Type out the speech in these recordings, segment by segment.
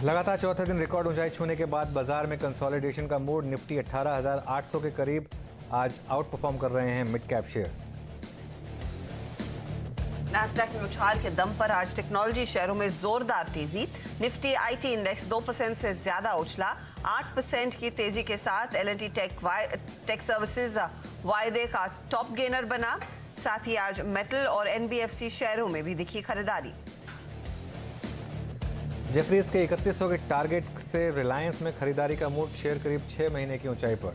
लगातार चौथे दिन रिकॉर्ड ऊंचाई छूने के बाद बाजार में कंसोलिडेशन का मूड। निफ्टी 18,800 के करीब आज आउट परफॉर्म कर रहे हैं मिड कैप शेयर्स। नैस्डैक में उछाल के दम पर आज टेक्नोलॉजी शेयरों में जोरदार तेजी। निफ्टी आईटी इंडेक्स 2% से ज्यादा उछला। 8% की तेजी के साथ एल&टी टेक सर्विसेज वायदे का टॉप गेनर बना। साथ ही आज मेटल और एनबीएफसी शेयरों में भी दिखी खरीदारी। जेफरीज के 3100 के टारगेट से रिलायंस में खरीदारी का मूड। शेयर करीब 6 महीने की ऊंचाई पर।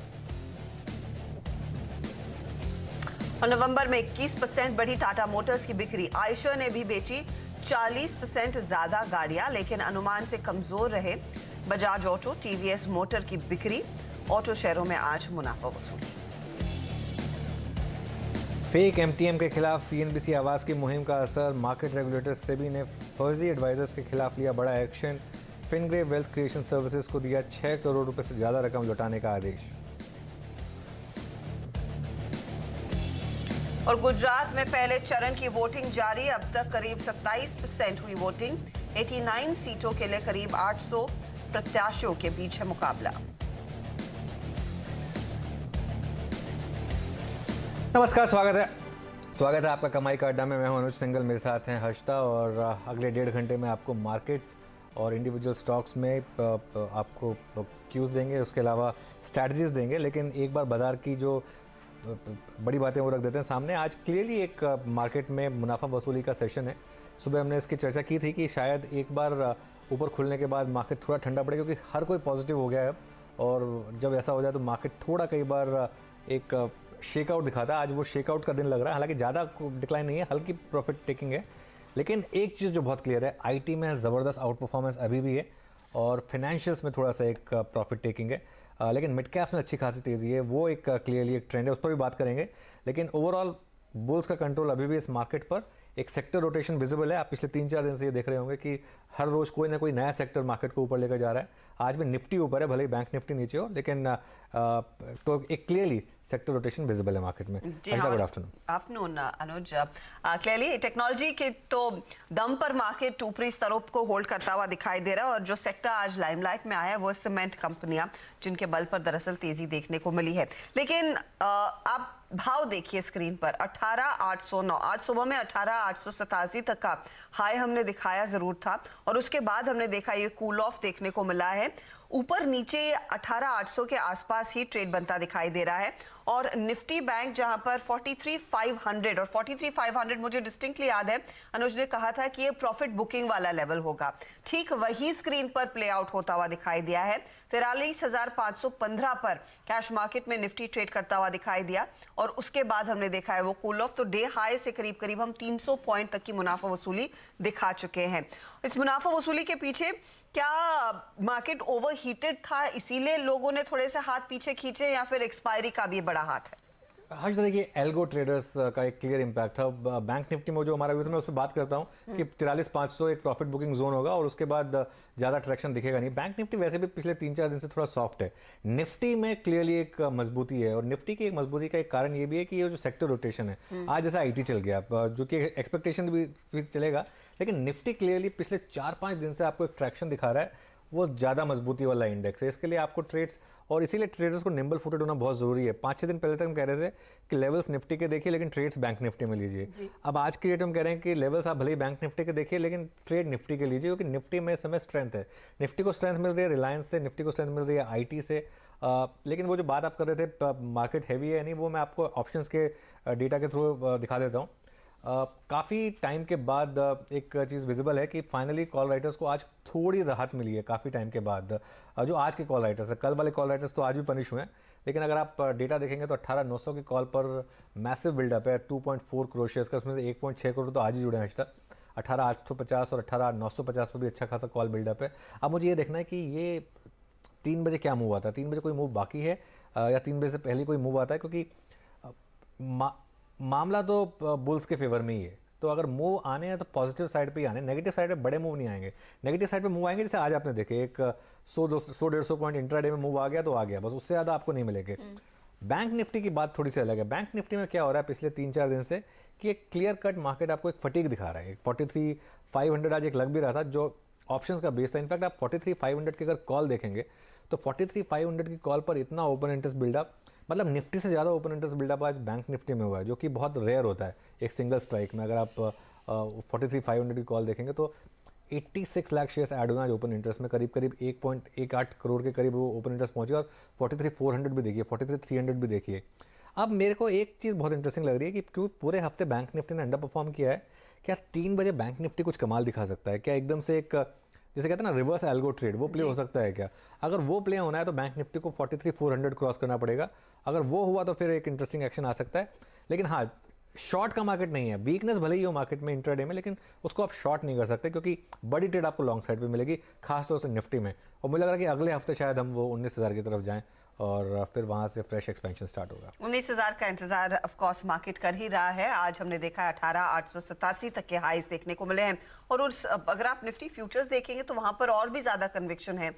और नवंबर में 21% बढ़ी टाटा मोटर्स की बिक्री। आयशर ने भी बेची 40% ज्यादा गाड़ियां, लेकिन अनुमान से कमजोर रहे बजाज ऑटो, टीवीएस मोटर की बिक्री। ऑटो शेयरों में आज मुनाफा वसूली। फेक एमटीएम के खिलाफ सीएनबीसी आवाज की मुहिम का असर। मार्केट रेगुलेटर सेबी ने फर्जी एडवाइजर्स के खिलाफ लिया बड़ा एक्शन। फिनग्रे वेल्थ क्रिएशन सर्विसेज को दिया 6 करोड़ रुपए से ज्यादा रकम लौटाने का आदेश। और गुजरात में पहले चरण की वोटिंग जारी। अब तक करीब 27% हुई वोटिंग। 89 सीटों के लिए करीब 800 प्रत्याशियों के बीच है मुकाबला। नमस्कार, स्वागत है आपका कमाई का अड्डा में। मैं हूं अनुज सिंगल, मेरे साथ हैं हर्षिता। और अगले 1.5 घंटे में आपको मार्केट और इंडिविजुअल स्टॉक्स में आपको क्यूज देंगे, उसके अलावा स्ट्रैटेजीज देंगे। लेकिन एक बार बाजार की जो बड़ी बातें वो रख देते हैं सामने। आज क्लियरली एक मार्केट में मुनाफा वसूली का सेशन है। सुबह हमने इसकी चर्चा की थी कि शायद एक बार ऊपर खुलने के बाद मार्केट थोड़ा ठंडा पड़े, क्योंकि हर कोई पॉजिटिव हो गया है अब। और जब ऐसा हो जाए तो मार्केट थोड़ा कई बार एक शेकआउट दिखाता है। आज वो शेकआउट का दिन लग रहा है। हालांकि ज़्यादा डिक्लाइन नहीं है, हल्की प्रॉफिट टेकिंग है। लेकिन एक चीज़ जो बहुत क्लियर है, आईटी में ज़बरदस्त आउट परफॉर्मेंस अभी भी है और फाइनेंशियल्स में थोड़ा सा एक प्रॉफिट टेकिंग है। लेकिन मिड कैप्स में अच्छी खासी तेज़ी है। वो एक क्लियरली एक ट्रेंड है, उस पर भी बात करेंगे। लेकिन ओवरऑल बुल्स का कंट्रोल अभी भी इस मार्केट पर। एक सेक्टर रोटेशन विजिबल है। आप पिछले 3-4 दिन से ये देख रहे होंगे कि हर रोज़ कोई ना कोई नया सेक्टर मार्केट को ऊपर लेकर जा रहा है। आज भी निफ्टी ऊपर है, भले ही बैंक निफ्टी नीचे हो, लेकिन तो एक क्लियरली सेक्टर रोटेशन विजिबल है मार्केट में। गुड आफ्टरनून अनुज। क्लियरली टेक्नोलॉजी के तो दम पर मार्केट ऊपरी स्तरों को होल्ड करता हुआ दिखाई दे रहा है। और जो सेक्टर आज लाइमलाइट में आया है वो सीमेंट कंपनियां, जिनके बल पर दरअसल तेजी देखने को मिली है। लेकिन आप भाव देखिए स्क्रीन पर। 18,809 आज सुबह में 18,887 तक का हाई हमने दिखाया जरूर था, और उसके बाद हमने देखा ये कूल ऑफ देखने को मिला है। ऊपर नीचे 18,800 के आसपास ही ट्रेड बनता दिखाई दे रहा है। और निफ्टी बैंक जहां पर 43,500 और 43,500 मुझे डिस्टिंक्टली याद है अनुज ने कहा था कि ये प्रॉफिट बुकिंग वाला लेवल होगा। ठीक वही स्क्रीन पर प्ले आउट होता हुआ दिखाई दिया है। 43,515 पर कैश मार्केट में निफ्टी ट्रेड करता हुआ दिखाई दिया। और उसके बाद हमने देखा है वो कूल ऑफ। तो डे हाई से करीब करीब हम 300 पॉइंट तक की मुनाफा वसूली दिखा चुके हैं। इस मुनाफा वसूली के पीछे क्या मार्केट ओवरहीटेड था, इसीलिए लोगों ने थोड़े से हाथ पीछे खींचे, या फिर एक्सपायरी का भी बड़ा हाथ है? हर देखिए, एल्गो ट्रेडर्स का एक क्लियर इंपैक्ट था। बैंक निफ्टी में जो हमारा व्यू था, मैं उस पर बात करता हूँ कि 43,500 एक प्रॉफिट बुकिंग जोन होगा और उसके बाद ज़्यादा ट्रैक्शन दिखेगा नहीं। बैंक निफ्टी वैसे भी पिछले 3-4 दिन से थोड़ा सॉफ्ट है। निफ्टी में क्लियरली एक मजबूती है। और निफ्टी की एक मजबूती का एक कारण ये भी है कि ये जो सेक्टर रोटेशन है, आज जैसा आईटी चल गया, जो कि एक्सपेक्टेशन भी चलेगा, लेकिन निफ्टी क्लियरली पिछले 4-5 दिन से आपको एक ट्रैक्शन दिखा रहा है। वो ज़्यादा मजबूती वाला इंडेक्स है। इसके लिए आपको ट्रेड्स, और इसीलिए ट्रेडर्स को निम्बल फुटेड होना बहुत ज़रूरी है। 5-6 दिन पहले तक हम कह रहे थे कि लेवल्स निफ्टी के देखिए, लेकिन ट्रेड्स बैंक निफ्टी में लीजिए। अब आज की डेट में हम कह रहे हैं कि लेवल्स आप भले ही बैंक निफ्टी के देखिए, लेकिन ट्रेड निफ्टी के लीजिए, क्योंकि निफ्टी में इस समय स्ट्रेंथ है। निफ्टी को स्ट्रेंथ मिल रही है रिलायंस से, निफ्टी को स्ट्रेंथ मिल रही है आईटी से। लेकिन वो जो बात आप कर रहे थे मार्केट हैवी है नहीं, वो मैं आपको ऑप्शंस के डेटा के थ्रू दिखा देता हूँ। काफ़ी टाइम के बाद एक चीज़ विजिबल है कि फाइनली कॉल राइटर्स को आज थोड़ी राहत मिली है काफ़ी टाइम के बाद। जो आज के कॉल राइटर्स है, कल वाले कॉल राइटर्स तो आज भी पनिश हुए हैं, लेकिन अगर आप डेटा देखेंगे तो 18,900 के कॉल पर मैसिव बिल्डअप है 2.4 करोड़ शेयर्स का। उसमें से 1.6 करोड़ तो आज ही जुड़े हैं आज तक। 18,850 और 18,950 पर भी अच्छा खासा कॉल बिल्डअप है। अब मुझे ये देखना है कि ये 3 बजे क्या मूव आता है, 3 बजे कोई मूव बाकी है या 3 बजे से पहले कोई मूव आता है, क्योंकि मामला तो बुल्स के फेवर में ही है। तो अगर मूव आने हैं तो पॉजिटिव साइड पे ही आने, नेगेटिव साइड पे बड़े मूव नहीं आएंगे। नेगेटिव साइड पे मूव आएंगे जैसे आज आपने देखे, एक 100-150 पॉइंट इंट्राडे में मूव आ गया तो आ गया, बस, उससे ज़्यादा आपको नहीं मिलेंगे। बैंक निफ्टी की बात थोड़ी सी अलग है। बैंक निफ्टी में क्या हो रहा है पिछले 3-4 दिन से कि एक क्लियर कट मार्केट आपको एक फटीग दिखा रहा है। 43,500 आज एक लग भी रहा था, जो ऑप्शंस का बेस था। इनफैक्ट आप 43,500 की अगर कॉल देखेंगे तो 43,500 की कॉल पर इतना ओपन इंटरेस्ट बिल्डअप, मतलब निफ्टी से ज़्यादा ओपन इंटरेस्ट बिल्डअप आज बैंक निफ्टी में हुआ है, जो कि बहुत रेयर होता है एक सिंगल स्ट्राइक में। अगर आप 43,500 की कॉल देखेंगे तो 86 लाख शेयर्स ऐड हुए आज ओपन इंटरेस्ट में, करीब करीब 1.18 करोड़ के करीब वो ओपन इंटरेस्ट पहुंचे। और 43,400 भी देखिए, 43,300 भी देखिए। अब मेरे को एक चीज़ बहुत इंटरेस्टिंग लग रही है कि क्यों पूरे हफ्ते बैंक निफ्टी ने अंडर परफॉर्म किया है, क्या 3 बजे बैंक निफ्टी कुछ कमाल दिखा सकता है क्या? एकदम से एक जैसे कहते हैं ना रिवर्स एल्गो ट्रेड, वो प्ले हो सकता है क्या? अगर वो प्ले होना है तो बैंक निफ्टी को 43,400 क्रॉस करना पड़ेगा। अगर वो हुआ तो फिर एक इंटरेस्टिंग एक्शन आ सकता है। लेकिन हाँ, शॉर्ट का मार्केट नहीं है, वीकनेस भले ही हो मार्केट में इंट्राडे में, लेकिन उसको आप शॉर्ट नहीं कर सकते क्योंकि बड़ी ट्रेड आपको लॉन्ग साइड पे मिलेगी, खासतौर से निफ्टी में। और मुझे लग रहा है कि अगले हफ्ते शायद हम वो 19,000 की तरफ जाएं और फिर वहां से फ्रेश एक्सपेंशन स्टार्ट होगा। 19,000 का इंतजार ऑफ कोर्स मार्केट कर ही रहा है। आज हमने देखा 18,887 तक के हाईज देखने को मिले हैं। और उस अगर आप निफ्टी फ्यूचर्स देखेंगे तो वहां पर और भी ज्यादा कन्विक्शन है,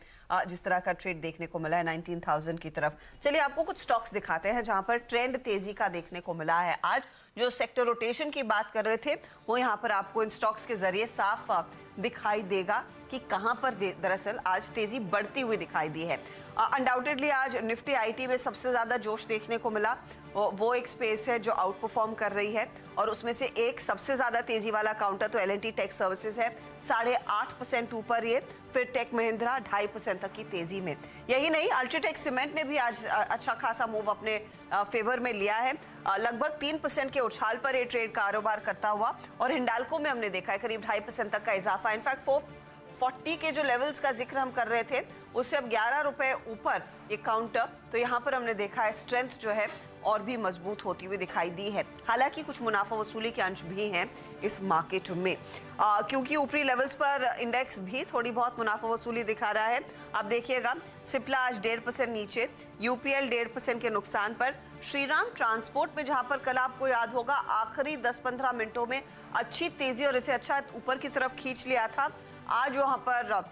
जिस तरह का ट्रेड देखने को मिला है 19,000 की तरफ। चलिए आपको कुछ स्टॉक्स दिखाते हैं जहां पर ट्रेंड तेजी का देखने को मिला है। आज जो सेक्टर रोटेशन की बात कर रहे थे वो यहाँ पर आपको इन स्टॉक्स के जरिए साफ दिखाई देगा कि कहां पर दरअसल आज तेजी बढ़ती हुई दिखाई दी है। अनडाउटेडली आज निफ्टी आईटी में सबसे ज्यादा जोश देखने को मिला। वो एक स्पेस है जो आउट परफॉर्म कर रही है और उसमें से एक सबसे ज्यादा तेजी वाला काउंटर तो एल&टी टेक सर्विसेज है, 8.5% ऊपर ये। फिर टेक महिंद्रा 2.5% तक की तेजी में। यही नहीं, अल्ट्राटेक सीमेंट ने भी आज अच्छा खासा मूव अपने फेवर में लिया है। लगभग 3% के उछाल पर ये ट्रेड कारोबार करता हुआ। और हिंडाल्को में हमने देखा है करीब 2.5% तक का इजाफा। इनफैक्ट 440 के जो लेवल्स का जिक्र हम कर रहे थे उससे अब 11 रुपए ऊपर ये काउंटर, तो यहाँ पर हमने देखा है स्ट्रेंथ जो है और भी मजबूत होती हुई दिखाई दी है। हालांकि कुछ मुनाफा वसूली के अंश भी हैं इस मार्केट में, क्योंकि ऊपरी लेवल्स पर इंडेक्स भी थोड़ी बहुत मुनाफा वसूली दिखा रहा है। आप देखिएगा सिप्ला आज 1.5% नीचे, यूपीएल 1.5% के नुकसान पर, श्रीराम ट्रांसपोर्ट में जहां पर कल आपको याद होगा आखिरी 10-15 मिनटों में अच्छी तेजी और इसे अच्छा ऊपर की तरफ खींच लिया था, आज वहां पर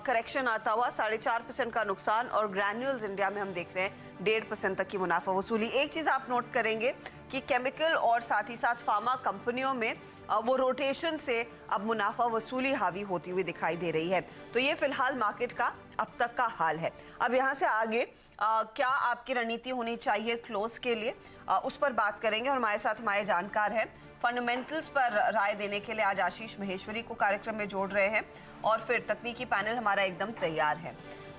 करेक्शन आता हुआ 4.5% का नुकसान। और ग्रैन्यूल्स इंडिया में हम देख रहे हैं 1.5% तक की मुनाफा वसूली। एक चीज आप नोट करेंगे कि केमिकल और साथ ही साथ फार्मा कंपनियों में वो रोटेशन से अब मुनाफा वसूली हावी होती हुई दिखाई दे रही है। तो ये फिलहाल मार्केट का अब तक का हाल है। अब यहाँ से आगे क्या आपकी रणनीति होनी चाहिए क्लोज के लिए, उस पर बात करेंगे। और हमारे साथ हमारे जानकार हैं, फंडामेंटल्स पर राय देने के लिए आज आशीष महेश्वरी को कार्यक्रम में जोड़ रहे हैं। और फिर तकनीकी पैनल हमारा एकदम तैयार है।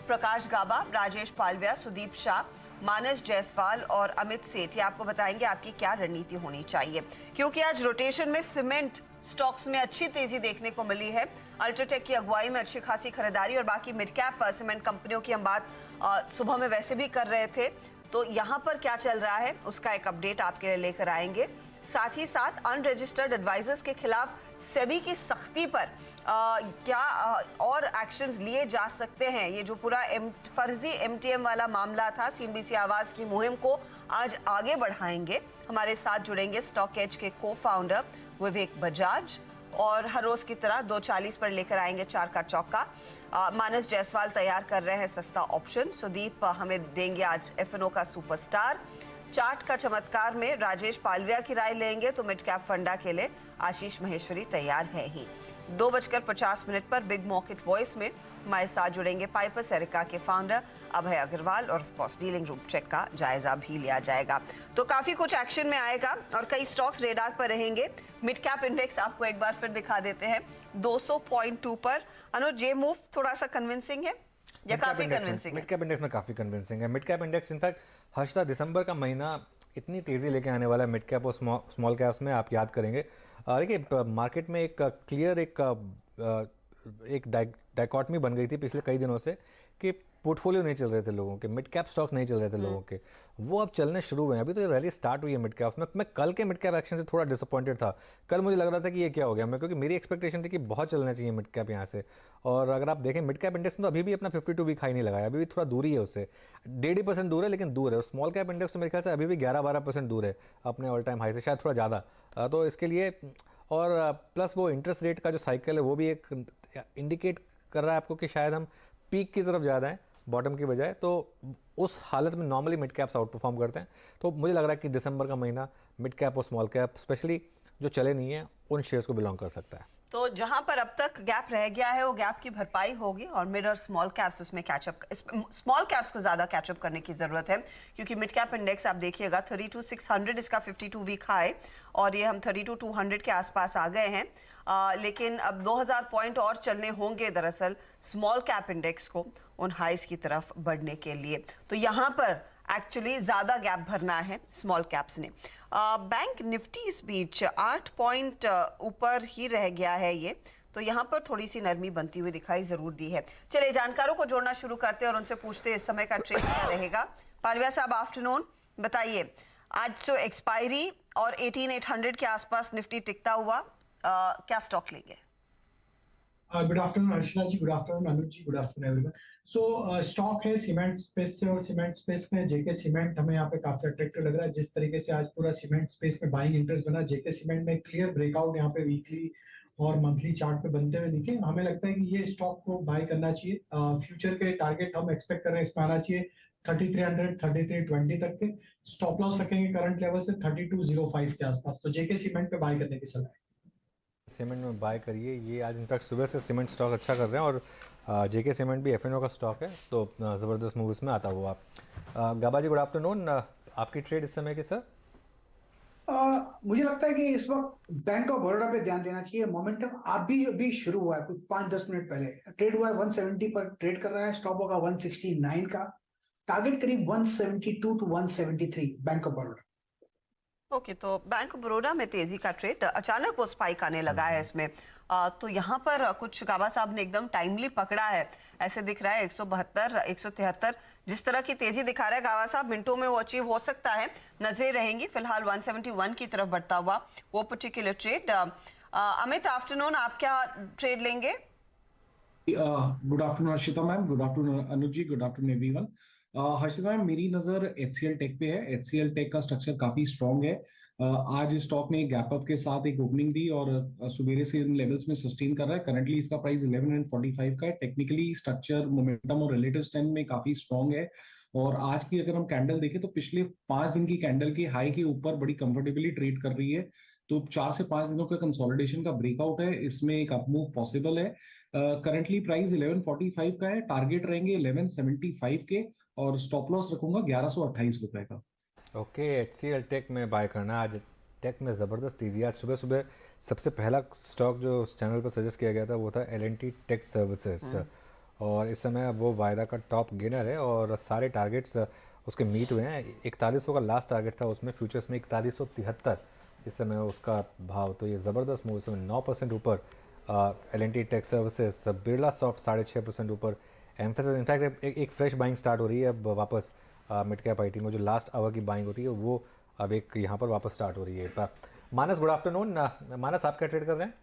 प्रकाश गाबा, राजेश पालविया, सुदीप शाह, मानस जायसवाल और अमित सेठ ये आपको बताएंगे आपकी क्या रणनीति होनी चाहिए, क्योंकि आज रोटेशन में सीमेंट स्टॉक्स में अच्छी तेजी देखने को मिली है। अल्ट्राटेक की अगुवाई में अच्छी खासी खरीदारी और बाकी मिड कैप सीमेंट कंपनियों की हम बात सुबह में वैसे भी कर रहे थे। तो यहाँ पर क्या चल रहा है उसका एक अपडेट आपके लिए लेकर आएंगे। साथ ही साथ अनरजिस्टर्ड एडवाइजर्स के खिलाफ सेबी की सख्ती पर क्या और एक्शंस लिए जा सकते हैं। ये जो पूरा फर्जी एमटीएम वाला मामला था, सीएनबीसी आवाज की मुहिम को आज आगे बढ़ाएंगे। हमारे साथ जुड़ेंगे स्टॉक एज के को फाउंडर विवेक बजाज और हर रोज की तरह 2:40 पर लेकर आएंगे चार का चौका। मानस जायसवाल तैयार कर रहे हैं सस्ता ऑप्शन। सुदीप हमें देंगे आज एफएनओ का सुपरस्टार। चार्ट का चमत्कार में राजेश पालविया की राय लेंगे। तो मिड कैप फंडा के लिए आशीष महेश्वरी तैयार है ही। 2:50 पर बिग मार्केट वॉइस में हमारे साथ जुड़ेंगे पाइपर एरिका के फाउंडर अभय अग्रवाल और of course dealing room check का जायजा भी लिया जाएगा। तो काफी कुछ एक्शन में आएगा और कई स्टॉक्स रेडार पर रहेंगे। मिड कैप इंडेक्स आपको एक बार फिर दिखा देते हैं 200.2 पर। अनुज, ये मूव थोड़ा सा कन्विंसिंग है या काफी कन्विंसिंग है? मिड कैप इंडेक्स में काफी कन्विंसिंग है। Mid cap index in fact Harshada दिसंबर का महीना इतनी तेजी लेके आने वाला है मिड कैप और स्मॉल कैप्स में, आप याद करेंगे। देखिए मार्केट में एक क्लियर एक डाइकॉटमी बन गई थी पिछले कई दिनों से कि पोर्टफोलियो नहीं चल रहे थे लोगों के, मिड कैप स्टॉक्स नहीं चल रहे थे लोगों के, वो अब चलने शुरू हुए हैं। अभी तो ये रैली स्टार्ट हुई है मिड कैप में। मैं कल के मिड कैप एक्शन से थोड़ा डिसअपॉइंटेड था। कल मुझे लग रहा था कि ये क्या हो गया, मैं क्योंकि मेरी एक्सपेक्टेशन थी कि बहुत चलना चाहिए मिड कैप यहाँ से। और अगर आप देखें मिड कैप इंडेक्स में तो अभी भी अपना 52 वीक हाई नहीं लगाया, अभी भी थोड़ा दूरी है उससे, 1.5% दूर है लेकिन दूर है। और स्मॉल कैप इंडेक्स तो मेरे ख्याल से अभी भी 11-12% दूर है अपने ऑल टाइम हाई से, शायद थोड़ा ज़्यादा। तो इसके लिए और प्लस वो इंटरेस्ट रेट का जो साइकिल है वो भी एक इंडिकेट कर रहा है आपको कि शायद हम पीक की तरफ ज़्यादा हैं बॉटम की बजाय। तो उस हालत में normally mid caps out perform करते हैं। तो मुझे लग रहा है कि दिसंबर का महीना मिड कैप और स्मॉल कैप स्पेशली जो चले नहीं है उन शेयर्स को बिलोंग कर सकता है। तो जहां पर अब तक गैप रह गया है वो गैप की भरपाई होगी और मिड और स्मॉल कैप्स उसमें कैचअप, स्मॉल कैप्स को ज्यादा कैचअप करने की जरूरत है क्योंकि मिड कैप इंडेक्स आप देखिएगा 32,600 इसका 52 वीक हाई और ये हम 32,200 के आसपास आ गए हैं। लेकिन अब 2000 पॉइंट और चलने होंगे दरअसल स्मॉल कैप इंडेक्स को उन हाइस की तरफ बढ़ने के लिए। तो यहाँ पर एक्चुअली ज्यादा गैप भरना है स्मॉल कैप्स ने। बैंक निफ्टी इस बीच 8 पॉइंट ऊपर ही रह गया है ये, तो यहाँ पर थोड़ी सी नरमी बनती हुई दिखाई जरूर दी है। चलिए जानकारों को जोड़ना शुरू करते हैं और उनसे पूछते हैं इस समय का ट्रेंड क्या रहेगा। पालविया साहब आफ्टरनून, बताइए आज तो एक्सपायरी और 18,800 के आसपास निफ्टी टिकता हुआ, क्या स्टॉक लेंगे? Good afternoon Archana ji, good afternoon Anuj ji, good afternoon everyone. So stock है सीमेंट स्पेस से और सीमेंट स्पेस में जेके सीमेंट हमें यहाँ पे काफी अट्रैक्टिव लग रहा है। जिस तरीके से आज पूरा सीमेंट स्पेस में बाइंग इंटरेस्ट बना, जेके सीमेंट में क्लियर ब्रेकआउट यहाँ पे वीकली और मंथली चार्ट पे बनते हुए दिखे, हमें लगता है कि ये स्टॉक को बाय करना चाहिए। फ्यूचर के टारगेट हम एक्सपेक्ट कर रहे हैं इसमें आना चाहिए 3300 3320 तक के। स्टॉप लॉस रखेंगे करंट लेवल से 3205 के आसपास। तो जेके सीमेंट पे बाय करने की सलाह है। सीमेंट में बाय करिए, ये आज इनफैक्ट सुबह से सीमेंट स्टॉक अच्छा कर रहे हैं और जेके सीमेंट भी एफएनओ का स्टॉक है, तो ज़बरदस्त मूव इसमें आता हुआ। गाबा जी गुड आफ्टरनून, आपकी ट्रेड इस समय की सर? मुझे लगता है कि इस वक्त बैंक ऑफ बड़ौदा पे ध्यान देना चाहिए। मोमेंटम अभी शुरू हुआ है, कुछ 5-10 मिनट पहले ट्रेड हुआ है, 170 पर ट्रेड कर रहा है। स्टॉप होगा 169 का, टारगेट करीब 172 to 173 bank of Baroda. Okay, तो बैंक ऑफ बड़ौदा में तेजी का ट्रेड, अचानक वो स्पाइक आने लगा है इसमें। तो यहाँ पर कुछ गाबा साहब ने एकदम टाइमली पकड़ा है, ऐसे दिख रहा है 172 173 जिस तरह की तेजी दिखा रहा है गाबा साहब, मिनटों में वो अचीव हो सकता है। नजरें रहेंगी फिलहाल 171 की तरफ बढ़ता हुआ वो पर्टिकुलर ट्रेड। अमित आफ्टरनून, आप क्या ट्रेड लेंगे? Good afternoon Harshita ma'am, good afternoon Anuj ji, good afternoon everyone. Harshita ma'am, मेरी नजर HCL टेक पे है। HCL टेक का स्ट्रक्चर काफी स्ट्रॉन्ग है। आज इस स्टॉक ने गैप अप के साथ एक ओपनिंग दी और सुबेरे से इन लेवल्स में सस्टेन कर रहा है। करंटली इसका प्राइस 1145 का है। टेक्निकली स्ट्रक्चर, मोमेंटम और रिलेटिव स्ट्रेंथ में काफी स्ट्रॉन्ग है। और आज की अगर हम कैंडल देखें तो पिछले 5 दिन की कैंडल के हाई के ऊपर बड़ी कंफर्टेबली ट्रेड कर रही है। तो 4 से 5 दिनों का कंसोलिडेशन का ब्रेकआउट है, इसमें एक अप मूव पॉसिबल है। करंटली प्राइस 1145 का है, टारगेट रहेंगे 1175 के और स्टॉप लॉस रखूंगा 1128 रुपए का। ओके, HCL टेक में बाय करना। आज टेक में ज़बरदस्त तेजी। आज सुबह सुबह सबसे पहला स्टॉक जो उस चैनल पर सजेस्ट किया गया था वो था L&T टेक सर्विसेज और इस समय वो वायदा का टॉप गेनर है और सारे टारगेट्स उसके मीट हुए हैं। 4100 का लास्ट टारगेट था उसमें, फ्यूचर्स में 4173 इस समय उसका भाव। तो ये ज़बरदस्त मूव, इसमें 9% ऊपर L&T take services, Birla soft 6.5% ऊपर, एम्फेसिस इनफैक्ट एक फ्रेश बाइंग स्टार्ट हो रही है अब वापस मिड कैप आईटी में। जो लास्ट आवर की बाइंग होती है वो अब एक यहाँ पर वापस स्टार्ट हो रही है। मानस गुड आफ्टरनून, मानस आप क्या ट्रेड कर रहे हैं?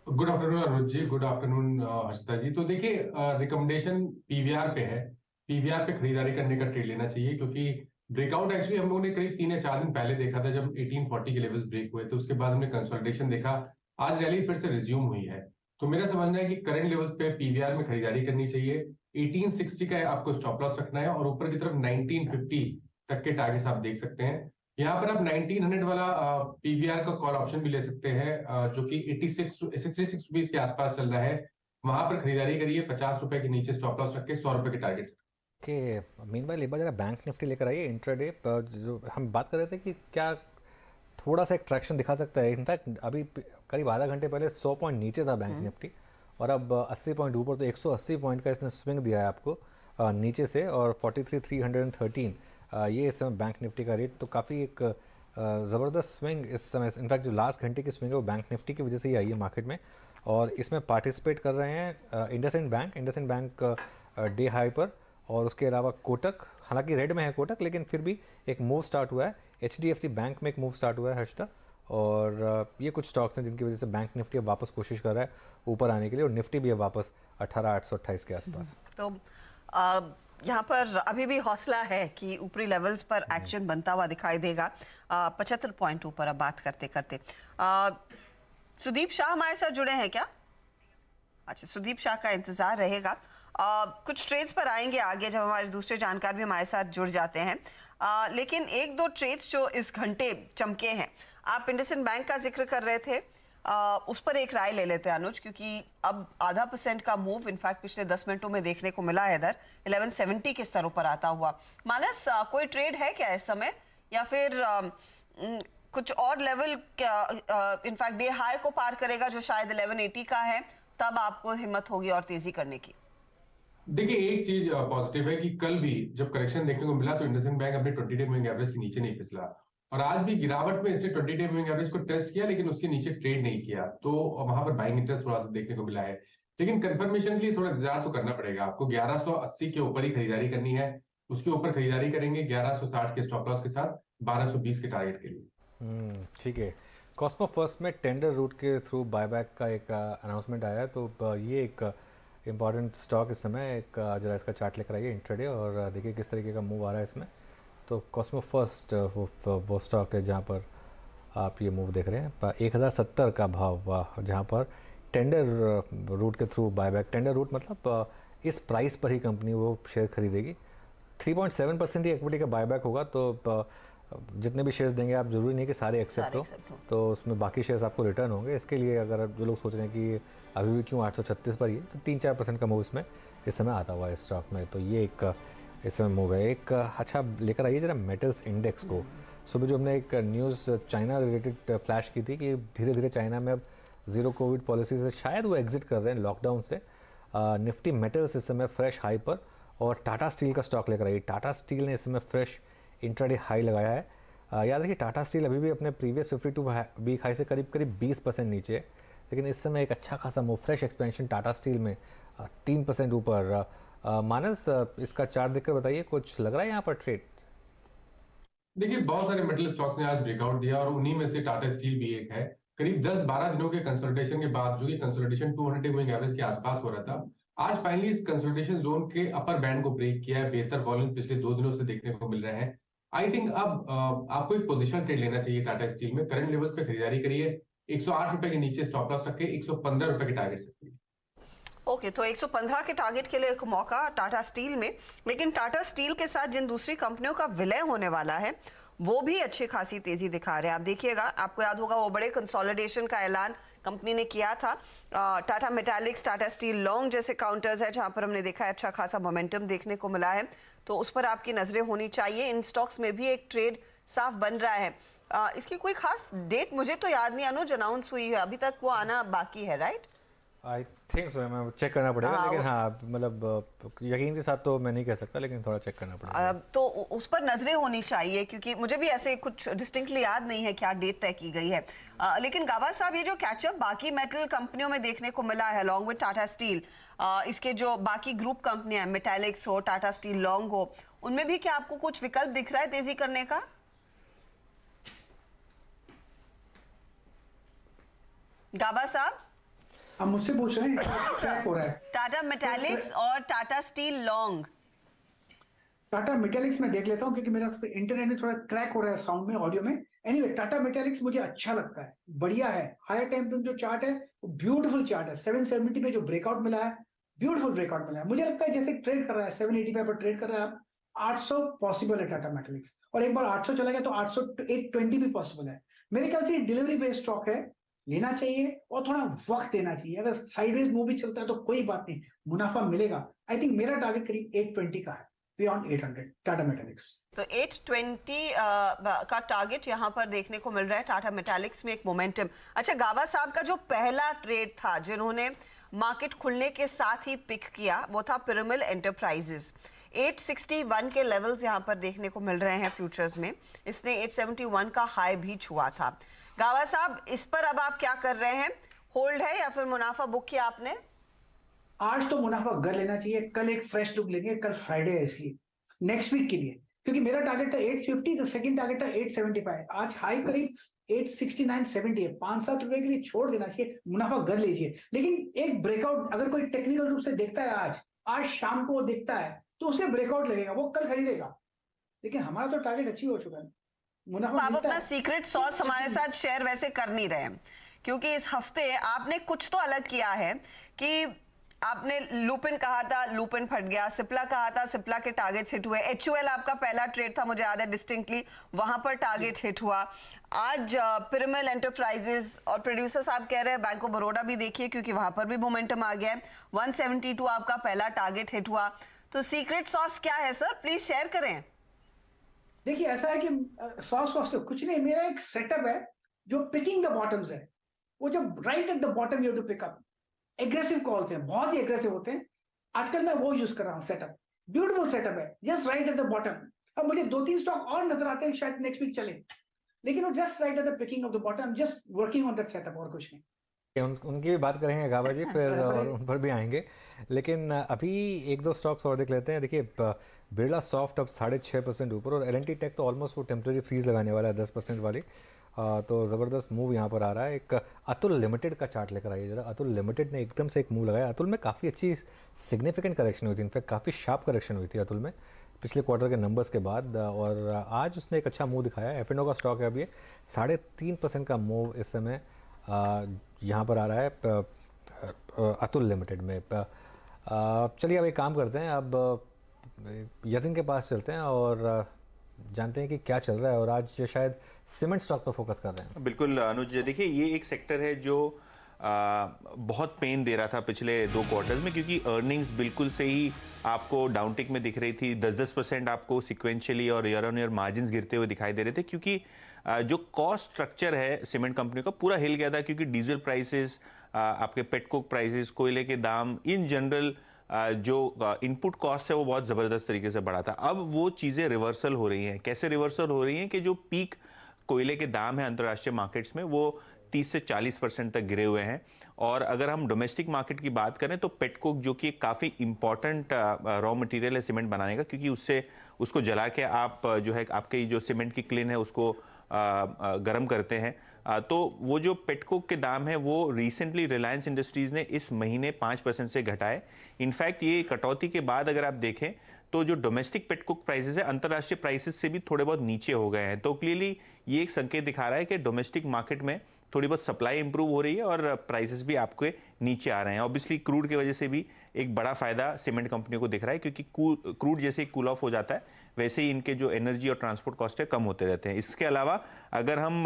Good afternoon Anuj ji, good afternoon Harshita जी। तो देखिए, रिकमेंडेशन पीवीआर पे है। पीवीआर पे खरीदारी करने का ट्रेड लेना चाहिए क्योंकि ब्रेकआउट एक्चुअली हम लोगों ने करीब 3 या 4 दिन पहले देखा था जब 1840 के लेवल्स ब्रेक हुए, तो उसके बाद हमने कंसोलिडेशन देखा। आज रैली फिर से रिज्यूम हुई है, तो मेरा समझना है कि करंट लेवल्स पे पीवीआर में खरीदारी करनी चाहिए। 1860 का आपको स्टॉप लॉस रखना है और ऊपर की तरफ 1950 तक के टारगेट्स आप देख सकते हैं। यहाँ पर आप 1900 वाला पीवीआर का कॉल ऑप्शन भी ले सकते हैं जो कि 66 रुपीज के आसपास चल रहा है। वहां पर खरीदारी करिए 50 रुपए के नीचे स्टॉप लॉस रख के 100 रुपए के टारगेट। ओके, मीनवाइल एक बार जरा बैंक निफ्टी लेकर आइए इंट्राडे। जो हम बात कर रहे थे कि क्या थोड़ा सा एक ट्रैक्शन दिखा सकता है। इनफैक्ट अभी करीब आधा घंटे पहले 100 पॉइंट नीचे था बैंक निफ्टी और अब 80 पॉइंट ऊपर, तो 180 पॉइंट का इसने स्विंग दिया है आपको नीचे से और 43,313 ये इस समय बैंक निफ्टी का रेट। तो काफ़ी एक ज़बरदस्त स्विंग इस समय। इनफैक्ट जो लास्ट घंटे की स्विंग है वो बैंक निफ्टी की वजह से ही आई है मार्केट में और इसमें पार्टिसिपेट कर रहे हैं इंडसइंड बैंक डे हाई पर और उसके अलावा कोटक, हालांकि रेड में है कोटक लेकिन फिर भी एक मूव स्टार्ट हुआ है। HDFC बैंक में एक मूव स्टार्ट हुआ है हर्षिता, और ये कुछ स्टॉक्स हैं जिनकी वजह से बैंक निफ्टी अब वापस कोशिश कर रहा है ऊपर आने के लिए और निफ्टी भी अब वापस 18,828 के आसपास। तो यहाँ पर अभी भी हौसला है कि ऊपरी लेवल्स पर एक्शन बनता हुआ दिखाई देगा। 75 पॉइंट ऊपर अब बात करते करते सुदीप शाह हमारे साथ जुड़े हैं क्या? अच्छा, सुदीप शाह का इंतजार रहेगा। कुछ ट्रेड्स पर आएंगे आगे जब हमारे दूसरे जानकार भी हमारे साथ जुड़ जाते हैं। लेकिन एक दो ट्रेड्स जो इस घंटे चमके हैं, आप इंडसइंड बैंक का जिक्र कर रहे थे, उस पर एक राय ले लेते हैं अनुज, क्योंकि अब 0.5% का मूव इनफैक्ट पिछले 10 मिनटों में देखने को मिला है इधर 1170 के स्तरों पर आता हुआ। मानस, कोई ट्रेड है क्या इस समय, या फिर कुछ और लेवल इनफैक्ट डे हाई को पार करेगा जो शायद 1180 का है, तब आपको हिम्मत होगी और तेजी करने की? देखिए, एक चीज पॉजिटिव है कि कल भी जब करेक्शन देखने को मिला तो इंडसइंड बैंक अपने 20 डे मूविंग एवरेज के नीचे नहीं फिसला, और आज भी गिरावट में इसने 20 डे मूविंग एवरेज को टेस्ट किया लेकिन उसके नीचे ट्रेड नहीं किया, तो वहां पर बाइंग इंटरेस्ट थोड़ा सा देखने को मिला है। लेकिन कंफर्मेशन के लिए थोड़ा इंतजार तो करना पड़ेगा आपको। 1180 के ऊपर ही खरीदारी करनी है, उसके ऊपर खरीदारी करेंगे 1160 के स्टॉप लॉस के साथ 1220 के टारगेट के लिए। ठीक है। कॉस्मो फर्स्ट में टेंडर रूट के थ्रू बायबैक का एक अनाउंसमेंट आया है, तो ये एक इम्पॉर्टेंट स्टॉक इस समय। एक जरा इसका चार्ट लेकर आइए इंट्राडे और देखिए किस तरीके का मूव आ रहा है इसमें। तो कॉस्मो फर्स्ट वो स्टॉक है जहाँ पर आप ये मूव देख रहे हैं, 1070 का भाव, जहाँ पर टेंडर रूट के थ्रू बायबैक। टेंडर रूट मतलब इस प्राइस पर ही कंपनी वो शेयर खरीदेगी। 3.7% ही इक्विटी का बायबैक होगा, तो जितने भी शेयर्स देंगे आप, जरूरी नहीं कि सारे एक्सेप्ट हो, तो उसमें बाकी शेयर्स आपको रिटर्न होंगे। इसके लिए अगर जो लोग सोच रहे हैं कि अभी भी क्यों 836 पर ही है, तो 3-4% का मूव इसमें इस समय आता हुआ है इस स्टॉक में। तो ये एक इस समय मूव है। एक अच्छा लेकर आइए जरा मेटल्स इंडेक्स को। सुबह जो हमने एक न्यूज़ चाइना रिलेटेड फ्लैश की थी कि धीरे धीरे चाइना में अब ज़ीरो कोविड पॉलिसी से शायद वो एग्जिट कर रहे हैं लॉकडाउन से। निफ्टी मेटल्स इस समय फ्रेश हाई पर, और टाटा स्टील का स्टॉक लेकर आइए। टाटा स्टील ने इस समय फ्रेश इंट्राडे हाई लगाया है। याद रखिए टाटा स्टील अभी भी अपने प्रीवियस 52 वीक हाई से करीब 20% नीचे है, लेकिन इस समय एक अच्छा खासा move, fresh expansion Tata steel में 3% ऊपर। मानस, इसका चार्ट देखकर बताइए, कुछ लग रहा है यहाँ पर ट्रेड? देखिए, बहुत सारे मेटल स्टॉक्स ने आज ब्रेकआउट दिया और उन्हीं में से टाटा स्टील भी एक है। करीब 10-12 दिनों के कंसोलिडेशन के बाद, जो कि कंसोलिडेशन 200 डे मूविंग एवरेज के आसपास हो रहा था, आज फाइनली इस कंसोलिडेशन जोन के अपर बैंड को ब्रेक किया है। बेहतर वॉल्यूम पिछले 2 दिनों से देखने को मिल रहे हैं। आई थिंक अब आपको एक पोजिशनल ट्रेड लेना चाहिए टाटा स्टील में। करंट लेवल्स पे खरीदारी करिए, 108 रुपए के नीचे स्टॉप लॉस रखे, 115 रुपए के टारगेट से। ओके, तो 115 के टारगेट के लिए एक मौका टाटा स्टील में। लेकिन टाटा स्टील के साथ जिन दूसरी कंपनियों का विलय होने वाला है वो भी अच्छी खासी तेजी दिखा रहे हैं। आप देखिएगा, आपको याद होगा वो बड़े कंसोलिडेशन का ऐलान कंपनी ने किया था। टाटा मेटालिक्स, टाटा स्टील लॉन्ग जैसे काउंटर्स है जहां पर हमने देखा है अच्छा खासा मोमेंटम देखने को मिला है, तो उस पर आपकी नजरें होनी चाहिए। इन स्टॉक्स में भी एक ट्रेड साफ बन रहा है। इसकी कोई खास डेट मुझे तो याद नहीं अनुज अनाउंस हुई है, अभी तक वो आना बाकी है, राइट? आई थिंक सो, मैं चेक करना पड़ेगा, लेकिन हाँ मतलब यकीन के साथ तो मैं नहीं कह सकता, लेकिन थोड़ा चेक करना पड़ेगा। तो उस पर नजरें होनी चाहिए, क्योंकि मुझे भी ऐसे कुछ डिस्टिंक्टली याद नहीं है क्या डेट तय की गई है। लेकिन गावा साहब, ये जो कैचअप बाकी मेटल कंपनियों में देखने को मिला है अलॉन्ग विद टाटा स्टील, इसके जो बाकी ग्रुप कंपनियां मेटालिक्स हो, टाटा स्टील लॉन्ग हो, उनमें भी क्या आपको कुछ विकल्प दिख रहा है तेजी करने का? गावा साहब, आप मुझसे पूछ रहे हैं क्रैक हो रहा है। टाटा मेटालिक्स और टाटा स्टील लॉन्ग। टाटा मेटालिक्स में देख लेता हूं क्योंकि मेरा इंटरनेट में थोड़ा क्रैक हो रहा है साउंड में, ऑडियो में। एनीवे, टाटा मेटालिक्स मुझे अच्छा लगता है, बढ़िया है। हायर टाइम फ्रेम जो चार्ट है वो ब्यूटीफुल चार्ट है। 770 पे जो ब्रेकआउट मिला है, ब्यूटीफुल ब्रेकआउट मिला है। मुझे लगता है जैसे ट्रेड कर रहा है 785 पर ट्रेड कर रहा है, 800 पॉसिबल है टाटा मेटालिक्स, और एक बार 800 चला गया तो 820 भी पॉसिबल है। मेरे ख्याल से डिलीवरी बेस्ड स्टॉक है, लेना चाहिए और थोड़ा वक्त देना चाहिए। अगर साइडवेज मूव भी चलता है तो कोई बात नहीं, मुनाफा मिलेगा। आई थिंक मेरा टारगेट करीब 820 का है, बियॉन्ड 800 टाटा मेटालिक्स। तो 820 का टारगेट यहाँ पर देखने को मिल रहा है टाटा मेटालिक्स में एक मोमेंटम। अच्छा, गावा साहब का जो पहला ट्रेड था जिन्होंने मार्केट खुलने के साथ ही पिक किया, वो था पिरामिड एंटरप्राइजेस। 861 के लेवल्स यहाँ पर देखने को मिल रहे हैं फ्यूचर्स में। इसने 871 का हाई भी छुआ था। गावा साहब, इस पर अब आप क्या कर रहे हैं? होल्ड है या फिर मुनाफा बुक किया आपने? आज तो मुनाफा कर लेना चाहिए, कल एक फ्रेश लुक लेंगे, कल फ्राइडे है इसलिए, नेक्स्ट वीक के लिए, क्योंकि मेरा टारगेट था 850, तो सेकंड टारगेट था 875। आज हाई करीब 869.70 है, 5-7 रुपए के लिए छोड़ देना चाहिए, मुनाफा कर लीजिए। लेकिन एक ब्रेकआउट अगर कोई टेक्निकल रूप से देखता है, आज शाम को वो देखता है तो उसे ब्रेकआउट लगेगा, वो कल खरीदेगा। लेकिन हमारा तो टारगेट अचीव हो चुका है, मुनाफा। आप अपना सीक्रेट सॉस हमारे साथ शेयर वैसे कर नहीं रहे हैं, क्योंकि इस हफ्ते आपने कुछ तो अलग किया है कि आपने लुपिन कहा था, लुपिन फट गया, सिप्ला कहा था, सिप्ला के टारगेट्स हिट हुए, HUL आपका पहला ट्रेड था मुझे याद है डिस्टिंक्टली, वहां पर टारगेट हिट हुआ। आज पिरामिल एंटरप्राइजेस और प्रोड्यूसर्स आप कह रहे हैं, बैंक ऑफ बड़ौदा भी देखिए क्योंकि वहां पर भी मोमेंटम आ गया है, 172 आपका पहला टारगेट हिट हुआ। तो सीक्रेट सॉस क्या है सर, प्लीज शेयर करें। देखिए ऐसा है कि सॉस तो कुछ नहीं, मेरा एक सेटअप है जो पिकिंग द बॉटम्स है। वो जब right at the bottom you to pick up, aggressive calls हैं, बहुत ही एग्रेसिव होते हैं। आजकल मैं वो यूज कर रहा हूँ सेटअप, ब्यूटीफुल सेटअप है, just right at the bottom. अब मुझे 2-3 स्टॉक और नजर आते हैं शायद नेक्स्ट वीक चले, लेकिन वो just right at the picking of the bottom, just working on that setup और कुछ नहीं। उनकी भी बात करेंगे गाबा जी फिर और उन पर भी आएंगे, लेकिन अभी एक दो स्टॉक्स और देख लेते हैं। देखिए बिरला सॉफ्ट अब 6.5% ऊपर, और L&T टेक तो ऑलमोस्ट वो टेम्प्रेरी फ्रीज लगाने वाला है 10% वाली, तो ज़बरदस्त मूव यहाँ पर आ रहा है। एक अतुल लिमिटेड का चार्ट लेकर आइए जरा। अतुल लिमिटेड ने एकदम से एक मूव लगाया। अतुल में काफ़ी अच्छी सिग्निफिकेंट करेक्शन हुई थी, इनफैक्ट काफ़ी शार्प करेक्शन हुई थी अतुल में पिछले क्वार्टर के नंबर्स के बाद, और आज उसने एक अच्छा मूव दिखाया। F&O का स्टॉक है अभी 3.5% का मूव इस समय यहाँ पर आ रहा है अतुल लिमिटेड में। चलिए अब एक काम करते हैं, अब यतिन के पास चलते हैं और जानते हैं कि क्या चल रहा है, और आज शायद सीमेंट स्टॉक पर फोकस कर रहे हैं। बिल्कुल अनुज, देखिए ये एक सेक्टर है जो बहुत पेन दे रहा था पिछले 2 क्वार्टर्स में, क्योंकि अर्निंग्स बिल्कुल से ही आपको डाउनटिक में दिख रही थी। 10% आपको सिक्वेंशियली और ईयर ऑन ईयर मार्जिन्स गिरते हुए दिखाई दे रहे थे, क्योंकि जो कॉस्ट स्ट्रक्चर है सीमेंट कंपनी का पूरा हिल गया था, क्योंकि डीजल प्राइसेस, आपके पेटकोक प्राइसेस, कोयले के दाम, इन जनरल जो इनपुट कॉस्ट है वो बहुत ज़बरदस्त तरीके से बढ़ा था। अब वो चीज़ें रिवर्सल हो रही हैं। कैसे रिवर्सल हो रही हैं कि जो पीक कोयले के दाम है अंतर्राष्ट्रीय मार्केट्स में वो 30 से 40% तक गिरे हुए हैं। और अगर हम डोमेस्टिक मार्केट की बात करें तो पेटकोक, जो कि काफ़ी इंपॉर्टेंट रॉ मटेरियल है सीमेंट बनाने का, क्योंकि उससे उसको जला के आप जो है आपके जो सीमेंट की क्लिन है उसको गर्म करते हैं, तो वो जो पेटकोक के दाम है वो रिसेंटली रिलायंस इंडस्ट्रीज़ ने इस महीने 5% से घटाए। इनफैक्ट ये कटौती के बाद अगर आप देखें तो जो डोमेस्टिक पेटकोक प्राइसेस है अंतर्राष्ट्रीय प्राइसेस से भी थोड़े बहुत नीचे हो गए हैं। तो क्लियरली ये एक संकेत दिखा रहा है कि डोमेस्टिक मार्केट में थोड़ी बहुत सप्लाई इंप्रूव हो रही है और प्राइसेस भी आपके नीचे आ रहे हैं। ऑब्वियसली क्रूड की वजह से भी एक बड़ा फायदा सीमेंट कंपनियों को दिख रहा है, क्योंकि क्रूड जैसे ही कूल ऑफ हो जाता है वैसे ही इनके जो एनर्जी और ट्रांसपोर्ट कॉस्ट है कम होते रहते हैं। इसके अलावा अगर हम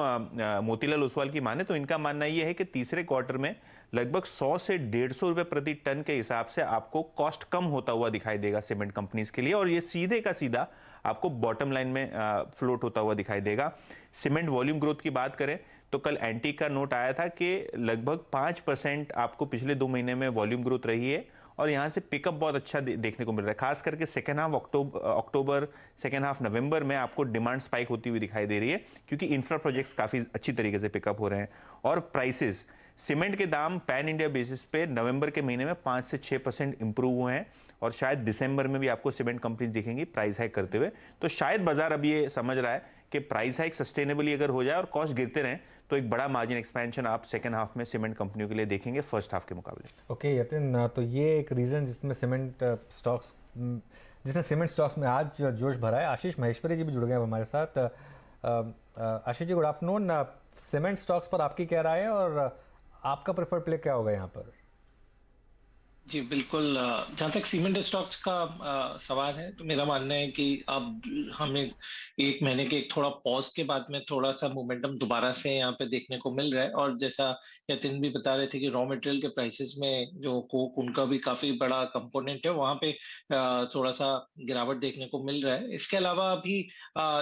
मोतीलाल ओसवाल की माने तो इनका मानना ये है कि तीसरे क्वार्टर में लगभग 100 से 150 रुपए प्रति टन के हिसाब से आपको कॉस्ट कम होता हुआ दिखाई देगा सीमेंट कंपनीज के लिए, और ये सीधे का सीधा आपको बॉटम लाइन में फ्लोट होता हुआ दिखाई देगा। सीमेंट वॉल्यूम ग्रोथ की बात करें तो कल एंटी का नोट आया था कि लगभग 5% आपको पिछले 2 महीने में वॉल्यूम ग्रोथ रही है, और यहाँ से पिकअप बहुत अच्छा देखने को मिल रहा है। खास करके सेकेंड हाफ अक्टूबर, सेकेंड हाफ नवंबर में आपको डिमांड स्पाइक होती हुई दिखाई दे रही है, क्योंकि इंफ्रा प्रोजेक्ट्स काफ़ी अच्छी तरीके से पिकअप हो रहे हैं। और प्राइसेस, सीमेंट के दाम पैन इंडिया बेसिस पे नवंबर के महीने में 5 से 6% इंप्रूव हुए हैं, और शायद दिसंबर में भी आपको सीमेंट कंपनीज दिखेंगी प्राइस हाइक करते हुए। तो शायद बाजार अब ये समझ रहा है कि प्राइस हाइक सस्टेनेबली अगर हो जाए और कॉस्ट गिरते रहें तो एक बड़ा मार्जिन एक्सपेंशन आप सेकेंड हाफ में सीमेंट कंपनियों के लिए देखेंगे फर्स्ट हाफ के मुकाबले। ओके यतिन, तो ये एक रीज़न जिसमें सीमेंट स्टॉक्स में आज जोश भरा है। आशीष महेश्वरी जी भी जुड़ गए हैं हमारे साथ। Ashish ji good afternoon. Cement stocks पर आपकी क्या राय है और आपका प्रेफर्ड प्ले क्या होगा यहाँ पर? जी बिल्कुल, जहाँ तक सीमेंट स्टॉक्स का सवाल है तो मेरा मानना है कि अब हमें 1 महीने के एक थोड़ा पॉज के बाद में थोड़ा सा मोमेंटम दोबारा से यहाँ पे देखने को मिल रहा है। और जैसा यतिन भी बता रहे थे कि रॉ मटेरियल के प्राइसेस में जो कोक उनका भी काफी बड़ा कंपोनेंट है, वहाँ पे थोड़ा सा गिरावट देखने को मिल रहा है। इसके अलावा अभी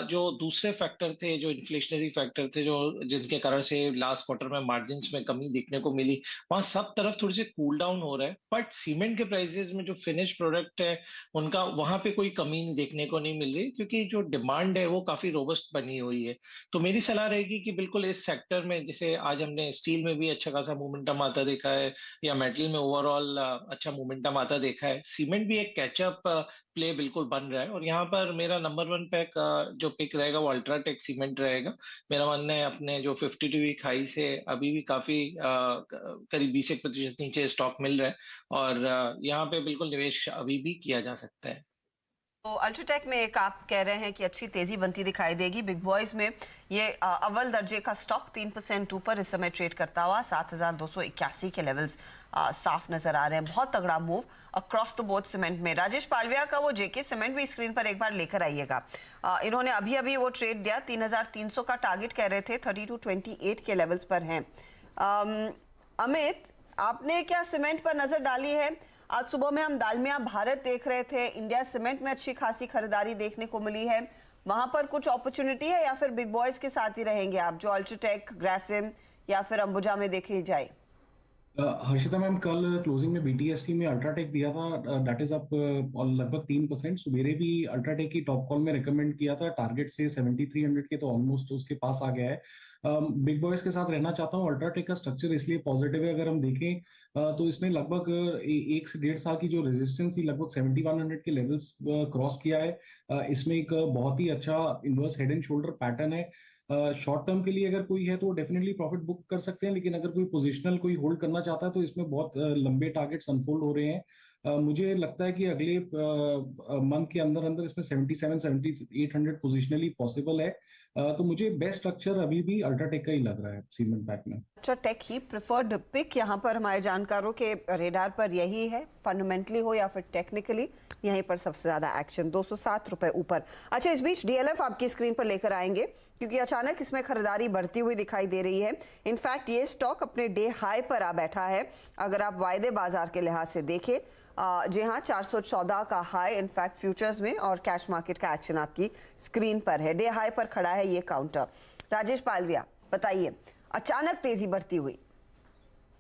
जो दूसरे फैक्टर थे, जो इन्फ्लेशनरी फैक्टर थे, जो जिनके कारण से लास्ट क्वार्टर में मार्जिन में कमी देखने को मिली, वहाँ सब तरफ थोड़ी सी कूल डाउन हो रहा है। बट सीमेंट के प्राइसेस में जो फिनिश प्रोडक्ट है उनका वहां पे कोई कमी देखने को नहीं मिल रही, क्योंकि जो डिमांड है वो काफी रोबस्ट बनी हुई है। तो मेरी सलाह रहेगी कि बिल्कुल इस सेक्टर में, जैसे आज हमने स्टील में भी अच्छा खासा मोमेंटम आता देखा है या मेटल में ओवरऑल अच्छा मोमेंटम आता देखा है, सीमेंट भी एक कैचअप प्ले बिल्कुल बन रहा है। और यहाँ पर मेरा नंबर 1 पैक जो पिक रहेगा वो अल्ट्राटेक सीमेंट रहेगा। मेरा मानना है अपने जो 52 वीक हाई से अभी भी काफी करीब 20% नीचे स्टॉक मिल रहा है, और यहाँ पे बिल्कुल निवेश अभी भी किया जा सकता है। तो अल्ट्राटेक में एक आप कह रहे हैं कि अच्छी तेजी बनती दिखाई देगी। बिग बॉयज में ये अव्वल दर्जे का स्टॉक 3% ऊपर इस समय ट्रेड करता हुआ 7,281 के लेवल्स साफ नजर आ रहे हैं। बहुत तगड़ा move across the board cement में। राजेश पालविया का वो जेके सीमेंट भी स्क्रीन पर एक बार लेकर आइएगा। इन्होंने अभी अभी वो ट्रेड दिया, 3,300 का टारगेट कह रहे थे, 3228 के लेवल्स पर हैं। अमित, आपने क्या सीमेंट पर नजर डाली है? आज सुबह में हम दालमिया भारत देख रहे थे, इंडिया सीमेंट में अच्छी खासी खरीदारी देखने को मिली है। वहां पर कुछ अपॉर्चुनिटी है या फिर बिग बॉयज के साथ ही रहेंगे आप, जो अल्ट्राटेक, ग्रासिम या फिर अंबुजा में देखी जाए? हर्षिता मैम, कल क्लोजिंग में बीटीएसटी में अल्ट्राटेक दिया था, दैट इज अप लगभग 3%। सुबेरे भी अल्ट्राटेक की टॉप कॉल में रिकमेंड किया था, टारगेट से 7300 के तो ऑलमोस्ट उसके पास आ गया है। बिग बॉयज के साथ रहना चाहता हूँ। अल्ट्राटेक का स्ट्रक्चर इसलिए पॉजिटिव है, अगर हम देखें तो इसने लगभग 1 से 1.5 साल की जो रेजिस्टेंस थी, लगभग 7100 के लेवल्स क्रॉस किया है। इसमें एक बहुत ही अच्छा inverse head and shoulder pattern है। शॉर्ट टर्म के लिए अगर कोई है तो डेफिनेटली प्रॉफिट बुक कर सकते हैं, लेकिन अगर कोई पोजिशनल कोई होल्ड करना चाहता है तो इसमें बहुत लंबे टारगेट्स अनफोल्ड हो रहे हैं। मुझे लगता है कि अगले मंथ के अंदर अंदर इसमें 77-7800 पोजिशनली पॉसिबल है। तो मुझे बेस्ट स्ट्रक्चर अभी भी अल्ट्राटेक का ही लग रहा है सीमेंट बैक में। अल्ट्राटेक ही प्रिफर्ड पिक यहाँ पर हमारे जानकारों के रेडार पर यही है, फंडामेंटली हो या फिर टेक्निकली, यहीं पर सबसे ज्यादा एक्शन। 207 रुपए ऊपर। अच्छा, इस बीच डीएलएफ आपकी स्क्रीन पर लेकर आएंगे क्योंकि अचानक इसमें खरीदारी बढ़ती हुई दिखाई दे रही है। इनफैक्ट ये स्टॉक अपने डे हाई पर आ बैठा है। अगर आप वायदे बाजार के लिहाज से देखें, जी हाँ, 414 का हाई इनफैक्ट फ्यूचर्स में, और कैश मार्केट का एक्शन आपकी स्क्रीन पर है। डे हाई पर खड़ा है ये काउंटर। राजेश पालविया, बताइए, अचानक तेजी बढ़ती हुई।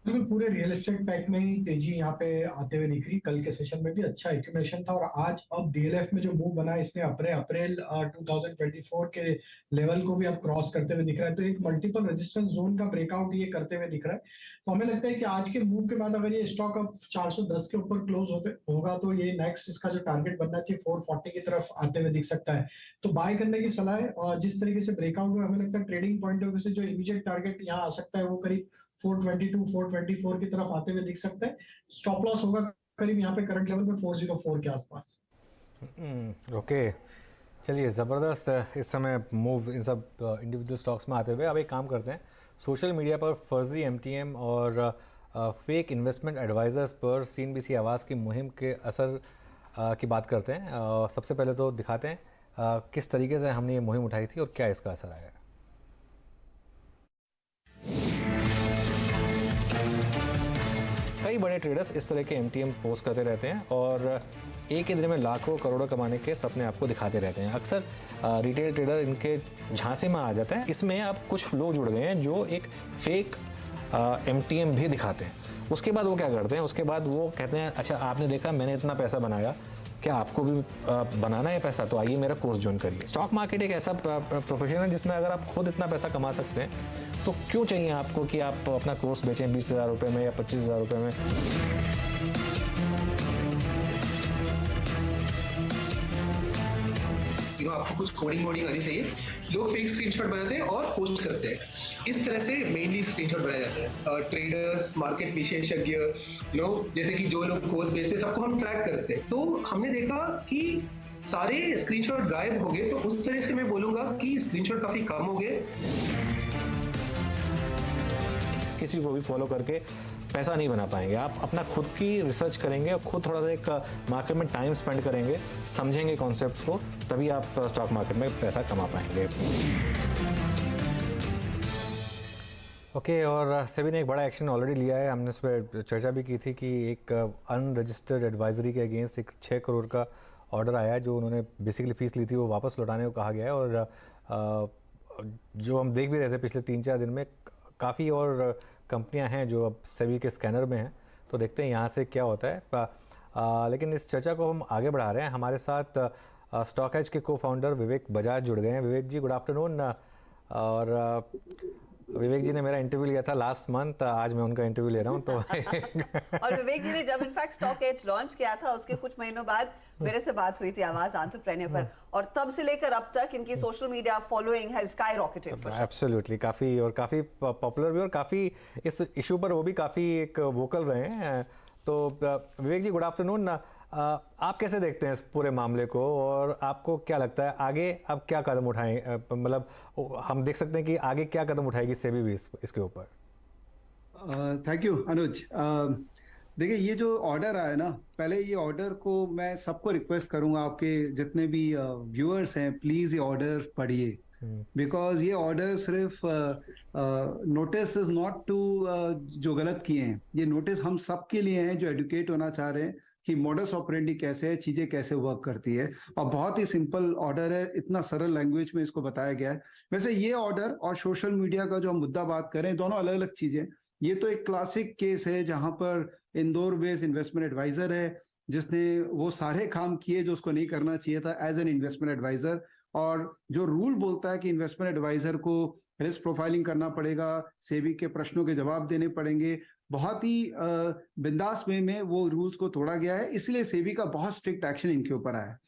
बिल्कुल, पूरे रियल एस्टेट पैक में ही तेजी यहाँ पे आते हुए दिख रही। कल के सेशन में भी अच्छा एक्यूमुलेशन था और आज अब डीएलएफ में जो मूव बना, इसने अप्रैल 2024 के लेवल को भी अब क्रॉस करते हुए दिख रहा है। तो एक मल्टीपल रेजिस्टेंस जोन का ब्रेकआउट ये करते हुए दिख रहा है। तो हमें लगता है कि आज के मूव के बाद अगर ये स्टॉक अब 410 के ऊपर क्लोज होगा तो ये नेक्स्ट इसका जो टारगेट बनना चाहिए 440 की तरफ आते हुए दिख सकता है। तो बाय करने की सलाह है। और जिस तरीके से ब्रेकआउट हुआ, हमें लगता है ट्रेडिंग पॉइंट ऑफ व्यू से जो इमीडिएट टारगेट यहाँ आ सकता है वो करीब 422 424 की तरफ आते हुए दिख सकता है। स्टॉप लॉस होगा करीब यहाँ पे करंट लेवल में 404 के आसपास। ओके, चलिए, ज़बरदस्त इस समय मूव इन सब इंडिविजुअल स्टॉक्स में आते हुए। अब एक काम करते हैं, सोशल मीडिया पर फर्जी एमटीएम और फेक इन्वेस्टमेंट एडवाइजर्स पर सीएनबीसी आवाज़ की मुहिम के असर की बात करते हैं। सबसे पहले तो दिखाते हैं किस तरीके से हमने ये मुहिम उठाई थी और क्या इसका असर आया है। कई बड़े ट्रेडर्स इस तरह के एमटीएम पोस्ट करते रहते हैं और एक ही दिन में लाखों करोड़ों कमाने के सपने आपको दिखाते रहते हैं। अक्सर रिटेल ट्रेडर इनके झांसे में आ जाता है। इसमें अब कुछ लोग जुड़ गए हैं जो एक फेक एमटीएम भी दिखाते हैं। उसके बाद वो क्या करते हैं, उसके बाद वो कहते हैं, अच्छा आपने देखा मैंने इतना पैसा बनाया, क्या आपको भी बनाना है पैसा, तो आइए मेरा कोर्स ज्वाइन करिए। स्टॉक मार्केट एक ऐसा प्रोफेशन है जिसमें अगर आप खुद इतना पैसा कमा सकते हैं तो क्यों चाहिए आपको कि आप अपना कोर्स बेचें 20,000 रुपये में या 25,000 रुपये में। आपको कुछ कोडिंग वोडिंग आनी चाहिए। लोग फेक स्क्रीनशॉट बनाते हैं और पोस्ट करते हैं। इस तरह से मेनली स्क्रीनशॉट बनाए जाते हैं। ट्रेडर्स, मार्केट विशेषज्ञ लोग, जैसे कि जो लोग कोर्स बेचते हैं, सबको हम ट्रैक करते हैं। तो हमने देखा कि सारे स्क्रीनशॉट गायब हो गए। तो उस तरह से मैं बोलूंगा कि स्क्रीनशॉट काफी कम हो गए। किसी को भी फॉलो करके पैसा नहीं बना पाएंगे। आप अपना खुद की रिसर्च करेंगे और खुद थोड़ा सा एक मार्केट में टाइम स्पेंड करेंगे, समझेंगे कॉन्सेप्ट्स को, तभी आप स्टॉक मार्केट में पैसा कमा पाएंगे। ओके, और सेबी ने एक बड़ा एक्शन ऑलरेडी लिया है। हमने उस पर चर्चा भी की थी कि एक अनरजिस्टर्ड एडवाइजरी के अगेंस्ट एक 6 करोड़ का ऑर्डर आया है, जो उन्होंने बेसिकली फीस ली थी वो वापस लौटाने को कहा गया है। और जो हम देख भी रहे थे पिछले 3-4 दिन में, काफ़ी और कंपनियां हैं जो अब सेबी के स्कैनर में हैं। तो देखते हैं यहाँ से क्या होता है। लेकिन इस चर्चा को हम आगे बढ़ा रहे हैं। हमारे साथ स्टॉक एज के को फाउंडर विवेक बजाज जुड़ गए हैं। विवेक जी, गुड आफ्टरनून। और विवेक जी ने मेरा इंटरव्यू लिया था लास्ट मंथ, आज मैं उनका इंटरव्यू ले रहा हूं। तो और विवेक जी ने जब इनफैक्ट स्टॉक एज लॉन्च किया था उसके कुछ महीनों बाद मेरे से बात हुई थी आवाज एंटरप्रेन्योर पर, और तब से लेकर अब तक इनकी social media following has skyrocketed. Absolutely, काफी पॉपुलर भी, और काफी इस इशू पर वो भी काफी एक वोकल रहे हैं। तो विवेक जी, गुड आफ्टरनून। आप कैसे देखते हैं इस पूरे मामले को और आपको क्या लगता है आगे अब क्या कदम उठाएं, मतलब हम देख सकते हैं कि आगे क्या कदम उठाएगी सेबी भी इसके ऊपर? थैंक यू अनुज। देखिए ये जो ऑर्डर आया ना, पहले ये ऑर्डर को मैं सबको रिक्वेस्ट करूंगा, आपके जितने भी व्यूअर्स हैं प्लीज ये ऑर्डर पढ़िए, बिकॉज ये ऑर्डर सिर्फ नोटिस इज नॉट टू जो गलत किए हैं, ये नोटिस हम सब के लिए हैं जो एडुकेट होना चाह रहे हैं कि मॉडस ऑपरेंडी कैसे है, चीजें कैसे वर्क करती है। और बहुत ही सिंपल ऑर्डर है, इतना सरल लैंग्वेज में इसको बताया गया है। वैसे ये ऑर्डर और सोशल मीडिया का जो हम मुद्दा बात करें, दोनों अलग अलग चीजें। ये तो एक क्लासिक केस है जहां पर इंदौर बेस्ड इन्वेस्टमेंट एडवाइजर है जिसने वो सारे काम किए जो उसको नहीं करना चाहिए था एज एन इन्वेस्टमेंट एडवाइजर। और जो रूल बोलता है कि इन्वेस्टमेंट एडवाइजर को रिस्क प्रोफाइलिंग करना पड़ेगा, सेबी के प्रश्नों के जवाब देने पड़ेंगे, बहुत ही बिंदास वे में वो रूल्स को तोड़ा गया है, इसलिए सेबी का बहुत स्ट्रिक्ट एक्शन इनके ऊपर आया।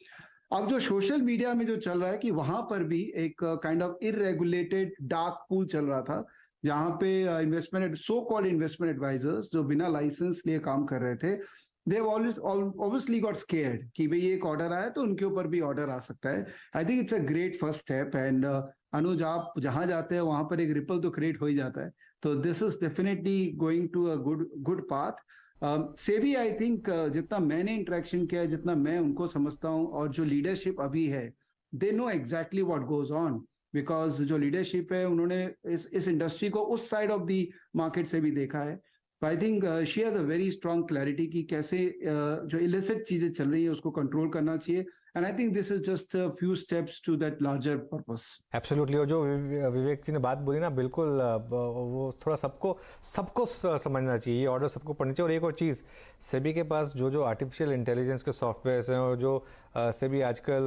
अब जो सोशल मीडिया में जो चल रहा है कि वहां पर भी एक kind of irregulated dark pool चल रहा था जहां पे investment so called investment advisors जो बिना लाइसेंस लिए काम कर रहे थे, they have always obviously got scared कि भाई एक ऑर्डर आया तो उनके ऊपर भी ऑर्डर आ सकता है। I think it's a great first step and Anuj आप जहां जाते हैं वहां पर एक रिपल तो क्रिएट हो ही जाता है, तो this is definitely going to a good path. SEBI I think जितना मैंने इंटरेक्शन किया है, जितना मैं उनको समझता हूँ और जो लीडरशिप अभी है, they know exactly what goes on, because जो लीडरशिप है उन्होंने इस इंडस्ट्री को उस साइड ऑफ द मार्केट से भी देखा है। I think she has a very strong clarity कि कैसे जो इलिसिट चीजें चल रही है उसको कंट्रोल करना चाहिए, and I think this is just a few steps to that larger purpose. Absolutely. और जो विवेक जी ने बात बोली ना, बिल्कुल वो थोड़ा सबको समझना चाहिए, ये ऑर्डर सबको पढ़ना चाहिए। और एक और चीज़, सेबी के पास जो आर्टिफिशियल इंटेलिजेंस के सॉफ्टवेयर हैं और जो सेबी आजकल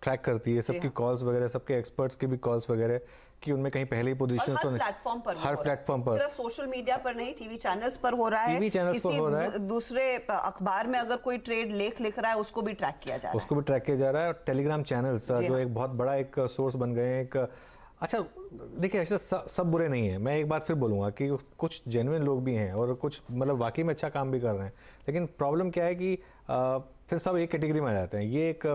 ट्रैक करती है सबकी कॉल्स वगैरह, सबके एक्सपर्ट्स की भी कॉल्स वगैरह, कि उनमें कहीं पहले ही पोजीशन तो प्लेटफॉर्म पर हर प्लेटफॉर्म पर, सिर्फ सोशल मीडिया पर नहीं, टीवी चैनल्स पर हो रहा है, टीवी चैनल्स पर हो रहा है, दूसरे अखबार में अगर कोई ट्रेड लेख लिख रहा है उसको भी ट्रैक किया जा रहा है, उसको भी ट्रैक किया जा रहा है। और टेलीग्राम चैनल्स जो एक बहुत बड़ा एक सोर्स बन गए हैं। एक अच्छा देखिए, ऐसे सब बुरे नहीं है, मैं एक बात फिर बोलूँगा कि कुछ जेन्युइन लोग भी हैं और कुछ मतलब वाकई में अच्छा काम भी कर रहे हैं, लेकिन प्रॉब्लम क्या है कि फिर सब एक कैटेगरी में आ जाते हैं। ये एक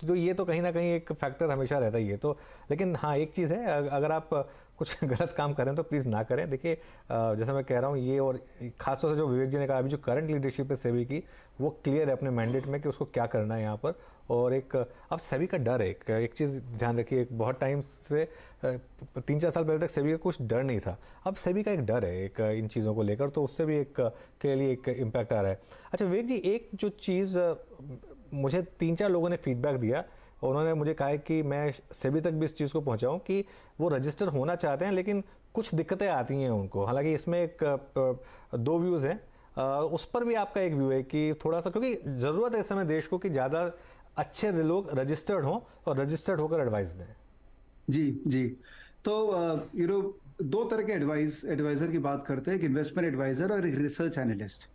तो ये तो कहीं ना कहीं एक फैक्टर हमेशा रहता ही है। तो लेकिन हाँ, एक चीज़ है, अगर आप कुछ गलत काम करें तो प्लीज़ ना करें। देखिए जैसे मैं कह रहा हूँ, ये और खासतौर से जो विवेक जी ने कहा, अभी जो करंट लीडरशिप है सेबी की, वो क्लियर है अपने मैंडेट में कि उसको क्या करना है यहाँ पर। और एक अब सेबी का डर है, एक चीज़ ध्यान रखिए, एक बहुत टाइम से 3-4 साल पहले तक सेबी का कुछ डर नहीं था, अब सेबी का एक डर है एक इन चीज़ों को लेकर, तो उससे भी एक क्लियरली एक इम्पैक्ट आ रहा है। अच्छा विवेक जी, एक जो चीज़ मुझे 3-4 लोगों ने फीडबैक दिया, उन्होंने मुझे कहा है कि मैं सेबी तक भी इस चीज़ को पहुंचाऊं कि वो रजिस्टर होना चाहते हैं लेकिन कुछ दिक्कतें आती हैं उनको। हालांकि इसमें एक 2 व्यूज़ हैं, उस पर भी आपका एक व्यू है कि थोड़ा सा, क्योंकि ज़रूरत है इस समय देश को कि ज़्यादा अच्छे लोग रजिस्टर्ड हों और रजिस्टर्ड होकर एडवाइस दें। जी तो यू नो 2 तरह के एडवाइजर की बात करते हैं, एक इन्वेस्टमेंट एडवाइजर और एक रिसर्च एनालिस्ट।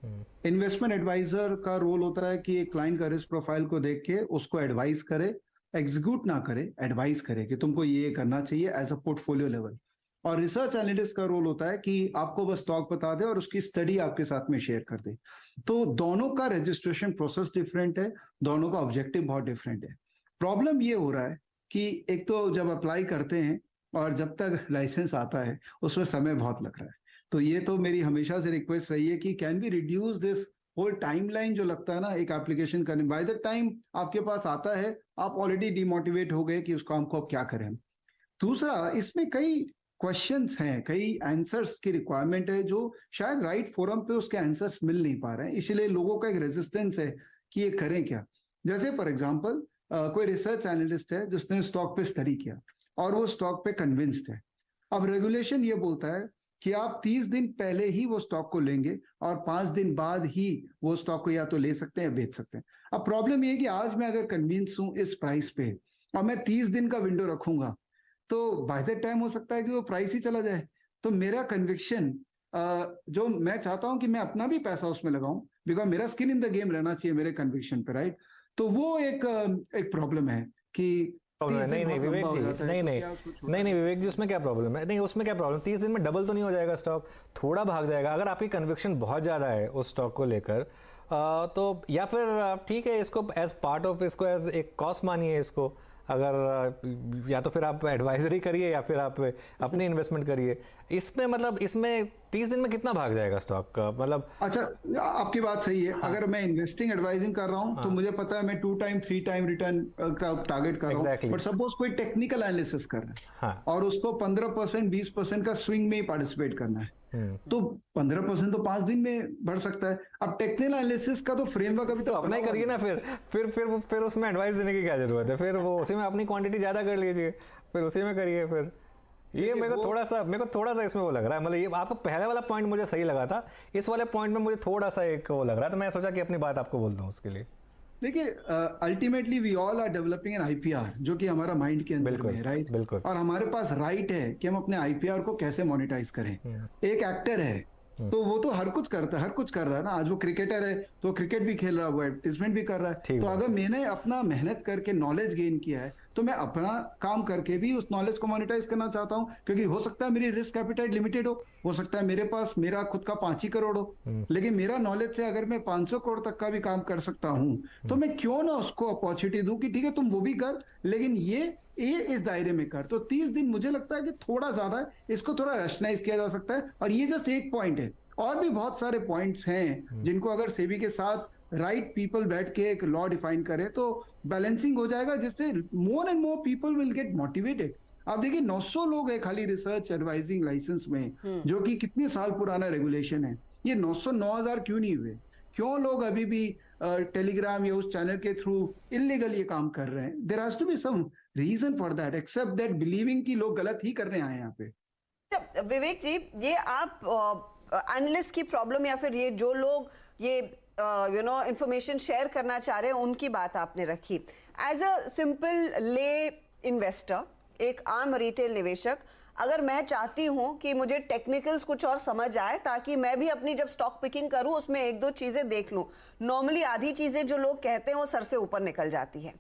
इन्वेस्टमेंट एडवाइजर का रोल होता है कि एक क्लाइंट का रिस्क प्रोफाइल को देख के उसको एडवाइस करे, एग्जीक्यूट ना करे, एडवाइस करे कि तुमको ये करना चाहिए एज अ पोर्टफोलियो लेवल। और रिसर्च एनालिस्ट का रोल होता है कि आपको बस स्टॉक बता दे और उसकी स्टडी आपके साथ में शेयर कर दे। तो दोनों का रजिस्ट्रेशन प्रोसेस डिफरेंट है, दोनों का ऑब्जेक्टिव बहुत डिफरेंट है। प्रॉब्लम ये हो रहा है कि एक तो जब अप्लाई करते हैं और जब तक लाइसेंस आता है उसमें समय बहुत लग रहा है। तो ये तो मेरी हमेशा से रिक्वेस्ट रही है कि can be reduce this whole timeline जो लगता है ना एक एप्लीकेशन करने, बाय द टाइम आपके पास आता है आप ऑलरेडी डिमोटिवेट हो गए कि उस काम को अब क्या करें। दूसरा, इसमें कई क्वेश्चंस हैं, कई आंसर्स की रिक्वायरमेंट है जो शायद राइट फोरम पे उसके आंसर्स मिल नहीं पा रहे हैं, इसलिए लोगों का एक रेजिस्टेंस है कि ये करें क्या। जैसे फॉर एग्जांपल कोई रिसर्च एनालिस्ट है जिसने स्टॉक पे स्टडी किया और वो स्टॉक पे कन्विंस्ड है। अब रेगुलेशन ये बोलता है कि आप 30 दिन पहले ही वो स्टॉक को लेंगे और 5 दिन बाद ही वो स्टॉक को या तो ले सकते हैं या बेच सकते हैं। अब प्रॉब्लम ये है कि आज मैं अगर कन्विंस हूं इस प्राइस पे और मैं 30 दिन का विंडो रखूंगा तो बाय द टाइम हो सकता है कि वो प्राइस ही चला जाए। तो मेरा कन्विक्शन जो मैं चाहता हूं कि मैं अपना भी पैसा उसमें लगाऊं, बिकॉज मेरा स्किन इन द गेम रहना चाहिए मेरे कन्विक्शन पे, राइट। तो वो एक प्रॉब्लम है कि प्रॉब्लम है? 30 नहीं दिन नहीं बहुत विवेक लंबा हो जी, जाता है, नहीं तो नहीं क्या उसको छोटा नहीं नहीं विवेक जी, उसमें क्या प्रॉब्लम है? नहीं उसमें क्या प्रॉब्लम, 30 दिन में डबल तो नहीं हो जाएगा स्टॉक, थोड़ा भाग जाएगा अगर आपकी कन्विक्शन बहुत ज़्यादा है उस स्टॉक को लेकर। तो या फिर ठीक है, इसको एज पार्ट ऑफ, इसको एज एक कॉस्ट मानिए इसको, अगर या तो फिर आप एडवाइजरी करिए या फिर आप अपनी इन्वेस्टमेंट करिए इसमें। मतलब इसमें 30 दिन में कितना भाग जाएगा स्टॉक का, मतलब? अच्छा, आपकी बात सही है। अगर मैं इन्वेस्टिंग एडवाइजिंग कर रहा हूं तो मुझे पता है मैं 2 टाइम 3 टाइम रिटर्न का टारगेट कर रहा हूं, बट सपोज कोई टेक्निकल एनालिसिस कर रहा है और उसको 15% 20% का स्विंग में ही पार्टिसिपेट करना है, तो 15% तो 5 दिन में बढ़ सकता है। अब टेक्निकल एनालिसिस का तो फ्रेमवर्क अभी तो अपना ही करिए ना, फिर उसमें एडवाइस देने की क्या जरूरत है? फिर वो उसी में अपनी क्वांटिटी ज्यादा कर लीजिए, फिर उसी में करिए। फिर ये मेरे को थोड़ा सा इसमें वो लग रहा है, मतलब ये आपका पहले वाला पॉइंट मुझे सही लगा था, इस वाले पॉइंट में मुझे थोड़ा सा एक वो लग रहा है, तो मैं सोचा कि अपनी बात आपको बोल दूं उसके लिए। देखिए, ultimately we all are developing an IPR, जो कि हमारा माइंड के अंदर में है, राइट? बिल्कुल। और हमारे पास राइट है कि हम अपने आईपीआर को कैसे मोनेटाइज करें। एक एक्टर है तो वो तो हर कुछ करता है, हर कुछ कर रहा है ना। आज वो क्रिकेटर है तो क्रिकेट भी खेल रहा है, वो एडवर्टाइजमेंट भी कर रहा है। तो अगर मैंने अपना मेहनत करके नॉलेज गेन किया है तो मैं अपना काम करके भी उस नॉलेज को मोनेटाइज करना चाहता हूं, क्योंकि हो सकता है मेरी रिस्क एपिटाइट लिमिटेड हो सकता है मेरे पास मेरा खुद का 5 ही करोड़ हो, लेकिन मेरा नॉलेज से अगर मैं 500 करोड़ तक का भी काम कर सकता हूं तो मैं क्यों ना उसको अपॉर्चुनिटी दूं कि ठीक है तुम वो भी कर, लेकिन ये इस दायरे में कर। तो 30 दिन मुझे लगता है कि थोड़ा ज्यादा है, इसको थोड़ा रैशनलाइज किया जा सकता है। और ये जस्ट एक पॉइंट है, और भी बहुत सारे पॉइंट्स हैं जिनको अगर सेबी के साथ राइट पीपल बैठ के एक लॉ डिफाइन करे तो बैलेंसिंग हो जाएगा, जिससे more and more people will get motivated. आप देखिए 900 लोग है खाली रिसर्च एडवाइजिंग लाइसेंस में, जो कि कितने साल पुराना रेगुलेशन है। ये 9,000 क्यों नहीं हुए? क्यों लोग अभी भी टेलीग्राम या उस चैनल के थ्रू इलीगल ये काम कर रहे हैं? There has to be some reason for that, except that believing कि लोग गलत ही करने आए हैं यहाँ पे। विवेक जी, ये आप एनालिस्ट की प्रॉब्लम या फिर ये जो लोग ये इंफॉर्मेशन शेयर करना चाह रहे हैं उनकी बात आपने रखी। एज अ सिंपल ले इन्वेस्टर, एक आम रिटेल निवेशक, अगर मैं चाहती हूं कि मुझे टेक्निकल्स कुछ और समझ आए ताकि मैं भी अपनी जब स्टॉक पिकिंग करूं उसमें 1-2 चीजें देख लूं, नॉर्मली आधी चीजें जो लोग कहते हैं वो सर से ऊपर निकल जाती है।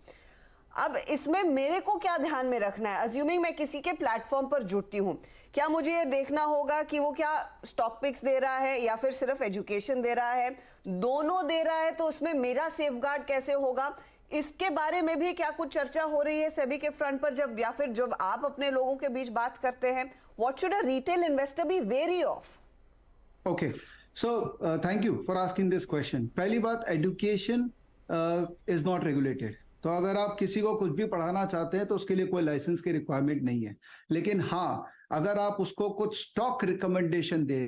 अब इसमें मेरे को क्या ध्यान में रखना है? अज्यूमिंग मैं किसी के प्लेटफॉर्म पर जुड़ती हूँ, क्या मुझे ये देखना होगा कि वो क्या स्टॉक पिक्स दे रहा है या फिर सिर्फ एजुकेशन दे रहा है? दोनों दे रहा है तो उसमें मेरा सेफगार्ड कैसे होगा? इसके बारे में भी क्या कुछ चर्चा हो रही है सेबी के फ्रंट पर, जब या फिर जब आप अपने लोगों के बीच बात करते हैं? What should a retail investor be very of? Okay, so thank you for asking this question. पहली बात, एजुकेशन इज नॉट रेगुलेटेड। तो अगर आप किसी को कुछ भी पढ़ाना चाहते हैं तो उसके लिए कोई लाइसेंस की रिक्वायरमेंट नहीं है। लेकिन हाँ, अगर आप उसको कुछ स्टॉक रिकमेंडेशन दे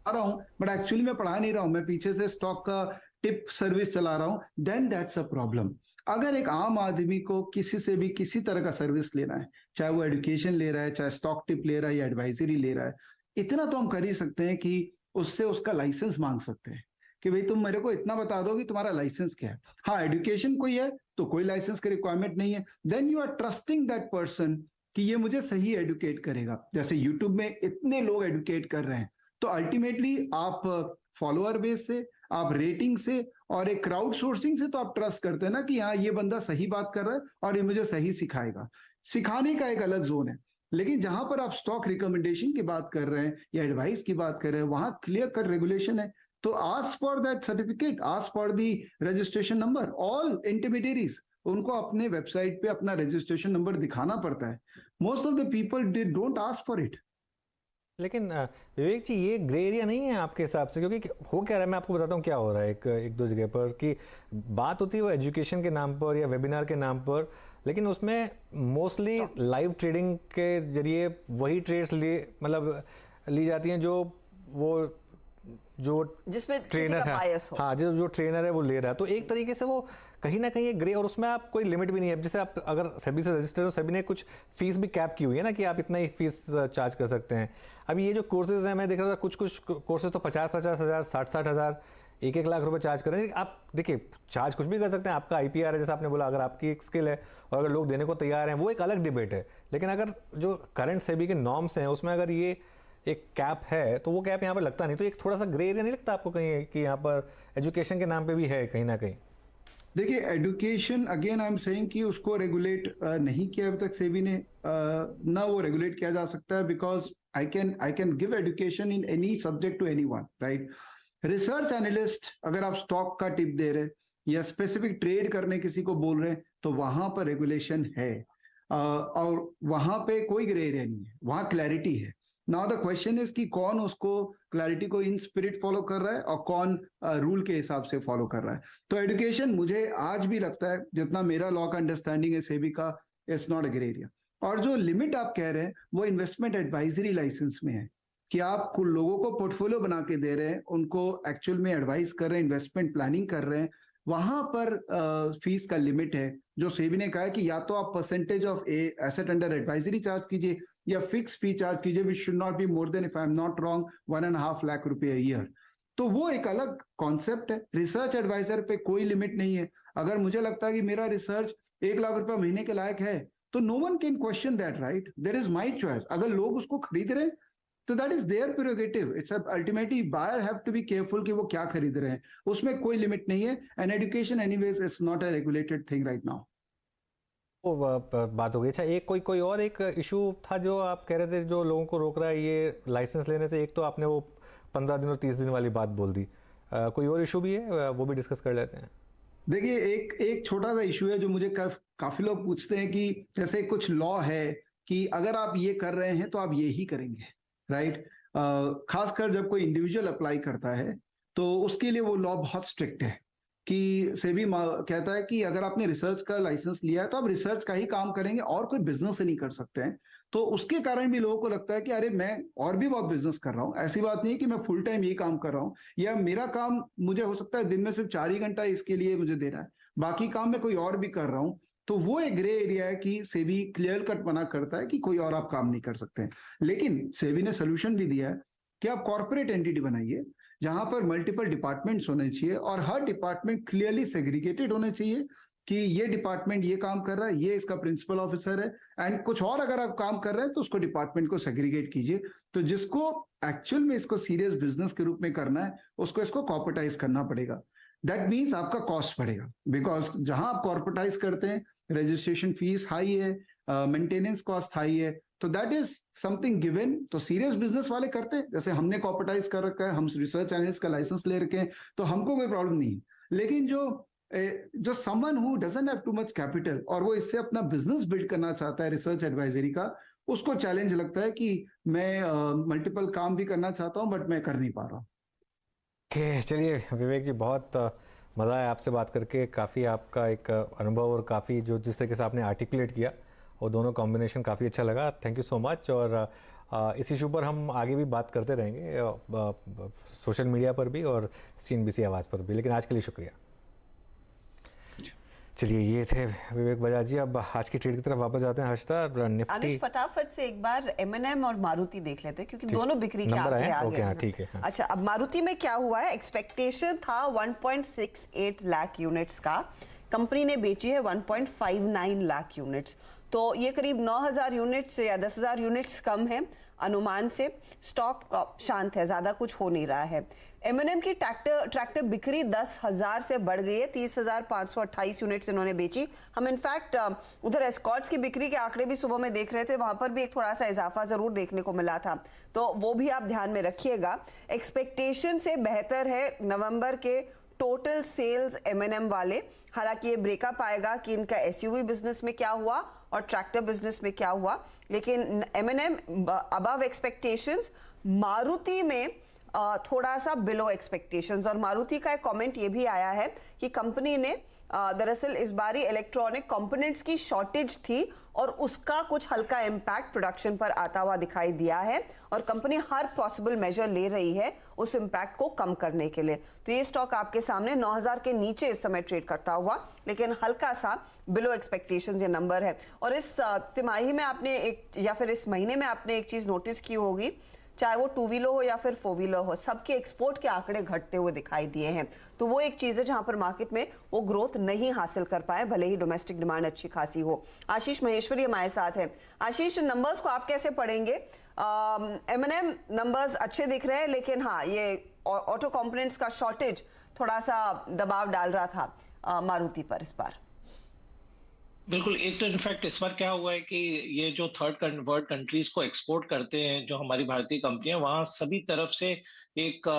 रहा हूं बट एक्चुअली मैं पढ़ा नहीं रहा हूं, मैं पीछे से स्टॉक का टिप सर्विस चला रहा हूं, देन दैट्स अ प्रॉब्लम। अगर एक आम आदमी को किसी से भी किसी तरह का सर्विस लेना है, चाहे वो एजुकेशन ले रहा है, चाहे स्टॉक टिप ले रहा है या एडवाइजरी ले रहा है, इतना तो हम कर ही सकते हैं कि उससे उसका लाइसेंस मांग सकते हैं कि भाई तुम मेरे को इतना बता दो कि तुम्हारा लाइसेंस क्या है। हाँ, एजुकेशन कोई है तो कोई लाइसेंस की रिक्वायरमेंट नहीं है। Then you are trusting that person कि ये मुझे सही एडुकेट करेगा। जैसे यूट्यूब में इतने लोग एडुकेट कर रहे हैं, तो अल्टीमेटली आप फॉलोअर बेस से, आप रेटिंग से और एक क्राउड सोर्सिंग से तो आप ट्रस्ट करते हैं ना कि हाँ ये बंदा सही बात कर रहा है और ये मुझे सही सिखाएगा। सिखाने का एक अलग जोन है, लेकिन जहां पर आप स्टॉक रिकमेंडेशन की बात कर रहे हैं या एडवाइस की बात कर रहे हैं, वहां क्लियर कट रेगुलेशन है। तो ask for that certificate, ask for the registration number. All intermediaries, उनको अपने वेबसाइट पे अपना रजिस्ट्रेशन नंबर दिखाना पड़ता है। Most of the people they don't ask for it. लेकिन विवेक जी, ये ग्रे एरिया नहीं है आपके हिसाब से? क्योंकि हो क्या रहा है, मैं आपको बताता हूँ क्या हो रहा है एक दो जगह पर, कि बात होती है वो एजुकेशन के नाम पर या वेबिनार के नाम पर, लेकिन उसमें मोस्टली लाइव ट्रेडिंग के जरिए वही ट्रेड्स ली जाती हैं जो जिसमें ट्रेनर है, हाँ जो ट्रेनर है वो ले रहा है। तो एक तरीके से वो कहीं ना कहीं एक ग्रे, और उसमें आप कोई लिमिट भी नहीं है। जैसे आप अगर सेबी से रजिस्टर हो, सेबी ने कुछ फीस भी कैप की हुई है ना कि आप इतना ही फीस चार्ज कर सकते हैं। अभी ये जो कोर्सेज हैं, मैं देख रहा था कुछ कोर्सेज तो 50-50 हज़ार, 60-60 हज़ार, 1-1 लाख रुपए चार्ज कर रहे हैं। आप देखिए, चार्ज कुछ भी कर सकते हैं, आपका आईपीआर है, जैसा आपने बोला, अगर आपकी एक स्किल है और अगर लोग देने को तैयार हैं, वो एक अलग डिबेट है। लेकिन अगर जो करंट सेबी के नॉर्म्स हैं उसमें अगर ये एक कैप है तो वो कैप यहाँ पर लगता नहीं। तो एक थोड़ा सा ग्रे एरिया नहीं लगता आपको कहीं कि यहाँ पर एजुकेशन के नाम पे भी है कहीं ना कहीं? देखिए education again I am saying कि उसको रेगुलेट नहीं किया अभी तक सेबी ने, ना वो रेगुलेट किया जा सकता है, because I can give education in any subject to anyone, right. Research analyst अगर आप स्टॉक का टिप दे रहे या स्पेसिफिक ट्रेड करने किसी को बोल रहे हैं तो वहां पर रेगुलेशन है, और वहां पे कोई ग्रे एरिया नहीं है, वहां क्लैरिटी है। नाउ द क्वेश्चन इज कि कौन उसको क्लैरिटी को इन स्पिरिट फॉलो कर रहा है और कौन रूल के हिसाब से फॉलो कर रहा है। तो एजुकेशन मुझे आज भी लगता है, जितना मेरा लॉ का अंडरस्टैंडिंग है सेबी का, it's not a grey area. और जो लिमिट आप कह रहे हैं वो इन्वेस्टमेंट एडवाइजरी लाइसेंस में है कि आप लोगों को पोर्टफोलियो बना के दे रहे हैं, उनको एक्चुअल में एडवाइस कर रहे हैं, इन्वेस्टमेंट प्लानिंग कर रहे हैं, वहां पर फीस का लिमिट है जो सेबी ने कहा है कि या तो आप percentage of asset under advisory charge कीजिए या फिक्स फी चार्ज कीजिए, which should not be more than, if I am not wrong, 1.5 lakh रुपए ईयर। तो वो एक अलग कॉन्सेप्ट है। रिसर्च एडवाइजर पे कोई लिमिट नहीं है। अगर मुझे लगता है कि मेरा रिसर्च 1 लाख रुपए महीने के लायक है तो no one can question that, right. That is my choice. अगर लोग उसको खरीद रहे हैं तो that is their prerogative. It's ultimately buyer have to be careful कि वो क्या खरीद रहे हैं, उसमें कोई लिमिट नहीं है। And education anyways it's not a regulated thing right now. वो बात हो गई। अच्छा, एक कोई और एक इशू था जो आप कह रहे थे जो लोगों को रोक रहा है ये लाइसेंस लेने से। एक तो आपने वो 15 दिन और 30 दिन वाली बात बोल दी, कोई और इशू भी है, वो भी डिस्कस कर लेते हैं। देखिए एक छोटा सा इशू है जो मुझे काफी लोग पूछते हैं कि जैसे कुछ लॉ है कि अगर आप ये कर रहे हैं तो आप ये ही करेंगे, राइट। खासकर जब कोई इंडिविजुअल अप्लाई करता है तो उसके लिए वो लॉ बहुत स्ट्रिक्ट है कि सेबी कहता है कि अगर आपने रिसर्च का लाइसेंस लिया है तो आप रिसर्च का ही काम करेंगे और कोई बिजनेस नहीं कर सकते हैं। तो उसके कारण भी लोगों को लगता है कि अरे मैं और भी बहुत बिजनेस कर रहा हूँ। ऐसी बात नहीं है कि मैं फुल टाइम ये काम कर रहा हूँ, या मेरा काम मुझे हो सकता है दिन में सिर्फ 4 ही घंटा इसके लिए मुझे देना है, बाकी काम मैं कोई और भी कर रहा हूँ। तो वो एक ग्रे एरिया है कि सेबी क्लियर कट मना करता है कि कोई और आप काम नहीं कर सकते। लेकिन सेबी ने सोल्यूशन भी दिया है कि आप कॉर्पोरेट एंटिटी बनाइए जहां पर मल्टीपल डिपार्टमेंट्स होने चाहिए और हर डिपार्टमेंट क्लियरली सेग्रीगेटेड होने चाहिए कि ये डिपार्टमेंट ये काम कर रहा है, ये इसका प्रिंसिपल ऑफिसर है, एंड कुछ और अगर आप काम कर रहे हैं तो उसको डिपार्टमेंट को सेग्रीगेट कीजिए। तो जिसको एक्चुअल में इसको सीरियस बिजनेस के रूप में करना है उसको इसको कॉर्पोरेटाइज करना पड़ेगा। दैट मीन्स आपका कॉस्ट बढ़ेगा, बिकॉज जहां आप कॉर्पोरेटाइज करते हैं रजिस्ट्रेशन फीस हाई है, मेंटेनेंस कॉस्ट हाई है, तो दैट इज समथिंग गिवन। तो सीरियस बिजनेस वाले करते हैं, जैसे हमने कॉर्पोरेटाइज कर रखा है, हम रिसर्च एनालिस्ट का लाइसेंस ले रखे हैं, तो हमको कोई प्रॉब्लम नहीं है। लेकिन जो someone who doesn't have too much capital और वो इससे अपना बिजनेस बिल्ड करना चाहता है रिसर्च एडवाइजरी का, उसको चैलेंज लगता है कि मैं मल्टीपल काम भी करना चाहता हूं बट मैं कर नहीं पा रहा हूँ। चलिए विवेक जी, बहुत मज़ा आया आपसे बात करके। काफ़ी आपका एक अनुभव और काफ़ी जो जिस तरीके से आपने आर्टिकुलेट किया वो दोनों कॉम्बिनेशन काफ़ी अच्छा लगा। Thank you so much. और इस इशू पर हम आगे भी बात करते रहेंगे, सोशल मीडिया पर भी और CNBC आवाज़ पर भी। लेकिन आज के लिए शुक्रिया। चलिए, ये थे विवेक बजाज जी। अब आज की ट्रेड की तरफ वापस जाते हैं। हर्षिता, निफ्टी फटाफट से एक बार M&M और मारुति देख लेते हैं क्योंकि दोनों बिक्री के आंकड़े आ गए हैं। ठीक है। अच्छा, अब मारुति में क्या हुआ है? एक्सपेक्टेशन था 1.68 लाख यूनिट्स का, कंपनी ने बेची है 1.59 लाख यूनिट्स, तो ये करीब 9,000 यूनिट्स या 10,000 यूनिट्स कम है अनुमान से। स्टॉक शांत है, ज्यादा कुछ हो नहीं रहा है। M&M की ट्रैक्टर बिक्री 10,000 से बढ़ गई है, 30,528 यूनिट्स इन्होंने बेची। हम इनफैक्ट उधर एस्कॉर्ट्स की बिक्री के आंकड़े भी सुबह में देख रहे थे, वहां पर भी एक थोड़ा सा इजाफा जरूर देखने को मिला था, तो वो भी आप ध्यान में रखिएगा। एक्सपेक्टेशन से बेहतर है नवंबर के टोटल सेल्स M&M वाले। हालांकि ये ब्रेकअप आएगा कि इनका SUV बिजनेस में क्या हुआ और ट्रैक्टर बिजनेस में क्या हुआ, लेकिन M&M अबव एक्सपेक्टेशंस, मारुति में थोड़ा सा बिलो एक्सपेक्टेशंस। और मारुति का एक कमेंट ये भी आया है कि कंपनी ने दरअसल इस बारी इलेक्ट्रॉनिक कंपोनेंट्स की शॉर्टेज थी और उसका कुछ हल्का इम्पैक्ट प्रोडक्शन पर आता हुआ दिखाई दिया है और कंपनी हर पॉसिबल मेजर ले रही है उस इम्पैक्ट को कम करने के लिए। तो ये स्टॉक आपके सामने 9,000 के नीचे इस समय ट्रेड करता हुआ, लेकिन हल्का सा बिलो एक्सपेक्टेशंस ये नंबर है। और इस तिमाही में आपने या फिर इस महीने में आपने एक चीज नोटिस की होगी, चाहे वो 2 व्हीलर हो या फिर 4 व्हीलर हो, सबके एक्सपोर्ट के आंकड़े घटते हुए दिखाई दिए हैं। तो वो एक चीज है जहां पर मार्केट में वो ग्रोथ नहीं हासिल कर पाए, भले ही डोमेस्टिक डिमांड अच्छी खासी हो। आशीष महेश्वरी हमारे साथ है। आशीष, नंबर्स को आप कैसे पढ़ेंगे? M&M नंबर्स अच्छे दिख रहे हैं, लेकिन हाँ, ये ऑटो कंपोनेंट्स का शॉर्टेज थोड़ा सा दबाव डाल रहा था। मारुति पर इस बार? बिल्कुल, एक तो इनफैक्ट इस बार क्या हुआ है कि ये जो थर्ड वर्ल्ड कंट्रीज को एक्सपोर्ट करते हैं जो हमारी भारतीय कंपनियां, वहां सभी तरफ से एक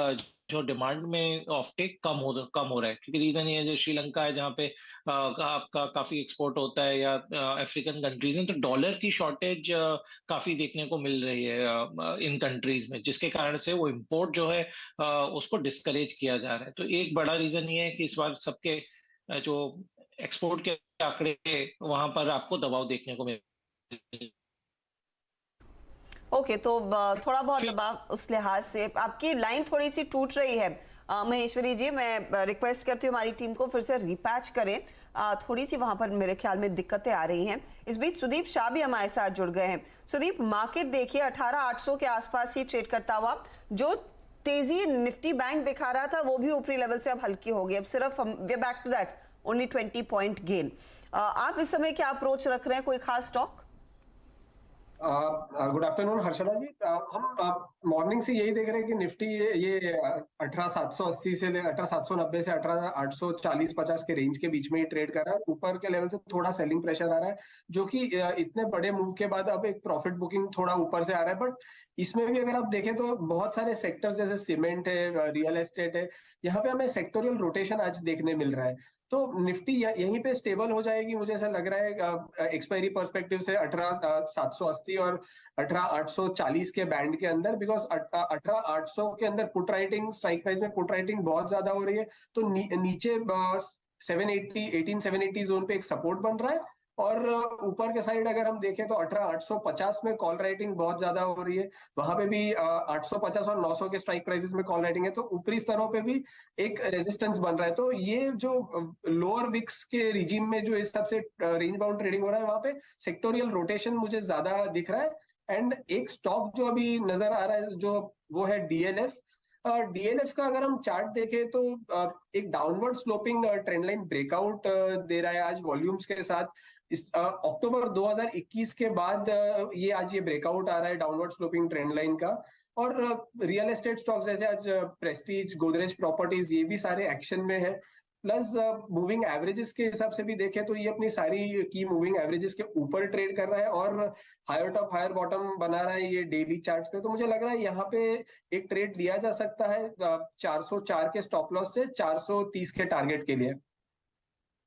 जो डिमांड में ऑफटेक कम हो रहा है, क्योंकि रीजन ये है जो श्रीलंका है जहाँ पे आपका काफी एक्सपोर्ट होता है, या अफ्रीकन कंट्रीज हैं, तो डॉलर की शॉर्टेज काफी देखने को मिल रही है इन कंट्रीज में, जिसके कारण से वो इम्पोर्ट जो है उसको डिस्करेज किया जा रहा है। तो एक बड़ा रीजन ये है कि इस बार सबके जो एक्सपोर्ट के आंकड़े वहां पर आपको दबाव देखने को मिल। ओके, तो थोड़ा बहुत दबाव उस लिहाज से। आपकी लाइन थोड़ी सी टूट रही है महेश्वरी जी, मैं रिक्वेस्ट करती हूँ हमारी टीम को फिर से रिपैच करें, थोड़ी सी वहां पर मेरे ख्याल में दिक्कतें आ रही हैं। इस बीच सुदीप शाह भी हमारे साथ जुड़ गए हैं। सुदीप, मार्केट देखिए 18,800 के आसपास ही ट्रेड करता हुआ, जो तेजी निफ्टी बैंक दिखा रहा था वो भी ऊपरी लेवल से अब हल्की हो गई, अब सिर्फ way back to that only 20 point gain. आप इस समय क्या अप्रोच रख रहे हैं, कोई खास स्टॉक? गुड आफ्टरनून हर्षदा जी। हम मॉर्निंग से यही देख रहे हैं कि निफ्टी ये 18,780 से 18,790 से 18,840-50 के रेंज के बीच में ही ट्रेड कर रहा है। ऊपर के लेवल से थोड़ा सेलिंग प्रेशर आ रहा है, जो कि इतने बड़े मूव के बाद अब एक प्रॉफिट बुकिंग थोड़ा ऊपर से आ रहा है। बट इसमें भी अगर आप देखें तो बहुत सारे सेक्टर्स जैसे सीमेंट है, रियल एस्टेट है, यहाँ पे हमें सेक्टोरियल रोटेशन आज देखने मिल रहा है। तो निफ्टी यहीं पे स्टेबल हो जाएगी, मुझे ऐसा लग रहा है एक्सपायरी पर्सपेक्टिव से 18,780 और 18,840 के बैंड के अंदर, बिकॉज 18,800 के अंदर पुट राइटिंग, स्ट्राइक प्राइस में पुट राइटिंग बहुत ज्यादा हो रही है, तो नीचे 18,780 जोन पे एक सपोर्ट बन रहा है। और ऊपर के साइड अगर हम देखें तो 18,850 में कॉल राइटिंग बहुत ज्यादा हो रही है, वहां पे भी 850 और 900 के स्ट्राइक प्राइसेस में कॉल राइटिंग है, तो ऊपरी स्तरों पे भी एक रेजिस्टेंस बन रहा है। तो ये जो लोअर विक्स के रिजीम में जो इस तरह से रेंज बाउंड ट्रेडिंग हो रहा है, वहां पे सेक्टोरियल रोटेशन मुझे ज्यादा दिख रहा है। एंड एक स्टॉक जो अभी नजर आ रहा है जो वो है डीएलएफ। डीएलएफ का अगर हम चार्ट देखें तो एक downward sloping trend line breakout दे रहा है आज वॉल्यूम्स के साथ। इस अक्टूबर 2021 के बाद ये ब्रेकआउट आ रहा है डाउनवर्ड स्लोपिंग ट्रेंड लाइन का। और रियल एस्टेट स्टॉक्स जैसे आज प्रेस्टीज, गोदरेज प्रॉपर्टीज, ये भी सारे एक्शन में है। प्लस मूविंग एवरेजेस के हिसाब से भी देखें तो ये अपनी सारी की मूविंग एवरेजेस के ऊपर ट्रेड कर रहा है और हायर टॉप हायर बॉटम बना रहा है ये डेली चार्ट्स पे। तो मुझे लग रहा है यहाँ पे एक ट्रेड लिया जा सकता है 404 के स्टॉप लॉस से 430 के टारगेट के लिए।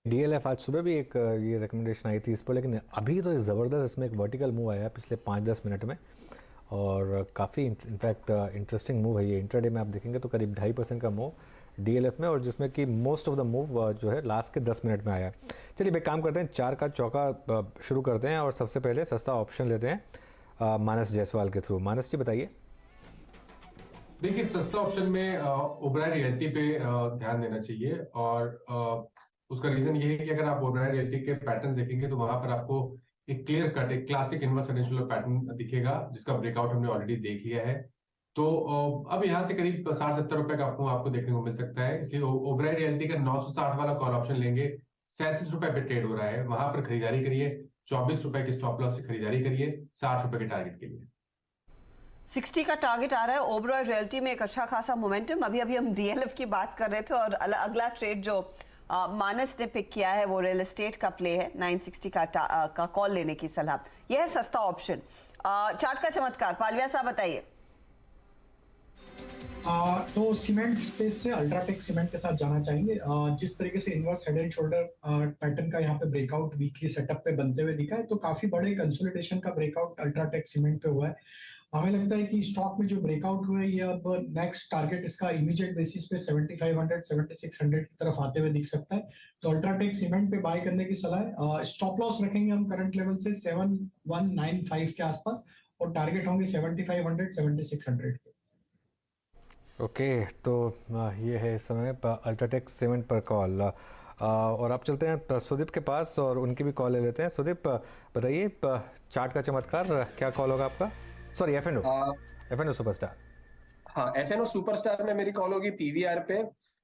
डीएलएफ आज सुबह भी एक ये रिकमेंडेशन आई थी इस पर, लेकिन अभी तो ज़बरदस्त इसमें एक वर्टिकल मूव आया है पिछले 5-10 मिनट में, और काफ़ी इनफैक्ट इंटरेस्टिंग मूव है ये। इंट्राडे में आप देखेंगे तो करीब 2.5% का मूव डीएलएफ में, और जिसमें कि मोस्ट ऑफ द मूव जो है लास्ट के 10 मिनट में आया। चलिए एक काम करते हैं, 4 का चौका शुरू करते हैं, और सबसे पहले सस्ता ऑप्शन लेते हैं मानस जायसवाल के थ्रू। मानस जी बताइए। देखिए, सस्ता ऑप्शन में ओबराय रियल्टी पे ध्यान देना चाहिए, और उसका रीजन ये है कि अगर आप ओबराय रियल्टी के पैटर्न देखेंगे तो वहां पर आपको एक क्लियर कट, एक क्लासिक इनवर्स टेंडेंशियल पैटर्न दिखेगा, जिसका ब्रेकआउट हमने ऑलरेडी देख लिया है। तो अब यहाँ से करीब 60-70 रुपए का आपको देखने को मिल सकता है। इसलिए ओबराय रियल्टी का 960 वाला कॉल ऑप्शन लेंगे, 37 रुपए पे ट्रेड हो रहा है, वहां पर खरीदारी करिए। 24 रुपए के स्टॉप लॉस से खरीदारी करिए 60 रुपए के टारगेट के लिए। 60 का टारगेट आ रहा है। ओबराय रियल्टी में एक अच्छा खासा मोमेंटम। अभी हम डीएलएफ की बात कर रहे थे, और अगला ट्रेड जो मानस ने पिक किया है वो रियल एस्टेट का प्ले है। 960 का कॉल लेने की सलाह। यह है सस्ता ऑप्शन। चार्ट का चमत्कार पालविया साहब बताइए। तो सीमेंट स्पेस से अल्ट्राटेक सीमेंट के साथ जाना चाहेंगे। जिस तरीके से inverse head and shoulder pattern का यहाँ पे ब्रेकआउट वीकली सेटअप पे बनते हुए दिखा है, तो काफी बड़े कंसोलिडेशन का ब्रेकआउट अल्ट्राटेक सीमेंट पे हुआ है। हमें लगता है कि स्टॉक में जो ब्रेकआउट हुआ है, ये अब नेक्स्ट टारगेट इसका इमीडिएट बेसिस पे 7500 7600 की तरफ आते हुए दिख सकता है। तो अल्ट्राटेक सीमेंट पे बाय करने की सलाह है। स्टॉप लॉस रखेंगे हम करंट लेवल से 7195 के आसपास, और टारगेट होंगे 7500 7600 के। ओके, तो ये है इस समय अल्ट्राटेक सीमेंट पर कॉल। और आप चलते हैं सुदीप के पास और उनकी भी कॉल ले लेते हैं। सुदीप बताइए, चार्ट का चमत्कार क्या कॉल होगा आपका? Sorry, FNO superstar. हाँ, एफएनओ सुपरस्टार में मेरी कॉल होगी पीवीआर पे।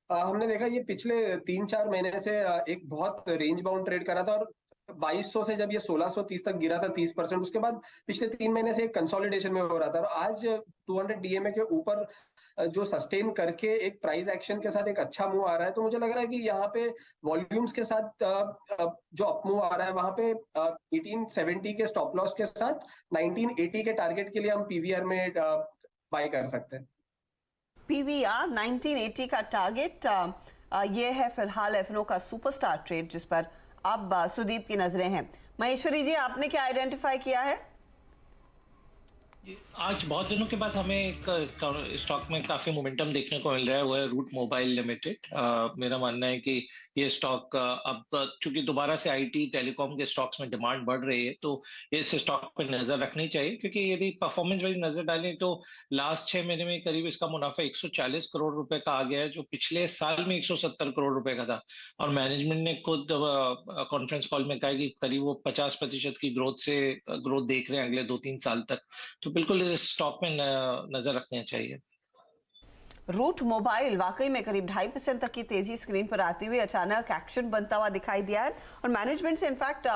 हमने देखा ये पिछले 3-4 महीने से एक बहुत रेंज बाउंड ट्रेड करा था, और 2200 से जब ये 1630 तक गिरा था 30%, उसके बाद पिछले 3 महीने से एक कंसोलिडेशन में हो रहा था, और आज 200 डीएमए के ऊपर जो सस्टेन करके एक प्राइस एक्शन के साथ एक अच्छा मूव आ रहा है। तो मुझे लग रहा है कि यहाँ पे वॉल्यूम्स के साथ जो अप मूव आ रहा है वहां पे 1870 के स्टॉप लॉस के साथ 1980 के टारगेट के लिए हम पीवीआर में बाय कर सकते हैं। पीवीआर 1980 का टारगेट ये है फिलहाल एफनो का सुपरस्टार ट्रेड, जिस पर अब सुदीप की नजरें हैं। महेश्वरी जी, आपने क्या आइडेंटिफाई किया है? आज बहुत दिनों के बाद हमें एक स्टॉक में काफी मोमेंटम देखने को मिल रहा है, वो है रूट मोबाइल लिमिटेड। मेरा मानना है कि ये स्टॉक अब चूंकि दोबारा से आईटी टेलीकॉम के स्टॉक्स में डिमांड बढ़ रही है, तो इस स्टॉक पे नजर रखनी चाहिए, क्योंकि यदि परफॉर्मेंस वाइज नजर डालें तो लास्ट 6 महीने में करीब इसका मुनाफा 140 करोड़ रुपए का आ गया है, जो पिछले साल में 170 करोड़ रुपए का था। और मैनेजमेंट ने खुद कॉन्फ्रेंस कॉल में कहा कि करीब वो 50% की ग्रोथ देख रहे हैं अगले 2-3 साल तक। तो बिल्कुल इस स्टॉक में नजर रखनी चाहिए। रूट मोबाइल वाकई में करीब 2.5% तक की तेजी स्क्रीन पर आती हुई अचानक एक्शन बनता हुआ दिखाई दिया है। और मैनेजमेंट से इनफैक्ट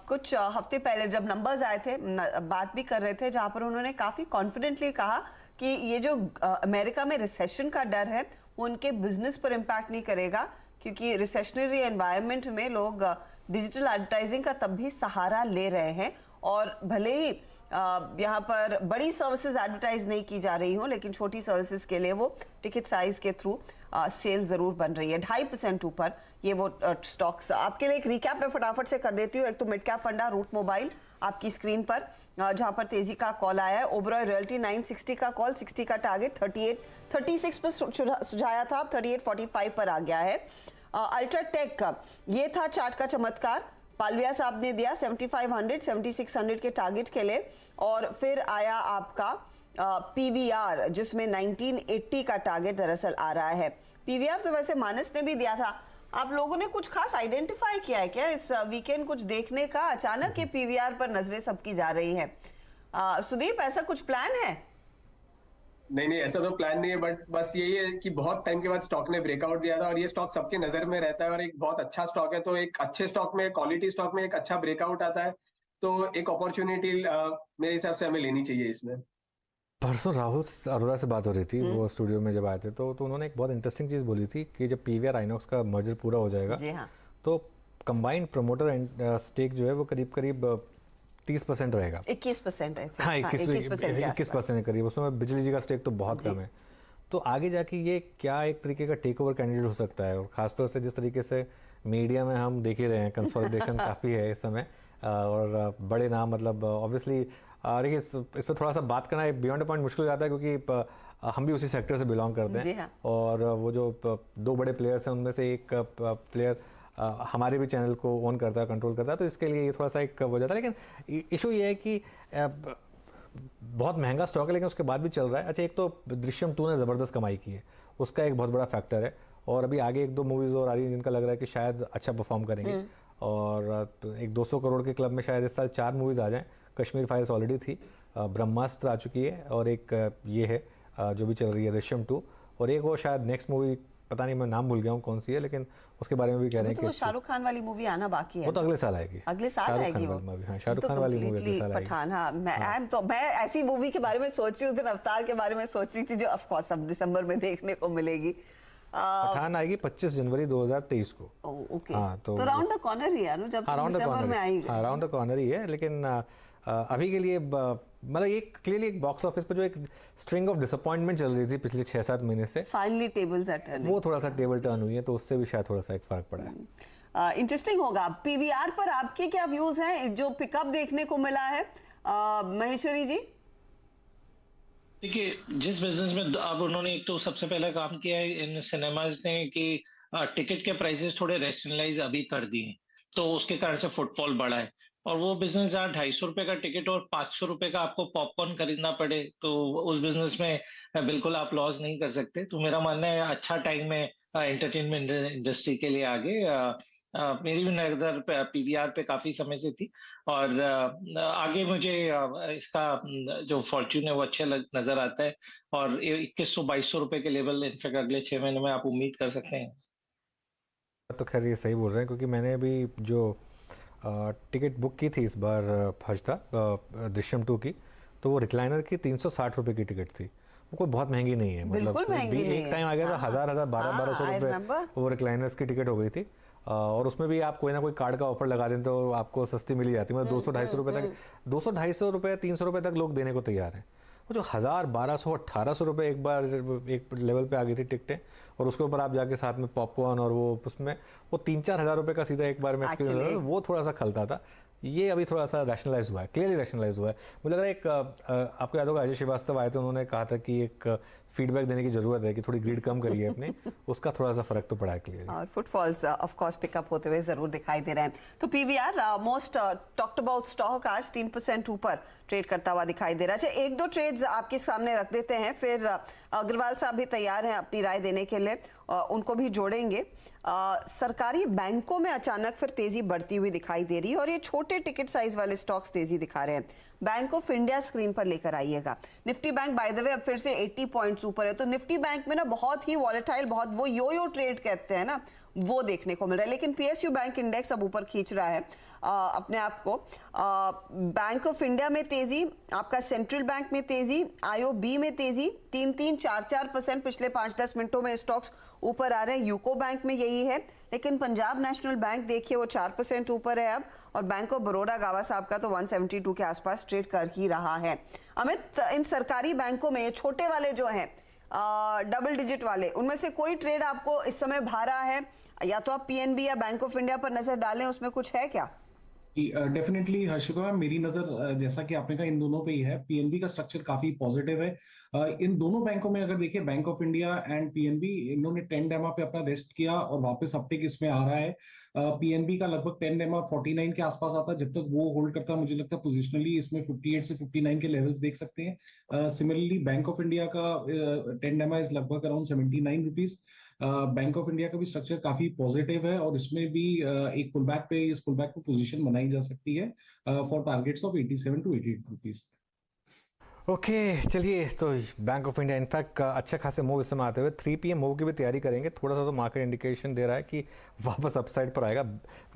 कुछ हफ्ते पहले जब नंबर्स आए थे बात भी कर रहे थे, जहां पर उन्होंने काफी कॉन्फिडेंटली कहा कि ये जो अमेरिका में रिसेशन का डर है वो उनके बिजनेस पर इम्पैक्ट नहीं करेगा, क्योंकि रिसेशनरी एनवायरनमेंट में लोग डिजिटल एडवर्टाइजिंग का तब भी सहारा ले रहे हैं। और भले ही यहाँ पर बड़ी सर्विसेज एडवर्टाइज नहीं की जा रही हो, लेकिन छोटी सर्विसेज के लिए वो टिकट साइज के थ्रू सेल जरूर बन रही है। 2.5% ऊपर ये वो स्टॉक्स। आपके लिए एक रिकैप में फटाफट से कर देती हूँ। एक तो मिड कैप फंडा रूट मोबाइल आपकी स्क्रीन पर, जहां पर तेजी का कॉल आया है। ओबरॉय रियल्टी 960 का कॉल, 60 का टारगेट, 36 पर सुझाया था, 38.45 पर आ गया है। अल्ट्राटेक ये था चार्ट का चमत्कार, पालविया साहब ने दिया 7500 7600 के टारगेट के लिए। और फिर आया आपका पीवीआर, जिसमें 1980 का टारगेट दरअसल आ रहा है। पीवीआर तो वैसे मानस ने भी दिया था। आप लोगों ने कुछ खास आइडेंटिफाई किया है क्या इस वीकेंड कुछ देखने का? अचानक ये पीवीआर पर नजरें सबकी जा रही है। सुदीप, ऐसा कुछ प्लान है? नहीं, ऐसा तो प्लान नहीं है, बट बस यही है कि बहुत टाइम के बाद स्टॉक ने ब्रेकआउट दिया था, और ये स्टॉक सबके नजर में रहता है और एक बहुत अच्छा स्टॉक है। तो एक अच्छे स्टॉक में, क्वालिटी स्टॉक में एक अच्छा ब्रेकआउट आता है, तो एक अपॉर्चुनिटी मेरे हिसाब से हमें लेनी चाहिए इसमें। परसों राहुल अरोड़ा से बात हो रही थी, वो स्टूडियो में जब आए थे, तो उन्होंने एक बहुत इंटरेस्टिंग चीज़ बोली थी कि जब पीवीआर आइनॉक्स का मर्जर पूरा हो जाएगा, तो कंबाइंड प्रमोटर स्टेक जो है वो करीब 30% रहेगा। 21% है। हाँ, 21% के करीब। उसमें बिजली जी का स्टेक तो बहुत कम है। तो आगे जाके ये क्या एक तरीके का टेक ओवर कैंडिडेट हो सकता है? और खासतौर से जिस तरीके से मीडिया में हम देख ही रहे हैं, कंसोलिडेशन काफ़ी है इस समय, और बड़े नाम, मतलब ऑब्वियसली देखिए इस पर थोड़ा सा बात करना बियॉन्ड पॉइंट मुश्किल हो जाता है, क्योंकि हम भी उसी सेक्टर से बिलोंग करते हैं। और वो जो 2 बड़े प्लेयर्स हैं उनमें से एक प्लेयर हमारे भी चैनल को ओन करता है, कंट्रोल करता है, तो इसके लिए ये थोड़ा सा एक हो जाता है। लेकिन इशू ये है कि बहुत महंगा स्टॉक है, लेकिन उसके बाद भी चल रहा है। अच्छा, एक तो दृश्यम 2 ने ज़बरदस्त कमाई की है, उसका एक बहुत बड़ा फैक्टर है। और अभी आगे 1-2 मूवीज़ और आ रही हैं जिनका लग रहा है कि शायद अच्छा परफॉर्म करेंगे। और एक 200 करोड़ के क्लब में शायद इस साल 4 मूवीज़ आ जाएँ। कश्मीर फाइल्स ऑलरेडी थी, ब्रह्मास्त्र आ चुकी है, और एक ये है जो भी चल रही है दृश्यम 2, और एक वो शायद नेक्स्ट मूवी, पता नहीं मैं नाम भूल गया हूँ कौन सी है, लेकिन उसके बारे में भी कह रहे हैं कि शाहरुख खान वाली मूवी आना बाकी है। वो तो अगले साल आएगी। अगले साल आएगी वो। हाँ, शाहरुख खान वाली मूवी अगले साल आएगी। पठान। हाँ, मैं ऐसी मूवी के बारे में सोच रही हूँ, अवतार के बारे में सोच रही थी, जो ऑफ कोर्स अब दिसंबर में देखने को मिलेगी। पठान आएगी 25 जनवरी 2023 को। ओके, तो राउंड द कॉर्नर ही है ना, जब दिसंबर में आएगी। हाँ, राउंड द कॉर्नर ही है, लेकिन अभी के लिए मतलब एक क्लियरली एक बॉक्स ऑफिस पे जो एक स्ट्रिंग ऑफ डिसअपॉइंटमेंट चल रही थी पिछले 6-7 महीने से, फाइनली टेबल्स आर टर्निंग, वो थोड़ा सा टेबल टर्न हुई है, तो उससे भी शायद थोड़ा सा एक फर्क पड़ा है। इंटरेस्टिंग होगा। पीवीआर पर आपके क्या व्यूज हैं, जो पिकअप देखने को मिला है? महेश्वरी जी, देखिए, जिस बिजनेस में अब उन्होंने एक तो सबसे पहले काम किया है इन सिनेमाज ने कि टिकट के प्राइसेस थोड़े रेशनलाइज अभी कर दिए, तो उसके कारण से फुटफॉल बढ़ा है। और वो बिजनेस जहाँ 250 रुपए का टिकट और 500 रुपए का आपको पॉपकॉर्न खरीदना पड़े, तो उस बिजनेस में बिल्कुल आप लॉस नहीं कर सकते। तो मेरा मानना है अच्छा टाइम है एंटरटेनमेंट इंडस्ट्री के लिए आगे। मेरी भी नजर पीवीआर पे काफी समय से थी, और आगे मुझे इसका जो फॉर्च्यून है वो अच्छा नजर आता है, और 2100-2200 रुपए के लेवल इनफैक्ट अगले 6 महीने में आप उम्मीद कर सकते हैं। तो खैर ये सही बोल रहे हैं, क्योंकि मैंने अभी जो टिकट बुक की थी इस बार हर्षदा दृश्यम 2 की, तो वो रिक्लाइनर की 360 रुपए की टिकट थी। वो कोई बहुत महंगी नहीं है, बिल्कुल महंगी नहीं एक है। टाइम आ गया था 1200 I रुपए remember। वो रिक्लाइनर्स की टिकट हो गई थी। और उसमें भी आप कोई ना कोई कार्ड का ऑफर लगा दें तो आपको सस्ती मिली जाती है, मतलब 200-250 रुपए तक, 200-250 रुपए 300 रुपए तक लोग देने को तैयार हैं। वो जो 1000, 1200, 1800 रुपए एक बार एक लेवल पे आ गई थी टिकटें, और उसके ऊपर आप जाके साथ में पॉपकॉर्न और वो उसमें वो 3-4 हज़ार रुपए का सीधा एक बार में एक्सपीरियंस Actually। वो थोड़ा सा खलता था। ये अभी थोड़ा सा रैशनलाइज हुआ है, क्लियरली रैशनलाइज हुआ है। मुझे लग रहा है एक आपको याद होगा अजय श्रीवास्तव आए थे, उन्होंने कहा था कि एक फीडबैक देने की जरूरत है कि थोड़ी ग्रीड कम करिए अपने, उसका थोड़ा सा फर्क तो पड़ा है क्लियर। और फुटफॉल्स ऑफ कोर्स पिकअप होते हुए जरूर दिखाई दे रहे हैं। तो PVR most talked about stock आज 3% ऊपर ट्रेड करता हुआ दिखाई दे रहा है। अच्छा, एक दो ट्रेड्स आपके सामने रख देते हैं, फिर अग्रवाल साहब भी तैयार हैं अपनी राय देने के लिए, उनको भी जोड़ेंगे। सरकारी बैंकों में अचानक फिर तेजी बढ़ती हुई दिखाई दे रही है और ये छोटे टिकट साइज वाले स्टॉक्स तेजी दिखा रहे हैं। बैंक ऑफ इंडिया स्क्रीन पर लेकर आइएगा। Nifty bank by the way अब फिर से 80 पॉइंट्स ऊपर है। तो निफ्टी बैंक में ना बहुत ही वॉलेटाइल, बहुत वो यो ट्रेड कहते हैं ना, वो देखने को मिल रहा है। लेकिन पीएसयू बैंक इंडेक्स अब ऊपर खींच रहा है अपने आप को। बैंक ऑफ इंडिया में तेजी, आपका सेंट्रल बैंक में तेजी, आईओबी में तेजी, 3-4% पिछले 5-10 मिनटों में स्टॉक्स ऊपर आ रहे हैं। यूको बैंक में यही है, लेकिन पंजाब नेशनल बैंक देखिए वो 4% ऊपर है अब, और बैंक ऑफ बड़ौदा गावा साहब का तो 172 के आसपास ट्रेड कर ही रहा है। अमित, इन सरकारी बैंकों में ये छोटे वाले जो हैं डबल डिजिट वाले, उनमें से कोई ट्रेड आपको इस समय भा रहा है? या तो आप पीएनबी या बैंक ऑफ इंडिया पर नजर डालें, उसमें कुछ है क्या? डेफिनेटली हर्षिता मैम, मेरी नजर जैसा कि आपने कहा इन दोनों पे ही है। पीएनबी का स्ट्रक्चर काफी पॉजिटिव है। इन दोनों बैंकों में अगर देखिए, bank of India and PNB, इन्होंने 10 डेमा पे अपना रेस्ट किया और वापस अपटेक इसमें आ रहा है। पीएनबी का लगभग 10 डेमा 49 के आसपास आता है। जब तक वो होल्ड करता है, मुझे लगता है पोजिशनली इसमें 58 से 59 के लेवल्स देख सकते हैं। सिमिलरली बैंक ऑफ इंडिया का 10 डेमा इज लगभग around 79 rupees. Bank of India का भी स्ट्रक्चर काफी पॉजिटिव है और इसमें भी एक पुलबैक पे, इस पुलबैक पे पोजीशन बनाई जा सकती है for targets of 87 to 88 rupees. Okay, चलिए, तो बैंक ऑफ इंडिया इनफैक्ट अच्छे खासे मूव इस समय आते हुए 3 PM मूव की भी तैयारी करेंगे। थोड़ा सा तो मार्केट इंडिकेशन दे रहा है कि वापस अपसाइड पर आएगा।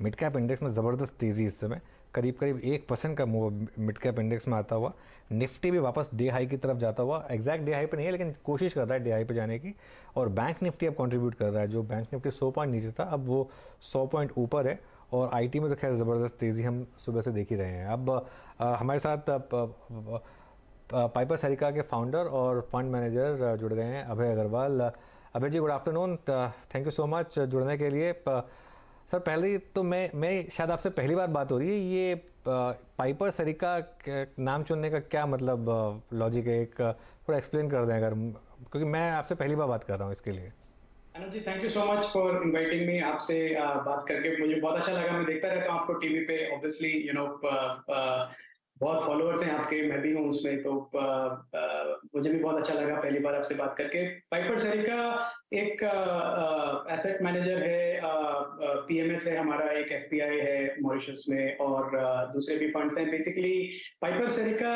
मिड कैप इंडेक्स में ज़बरदस्त तेज़ी इस समय, करीब 1% का मूव मिड कैप इंडेक्स में आता हुआ। निफ्टी भी वापस डे हाई की तरफ जाता हुआ, एग्जैक्ट डे हाई पे नहीं है लेकिन कोशिश कर रहा है डे हाई पे जाने की। और बैंक निफ्टी अब कंट्रीब्यूट कर रहा है, जो बैंक निफ्टी 100 पॉइंट नीचे था अब वो 100 पॉइंट ऊपर है। और आईटी में तो खैर ज़बरदस्त तेज़ी हम सुबह से देख ही रहे हैं। अब हमारे साथ पाइपर सरिका के फाउंडर और फंड मैनेजर जुड़ गए हैं, Abhay Agarwal. Abhay ji, good afternoon, thank you so much जुड़ने के लिए। सर, पहले तो मैं शायद आपसे पहली बार बात हो रही है, ये पाइपर सरिका नाम चुनने का क्या मतलब लॉजिक है? एक थोड़ा एक्सप्लेन कर दें अगर, क्योंकि मैं आपसे पहली बार बात कर रहा हूँ इसके लिए। Anuj ji, thank you so much for inviting me. आपसे बात करके मुझे बहुत अच्छा लगा। मैं देखता रहता हूँ आपको टीवी पे, ऑब्वियसली बहुत फॉलोअर्स हैं आपके, मैं भी हूँ उसमें, तो मुझे भी बहुत अच्छा लगा पहली बार आपसे बात करके। पाइपर सरिका एक एसेट मैनेजर है, पीएमएस है हमारा, एक एफपीआई है मॉरिशस में, और दूसरे भी फंड्स हैं। बेसिकली पाइपर सरिका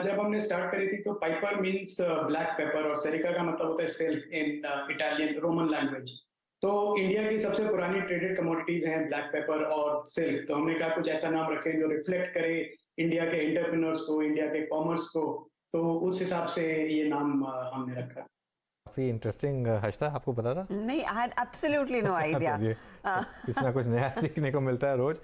जब हमने स्टार्ट करी थी तो पाइपर मींस ब्लैक पेपर, और सरिका का मतलब होता है सिल्क इन इटालियन रोमन लैंग्वेज। तो इंडिया की सबसे पुरानी ट्रेडेड कमोडिटीज हैं ब्लैक पेपर और सिल्क, तो हमने कहा कुछ ऐसा नाम रखें जो रिफ्लेक्ट करे इंडिया के एंटरप्रेन्योर्स को, इंडिया के कॉमर्स को, तो उस हिसाब से ये नाम हमने रखा। काफी इंटरेस्टिंग हर्षदा, आपको पता था? नहीं, I had absolutely no idea. कुछ ना कुछ नया सीखने को मिलता है रोज।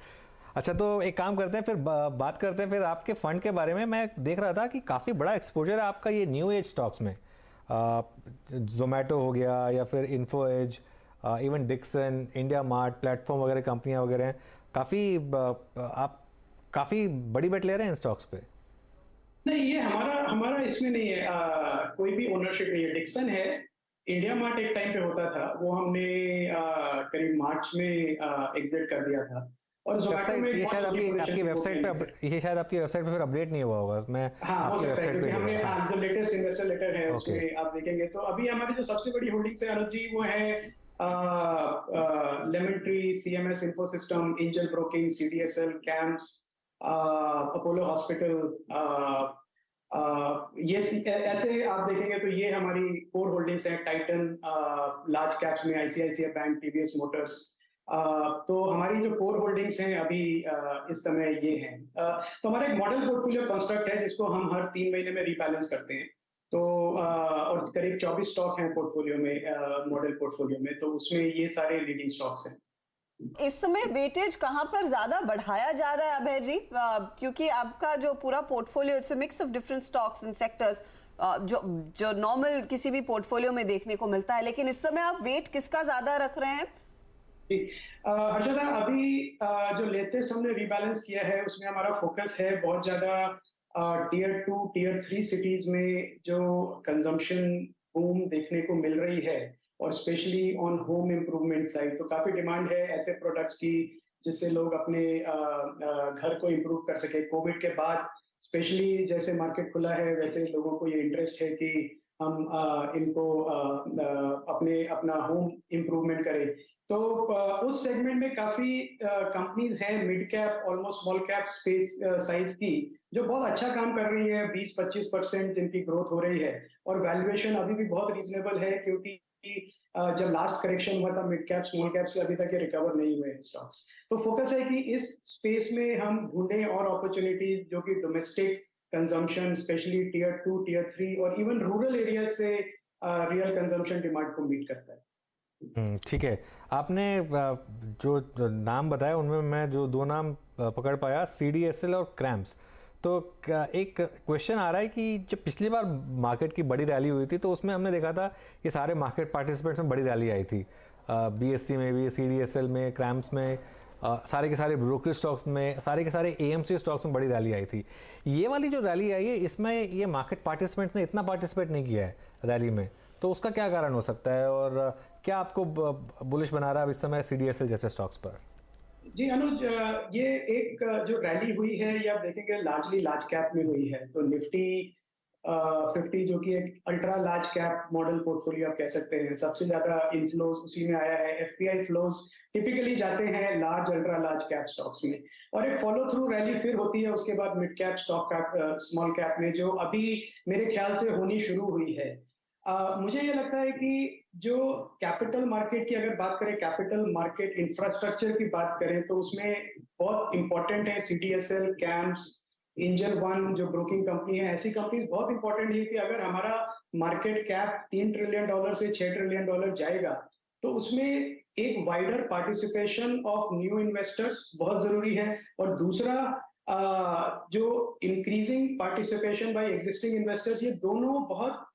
अच्छा, तो एक काम करते हैं, फिर बात करते हैं फिर आपके फंड के बारे में। मैं देख रहा था कि काफ़ी बड़ा एक्सपोजर है आपका ये न्यू एज स्टॉक्स में। जोमेटो हो गया, या फिर Info Edge, even Dixon, IndiaMART, platform वगैरह कंपनियां वगैरह हैं। आप काफ़ी बड़ी बेट ले रहे हैं इन स्टॉक्स पे? नहीं, ये हमारा इसमें नहीं है, कोई भी ओनरशिप नहीं है। डिक्सन है, इंडिया मार्ट एक टाइम पे होता था, वो हमने करीब मार्च में एग्जिट कर दिया था। और जोमेटो में ये शायद आपकी वेबसाइट पे फिर अपडेट नहीं हुआ होगा। मैं आपकी वेबसाइट पे हमने जो लेटेस्ट इन्वेस्टर लेटर है उसमें आप देखेंगे तो अभी हमारी जो सबसे बड़ी होल्डिंग्स है अनुज जी, वो है lemon tree, CMS Infosystem, angel broking, CDSL, camps, Apollo hospital, ये ऐसे आप देखेंगे तो ये हमारी कोर होल्डिंग्स हैं। टाइटन, लार्ज कैप्स में आईसीआईसीआई बैंक, टीवीएस मोटर्स, तो हमारी जो कोर होल्डिंग्स हैं अभी इस समय ये हैं। तो हमारा एक मॉडल पोर्टफोलियो कंस्ट्रक्ट है जिसको हम हर 3 महीने में रीबैलेंस करते हैं। तो और करीब 24 स्टॉक हैं पोर्टफोलियो में, मॉडल पोर्टफोलियो में, तो उसमें ये सारे लीडिंग स्टॉक्स हैं। इस समय वेटेज कहां पर ज्यादा बढ़ाया जा रहा है अभय जी? क्योंकि आपका जो पूरा portfolio it's a mix of different stocks and sectors, जो नॉर्मल किसी भी पोर्टफोलियो में देखने को मिलता है, लेकिन इस समय आप वेट किसका ज्यादा रख रहे हैं? हर्षदा, अभी जो लेटेस्ट हमने रीबैलेंस किया है उसमें हमारा फोकस है बहुत ज्यादा टियर 2 टियर 3 सिटीज में जो कंजम्पशन बूम देखने को मिल रही है, और specially on home improvement side. तो काफी डिमांड है ऐसे प्रोडक्ट्स की जिससे लोग अपने घर को इम्प्रूव कर सके। कोविड के बाद स्पेशली जैसे मार्केट खुला है वैसे लोगों को ये इंटरेस्ट है कि हम इनको अपना होम इम्प्रूवमेंट करें। तो उस सेगमेंट में काफी कंपनीज हैं mid cap almost small cap space size की जो बहुत अच्छा काम कर रही है, 20-25% जिनकी ग्रोथ हो रही है, और वैल्यूएशन अभी भी बहुत रीजनेबल है क्योंकि जब लास्ट करेक्शन हुआ था मिड कैप स्मॉल कैप से अभी तक ये रिकवर नहीं हुए स्टॉक्स। तो फोकस है कि इस स्पेस में हम ढूंढें और अपॉर्चुनिटीज जो कि domestic consumption specially tier 2 tier 3 और इवन रूरल एरिया से रियल कंजम्पशन डिमांड को मीट करता है। ठीक है, आपने जो नाम बताया उनमें मैं जो 2 नाम पकड़ पाया, CDSL और क्रैम्स। तो एक क्वेश्चन आ रहा है कि जब पिछली बार मार्केट की बड़ी रैली हुई थी तो उसमें हमने देखा था कि सारे मार्केट पार्टिसिपेंट्स में बड़ी रैली आई थी, BSE में भी, CDSL में, क्रैम्स में, सारे के सारे ब्रोकरेज स्टॉक्स में, सारे के सारे AMC स्टॉक्स में बड़ी रैली आई थी। ये वाली जो रैली आई है इसमें ये मार्केट पार्टिसिपेंट्स ने इतना पार्टिसिपेट नहीं किया है रैली में, तो उसका क्या कारण हो सकता है और क्या आपको बुलिश बना रहा है इस समय CDSL जैसे स्टॉक्स पर? जी अनुज, ये एक जो रैली हुई है ये आप देखेंगे लार्जली लार्ज कैप में हुई है। तो निफ्टी 50 जो कि एक ultra large cap model portfolio आप कह सकते हैं, सबसे ज्यादा इनफ्लोज उसी में आया है। FPI फ्लोज टिपिकली जाते हैं large ultra large cap stocks में, और एक फॉलो थ्रू रैली फिर होती है उसके बाद mid cap stock cap small cap में, जो अभी मेरे ख्याल से होनी शुरू हुई है। मुझे ये लगता है कि जो कैपिटल मार्केट की अगर बात करें, कैपिटल मार्केट इंफ्रास्ट्रक्चर की बात करें, तो उसमें बहुत इंपॉर्टेंट है CDSL, कैम्प्स, एंजल वन जो ब्रोकिंग कंपनी है। ऐसी कंपनीज बहुत इंपॉर्टेंट है कि अगर हमारा मार्केट कैप $3 ट्रिलियन से $6 ट्रिलियन जाएगा तो उसमें एक wider participation of new investors बहुत जरूरी है, और दूसरा जो increasing participation by existing investors, ये दोनों बहुत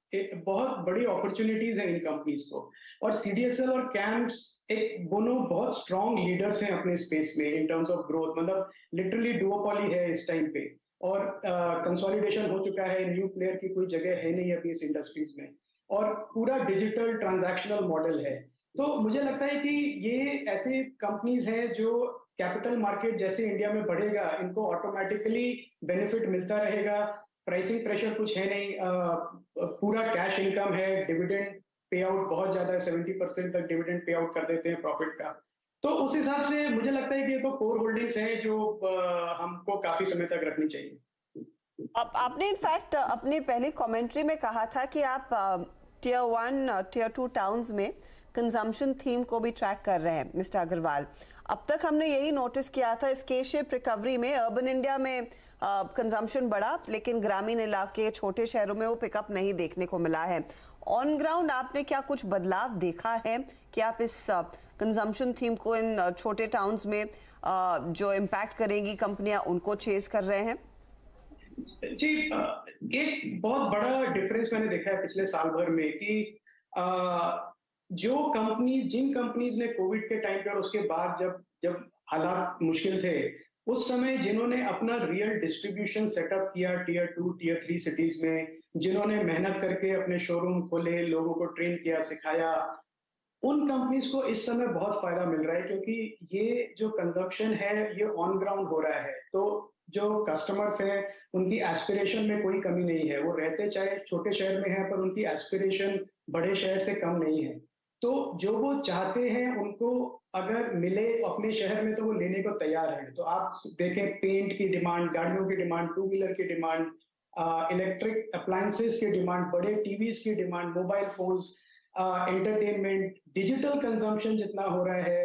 बड़ी अपॉर्चुनिटीज हैं इन कंपनीज को। और CDSL और कैम्प्स एक दोनों बहुत स्ट्रॉन्ग लीडर्स हैं अपने स्पेस में इन टर्म्स ऑफ ग्रोथ, मतलब लिटरली डुओपोली है इस टाइम पे, और कंसोलिडेशन हो चुका है, न्यू प्लेयर की कोई जगह है नहीं अभी इस इंडस्ट्रीज में, और पूरा डिजिटल ट्रांजैक्शनल मॉडल है। तो मुझे लगता है कि ये ऐसे कंपनीज हैं जो कैपिटल मार्केट जैसे इंडिया में बढ़ेगा इनको ऑटोमेटिकली बेनिफिट मिलता रहेगा। प्राइसिंग प्रेशर कुछ है नहीं, पूरा कैश इनकम है, डिविडेंड पे आउट बहुत ज्यादा है, 70% तक डिविडेंड पे आउट कर देते हैं प्रॉफिट का। तो उस हिसाब से मुझे लगता है कि ये तो कोर होल्डिंग्स हैं जो हमको काफी समय तक रखनी चाहिए। आपने इनफैक्ट अपने पहले कमेंट्री में कहा था कि आप टियर 1 टियर 2 टाउन्स में कंजम्पशन थीम को भी ट्रैक कर रहे हैं मिस्टर अग्रवाल। अब तक हमने यही नोटिस किया था इस के शेप रिकवरी में अर्बन इंडिया में कंजम्पशन बढ़ा, लेकिन ग्रामीण इलाके छोटे शहरों में वो पिकअप नहीं देखने को मिला है। ऑन ग्राउंड आपने क्या कुछ बदलाव देखा है कि आप इस कंजम्पशन थीम को इन छोटे टाउन्स में जो इम्पैक्ट करेंगी कंपनियां उनको चेज कर रहे हैं? जी, एक बहुत बड़ा डिफरेंस मैंने देखा है पिछले साल भर में कि जिन कंपनीज ने कोविड के टाइम पे और उसके बाद जब हालात मुश्किल थे, उस समय जिन्होंने अपना रियल डिस्ट्रीब्यूशन सेटअप किया टियर 2 टियर 3 सिटीज में, जिन्होंने मेहनत करके अपने शोरूम खोले, लोगों को ट्रेन किया, सिखाया, उन कंपनीज को इस समय बहुत फायदा मिल रहा है क्योंकि ये जो कंजप्शन है ये ऑन ग्राउंड हो रहा है। तो जो कस्टमर्स हैं उनकी एस्पिरेशन में कोई कमी नहीं है, वो रहते चाहे छोटे शहर में है पर उनकी एस्पिरेशन बड़े शहर से कम नहीं है। तो जो वो चाहते हैं उनको अगर मिले अपने शहर में तो वो लेने को तैयार है। तो आप देखें पेंट की डिमांड, गाड़ियों की डिमांड, 2 व्हीलर की डिमांड, इलेक्ट्रिक अप्लायंसेस की डिमांड, बड़े टीवीज की demand, mobile phones, entertainment, digital consumption जितना हो रहा है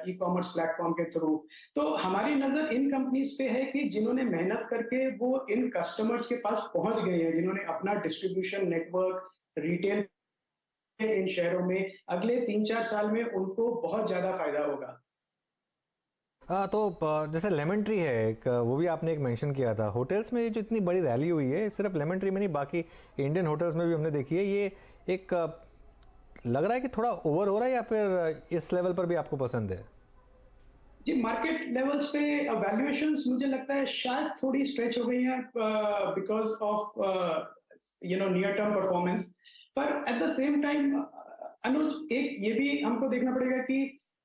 ई कॉमर्स प्लेटफॉर्म के थ्रू, तो हमारी नजर इन कंपनीज पे है कि जिन्होंने मेहनत करके वो इन कस्टमर्स के पास पहुंच गए हैं, जिन्होंने अपना डिस्ट्रीब्यूशन नेटवर्क रिटेल इन शहरों में, अगले 3-4 साल में उनको बहुत ज्यादा फायदा होगा। तो जैसे लेमन ट्री है एक, वो भी आपने एक मेंशन किया था, होटल्स में जो इतनी बड़ी रैली हुई है, सिर्फ लेमन ट्री में नहीं बाकी इंडियन होटल्स में भी हमने देखी है, ये एक लग रहा है कि थोड़ा ओवर हो रहा है या फिर इस लेवल पर भी आपको पसंद है? जी, मार्केट लेवल्स पे वैल्यूएशंस मुझे लगता है शायद थोड़ी स्ट्रेच हो गई हैं because of near term performance, पर एट द सेम टाइम अनुज एक ये भी हमको देखना पड़ेगा कि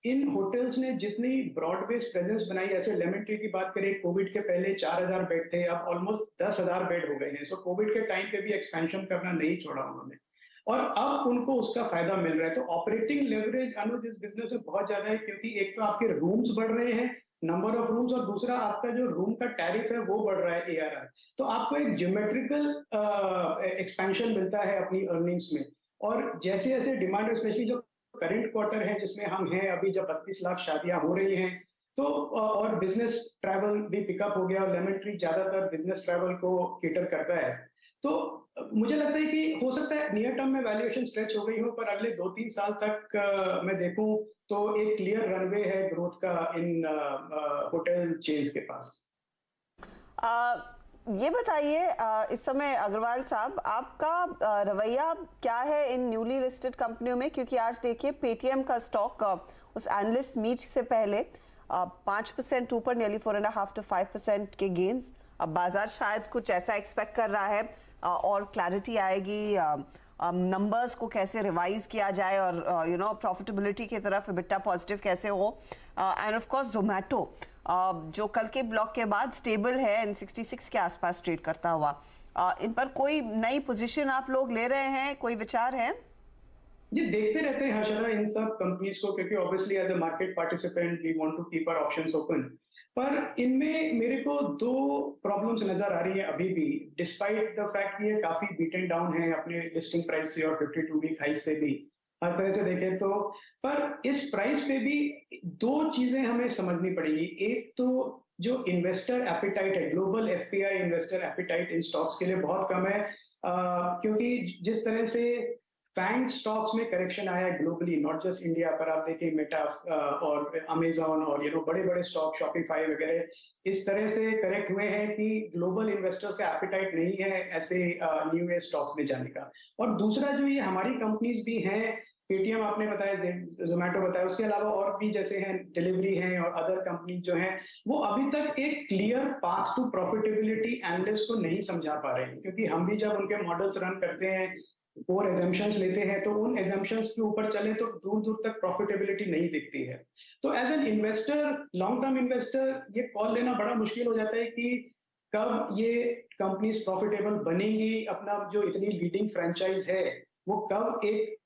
इन होटल्स ने जितनी ब्रॉड बेस्ड प्रेजेंस बनाई, ऐसे लेमन ट्री की बात करें, कोविड के पहले 4000 बेड थे, अब ऑलमोस्ट 10,000 बेड हो गए हैं। सो कोविड के टाइम पे भी एक्सपेंशन करना नहीं छोड़ा उन्होंने, और अब उनको उसका फायदा मिल रहा है। तो ऑपरेटिंग लेवरेज अनुज इस बिजनेस में बहुत ज्यादा है, क्योंकि एक तो आपके रूम्स बढ़ रहे हैं, नंबर ऑफ रूम्स, और दूसरा आपका जो रूम का टैरिफ है वो बढ़ रहा है, ARR। तो आपको एक ज्योमेट्रिकल एक्सपेंशन मिलता है अपनी अर्निंग्स में। और जैसे जैसे डिमांड, स्पेशली जो करंट क्वार्टर है जिसमें हम हैं अभी, जब 32 लाख शादियां हो रही हैं, तो और बिजनेस ट्रैवल भी पिकअप हो गया, और लेमन ट्री ज्यादातर बिजनेस ट्रैवल को केटर करता है, तो मुझे लगता है कि हो सकता है नियर टर्म में वैल्यूएशन स्ट्रेच हो गई हो, पर अगले 2-3 साल तक मैं देखूं तो एक क्लियर रनवे है ग्रोथ का इन होटल चेन्स के पास। ये बताइए इस समय अग्रवाल साहब, आपका रवैया क्या है इन न्यूली लिस्टेड कंपनियों में? क्योंकि आज देखिए पेटीएम का स्टॉक उस एनालिस्ट मीट से पहले 5% ऊपर, नियरली 4.5 to 5% के गेन्स। अब बाजार शायद कुछ ऐसा एक्सपेक्ट कर रहा है और क्लैरिटी आएगी नंबर्स को कैसे रिवाइज किया जाए और प्रॉफिटेबिलिटी की तरफ बिट्टा पॉजिटिव कैसे हो। एंड ऑफ कोर्स जोमेटो जो कल के ब्लॉक के बाद स्टेबल है एंड 66 के आसपास ट्रेड करता हुआ, इन पर कोई नई पोजीशन आप लोग ले रहे हैं, कोई विचार है? जी, देखते रहते हैं हर्षदा इन सब कंपनीज को, क्योंकि obviously as a market participant we want to keep our options open. पर इनमें मेरे को 2 प्रॉब्लम्स नजर आ रही है अभी भी, डिस्पाइट द फैक्ट कि ये काफी बीटन डाउन है अपने लिस्टिंग प्राइस से और 52 वीक हाई से भी, हर तरह से देखें तो। पर इस प्राइस पे भी 2 चीजें हमें समझनी पड़ेगी। एक तो जो इन्वेस्टर एपिटाइट है, ग्लोबल FPI इन्वेस्टर एपिटाइट इन स्टॉक्स के लिए बहुत कम है, क्योंकि जिस तरह से फैंग स्टॉक्स में करेक्शन आया है ग्लोबली, नॉट जस्ट इंडिया, पर आप देखें मेटा और अमेजॉन और बड़े बड़े स्टॉक, शॉपिफाई वगैरह इस तरह से करेक्ट हुए हैं कि ग्लोबल इन्वेस्टर्स का एपिटाइट नहीं है ऐसे न्यू एज स्टॉक्स में जाने का। और दूसरा जो ये हमारी कंपनीज भी हैं, पेटीएम आपने बताया, जोमेटो बताया, उसके अलावा और भी जैसे हैं डिलीवरी हैं और अदर कंपनीज जो हैं, वो अभी तक एक clear path to profitability analyst को नहीं समझा पा रहे हैं। क्योंकि हम भी जब उनके मॉडल्स रन करते हैं और एजम्पशंस लेते हैं, तो उन एजम्पशंस के ऊपर चले तो दूर दूर तक प्रॉफिटेबिलिटी नहीं दिखती है। तो as an investor, long term investor, ये कॉल लेना बड़ा मुश्किल हो जाता है कि कब ये कंपनीज प्रॉफिटेबल बनेंगी, अपना जो इतनी लीडिंग फ्रेंचाइज है वो कब एक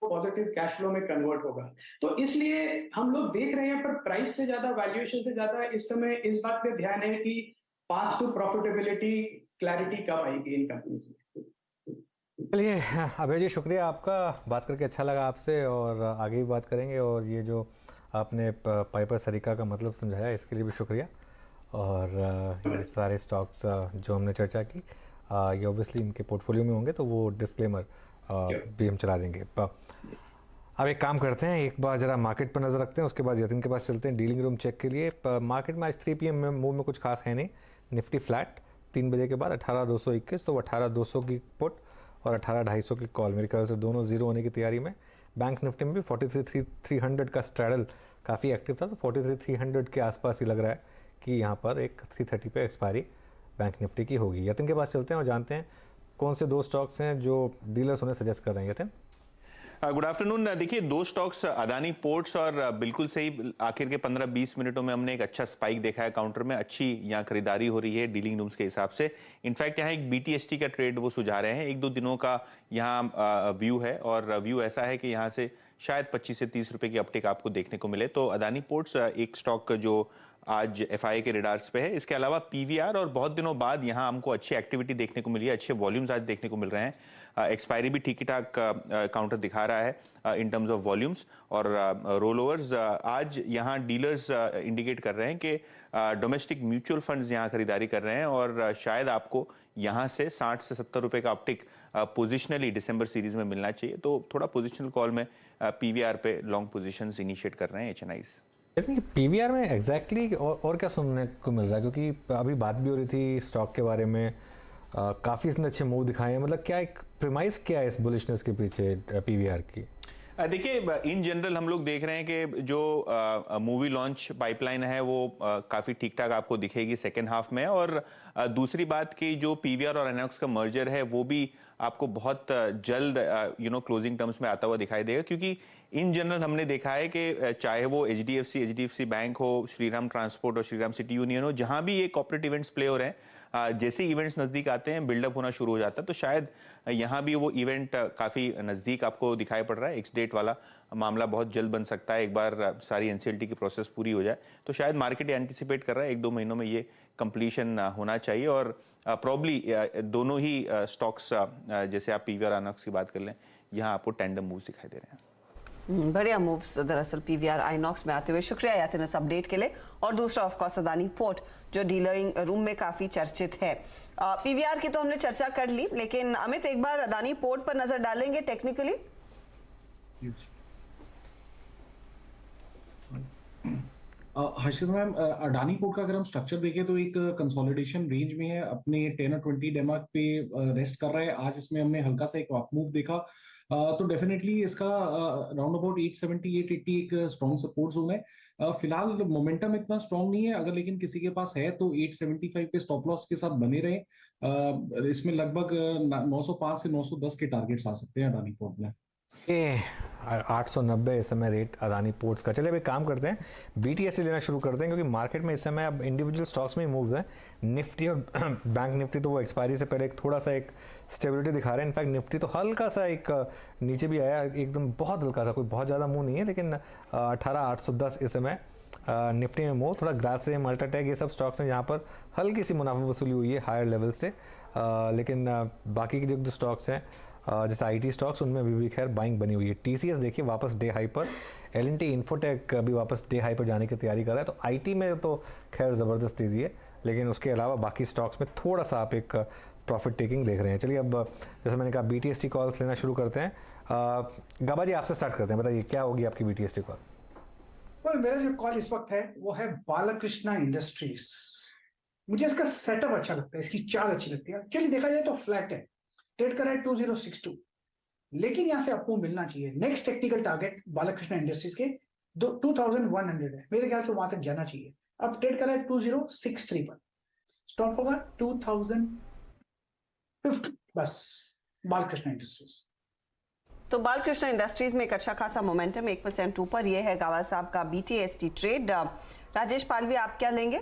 पॉजिटिव कैश फ्लो में कन्वर्ट होगा। तो इसलिए हम लोग देख रहे हैं, पर प्राइस से ज्यादा, वैल्यूएशन से ज्यादा इस समय इस बात पे ध्यान है कि पाथ टू प्रॉफिटेबिलिटी क्लैरिटी कब आएगी इन कंपनीज में। चलिए अभय जी, शुक्रिया आपका, बात करके अच्छा लगा आपसे, और आगे भी बात करेंगे। और ये जो आपने पाइपर सरीका का मतलब समझाया, इसके लिए भी शुक्रिया। और ये सारे स्टॉक्स जो हमने चर्चा की, ये ऑब्वियसली इनके पोर्टफोलियो में होंगे, तो वो डिस्क्लेमर भी हम चला देंगे। अब एक काम करते हैं, एक बार जरा मार्केट पर नज़र रखते हैं, उसके बाद यतिन के पास चलते हैं डीलिंग रूम चेक के लिए। मार्केट में आज 3 PM में मूव में कुछ खास है नहीं। निफ्टी फ्लैट 3 बजे के बाद 18,221, तो 18,200 की पुट और 18,250 की कॉल, मेरे ख्याल से दोनों जीरो होने की तैयारी में। बैंक निफ्टी में भी 43,300 का स्ट्रैडल काफ़ी एक्टिव था, तो 43,300 के आसपास ही लग रहा है कि यहाँ पर एक 330 पे एक्सपायरी बैंक निफ्टी की होगी। यतिन के पास चलते हैं और जानते हैं कौन से 2 स्टॉक्स हैं जो डीलर्स उन्हें सजेस्ट कर रहे हैं। Yatin, good afternoon. देखिए, 2 स्टॉक्स अदानी पोर्ट्स, और बिल्कुल सही आखिर के 15-20 मिनटों में हमने एक अच्छा स्पाइक देखा है काउंटर में, अच्छी यहाँ खरीदारी हो रही है डीलिंग रूम्स के हिसाब से। इनफैक्ट यहाँ एक BTST का ट्रेड वो सुझा रहे हैं, 1-2 दिनों का यहाँ व्यू है, और व्यू ऐसा है कि यहाँ से शायद 25 से 30 रुपए की अपटेक आपको देखने को मिले। तो अदानी पोर्ट्स एक स्टॉक जो आज FII के रेडार्स पे है। इसके अलावा PVR, और बहुत दिनों बाद यहाँ हमको अच्छी एक्टिविटी देखने को मिली है, अच्छे वॉल्यूम्स आज देखने को मिल रहे हैं। एक्सपायरी भी ठीक ठाक काउंटर दिखा रहा है इन टर्म्स ऑफ वॉल्यूम्स और रोल ओवर्स। आज यहाँ डीलर्स इंडिकेट कर रहे हैं कि डोमेस्टिक म्यूचुअल फंड्स यहाँ खरीदारी कर रहे हैं और शायद आपको यहाँ से 60 से 70 रुपए का अपटिक पोजिशनली दिसंबर सीरीज में मिलना चाहिए। तो थोड़ा पोजिशनल कॉल में पीवीआर पे लॉन्ग पोजीशंस इनिशिएट कर रहे हैं एचएनआईज। लेकिन पीवीआर में एग्जैक्टली और क्या सुनने को मिल रहा है, क्योंकि अभी बात भी हो रही थी स्टॉक के बारे में, काफ़ी इसने अच्छे मूव दिखाए हैं, मतलब क्या एक प्रीमाइस क्या है इस बुलिशनेस के पीछे पीवीआर की? देखिए इन जनरल हम लोग देख रहे हैं कि जो मूवी लॉन्च पाइपलाइन है वो काफ़ी ठीक ठाक आपको दिखेगी सेकेंड हाफ में, और दूसरी बात कि जो पीवीआर और आइनॉक्स का मर्जर है वो भी आपको बहुत जल्द क्लोजिंग टर्म्स में आता हुआ दिखाई देगा, क्योंकि इन जनरल हमने देखा है कि चाहे वो एचडीएफसी बैंक हो, श्रीराम ट्रांसपोर्ट और श्रीराम सिटी यूनियन हो, जहां भी ये कॉर्पोरेट इवेंट्स प्ले हो रहे हैं, जैसे इवेंट्स नज़दीक आते हैं बिल्डअप होना शुरू हो जाता है। तो शायद यहाँ भी वो इवेंट काफ़ी नज़दीक आपको दिखाई पड़ रहा है। एक्स डेट वाला मामला बहुत जल्द बन सकता है, एक बार सारी एनसीएलटी की प्रोसेस पूरी हो जाए तो शायद मार्केट एंटिसिपेट कर रहा है 1-2 महीनों में ये कंप्लीशन होना चाहिए। और प्रॉब्ली दोनों ही स्टॉक्स जैसे आप पीवीआर आइनॉक्स की बात कर लें, यहाँ आपको टैंडम मूव्स दिखाई दे रहे हैं। बढ़िया मूव्स दरअसल पीवीआर आइनॉक्स में आते हुए। शुक्रिया यातिन इस अपडेट के लिए। और दूसरा ऑफ कोर्स अदानी पोर्ट जो डीलरिंग रूम में काफी चर्चित है। पीवीआर की तो हमने चर्चा कर ली, लेकिन अमित एक बार अदानी पोर्ट पर नजर डालेंगे टेक्निकली। हर्षित मैम, अडानी पोर्ट का अगर हम स्ट्रक्चर देखें तो एक कंसोलिडेशन रेंज में है, अपने 10 और 20 डेमार्क पे रेस्ट कर रहा है। आज इसमें हमने हल्का सा एक अप मूव देखा, तो डेफिनेटली इसका राउंड अबाउट 870-880 एक स्ट्रॉन्ग सपोर्ट जोन है। फिलहाल मोमेंटम इतना स्ट्रॉन्ग नहीं है, अगर लेकिन किसी के पास है तो 875 पे स्टॉप लॉस के साथ बने रहे। इसमें लगभग 905 से 910 के टारगेट्स आ सकते हैं अडानी पोर्ट में। 890 इस समय रेट अदानी पोर्ट्स का। चलिए अब एक काम करते हैं, बीटीएसटी लेना शुरू करते हैं, क्योंकि मार्केट में इस समय अब इंडिविजुअल स्टॉक्स में ही मूव है। निफ्टी और बैंक निफ्टी तो वो एक्सपायरी से पहले थोड़ा सा एक स्टेबिलिटी दिखा रहे हैं। इनफैक्ट निफ्टी तो हल्का सा एक नीचे भी आया, एकदम बहुत हल्का सा, कोई बहुत ज़्यादा मूव नहीं है, लेकिन 18,810 इस समय निफ्टी में मूव। थोड़ा ग्रासिम, अल्ट्राटेक ये सब स्टॉक्स हैं जहाँ पर हल्की सी मुनाफा वसूली हुई है हायर लेवल से, लेकिन बाकी के जो स्टॉक्स हैं जैसे आईटी स्टॉक्स उनमें अभी भी खैर बाइंग बनी हुई है। टीसीएस देखिए वापस डे हाई पर, एलएनटी इन्फोटेक भी वापस डे हाई पर जाने की तैयारी कर रहा है। तो आईटी में तो खैर ज़बरदस्त तेज़ी है, लेकिन उसके अलावा बाकी स्टॉक्स में थोड़ा सा आप एक प्रॉफिट टेकिंग देख रहे हैं। चलिए अब जैसे मैंने कहा बीटीएसटी कॉल्स लेना शुरू करते हैं। गाबा जी आपसे स्टार्ट करते हैं, बताइए क्या होगी आपकी बीटीएसटी कॉल? मेरा जो कॉल इस वक्त है वो है बालकृष्णा इंडस्ट्रीज। मुझे इसका सेटअप अच्छा लगता है, इसकी चाल अच्छी लगती है। एक्चुअली देखा जाए तो फ्लैट है, ट्रेड कर रहा है 2062, लेकिन यहां से आपको मिलना चाहिए। Next technical target Balkrishna industries के 2100 है, मेरे ख्याल से वहां तक जाना चाहिए। अब ट्रेड कर रहा है 2063 पर, स्टॉप होगा 2050 बस बालकृष्णा इंडस्ट्रीज। तो बालकृष्णा इंडस्ट्रीज में एक अच्छा खासा मोमेंटम 1% ऊपर। ये है गावा साहब का बीटीएसटी ट्रेड। राजेश पालवी आप क्या लेंगे?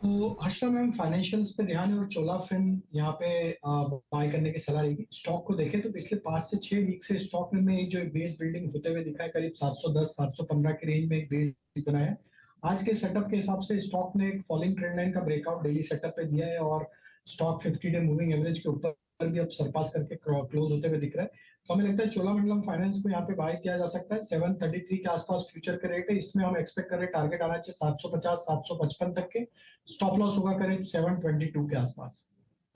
तो हर्षा मैम फाइनेंशियल्स पे ध्यान है और चोलाफिन यहाँ पे बाय करने की सलाह रहेगी। स्टॉक को देखें तो पिछले 5 से 6 वीक से स्टॉक में एक जो बेस बिल्डिंग होते हुए दिखा है, करीब 710-715 के रेंज में एक बेस बनाया है। आज के सेटअप के हिसाब से स्टॉक ने एक फॉलिंग ट्रेंड लाइन का ब्रेकआउट डेली सेटअप पे दिया है और स्टॉक 50 डे मूविंग एवरेज के ऊपर भी अब सरपास करके क्लोज होते हुए दिख रहा है। तो हमें लगता है चोलामंडलम फाइनेंस को यहाँ पे बाय किया जा सकता है। 733 के आसपास फ्यूचर के रेट है, इसमें हम एक्सपेक्ट कर रहे हैं टारगेट आना चाहिए 750-755 तक के। स्टॉप लॉस होगा करीब 722 के आसपास।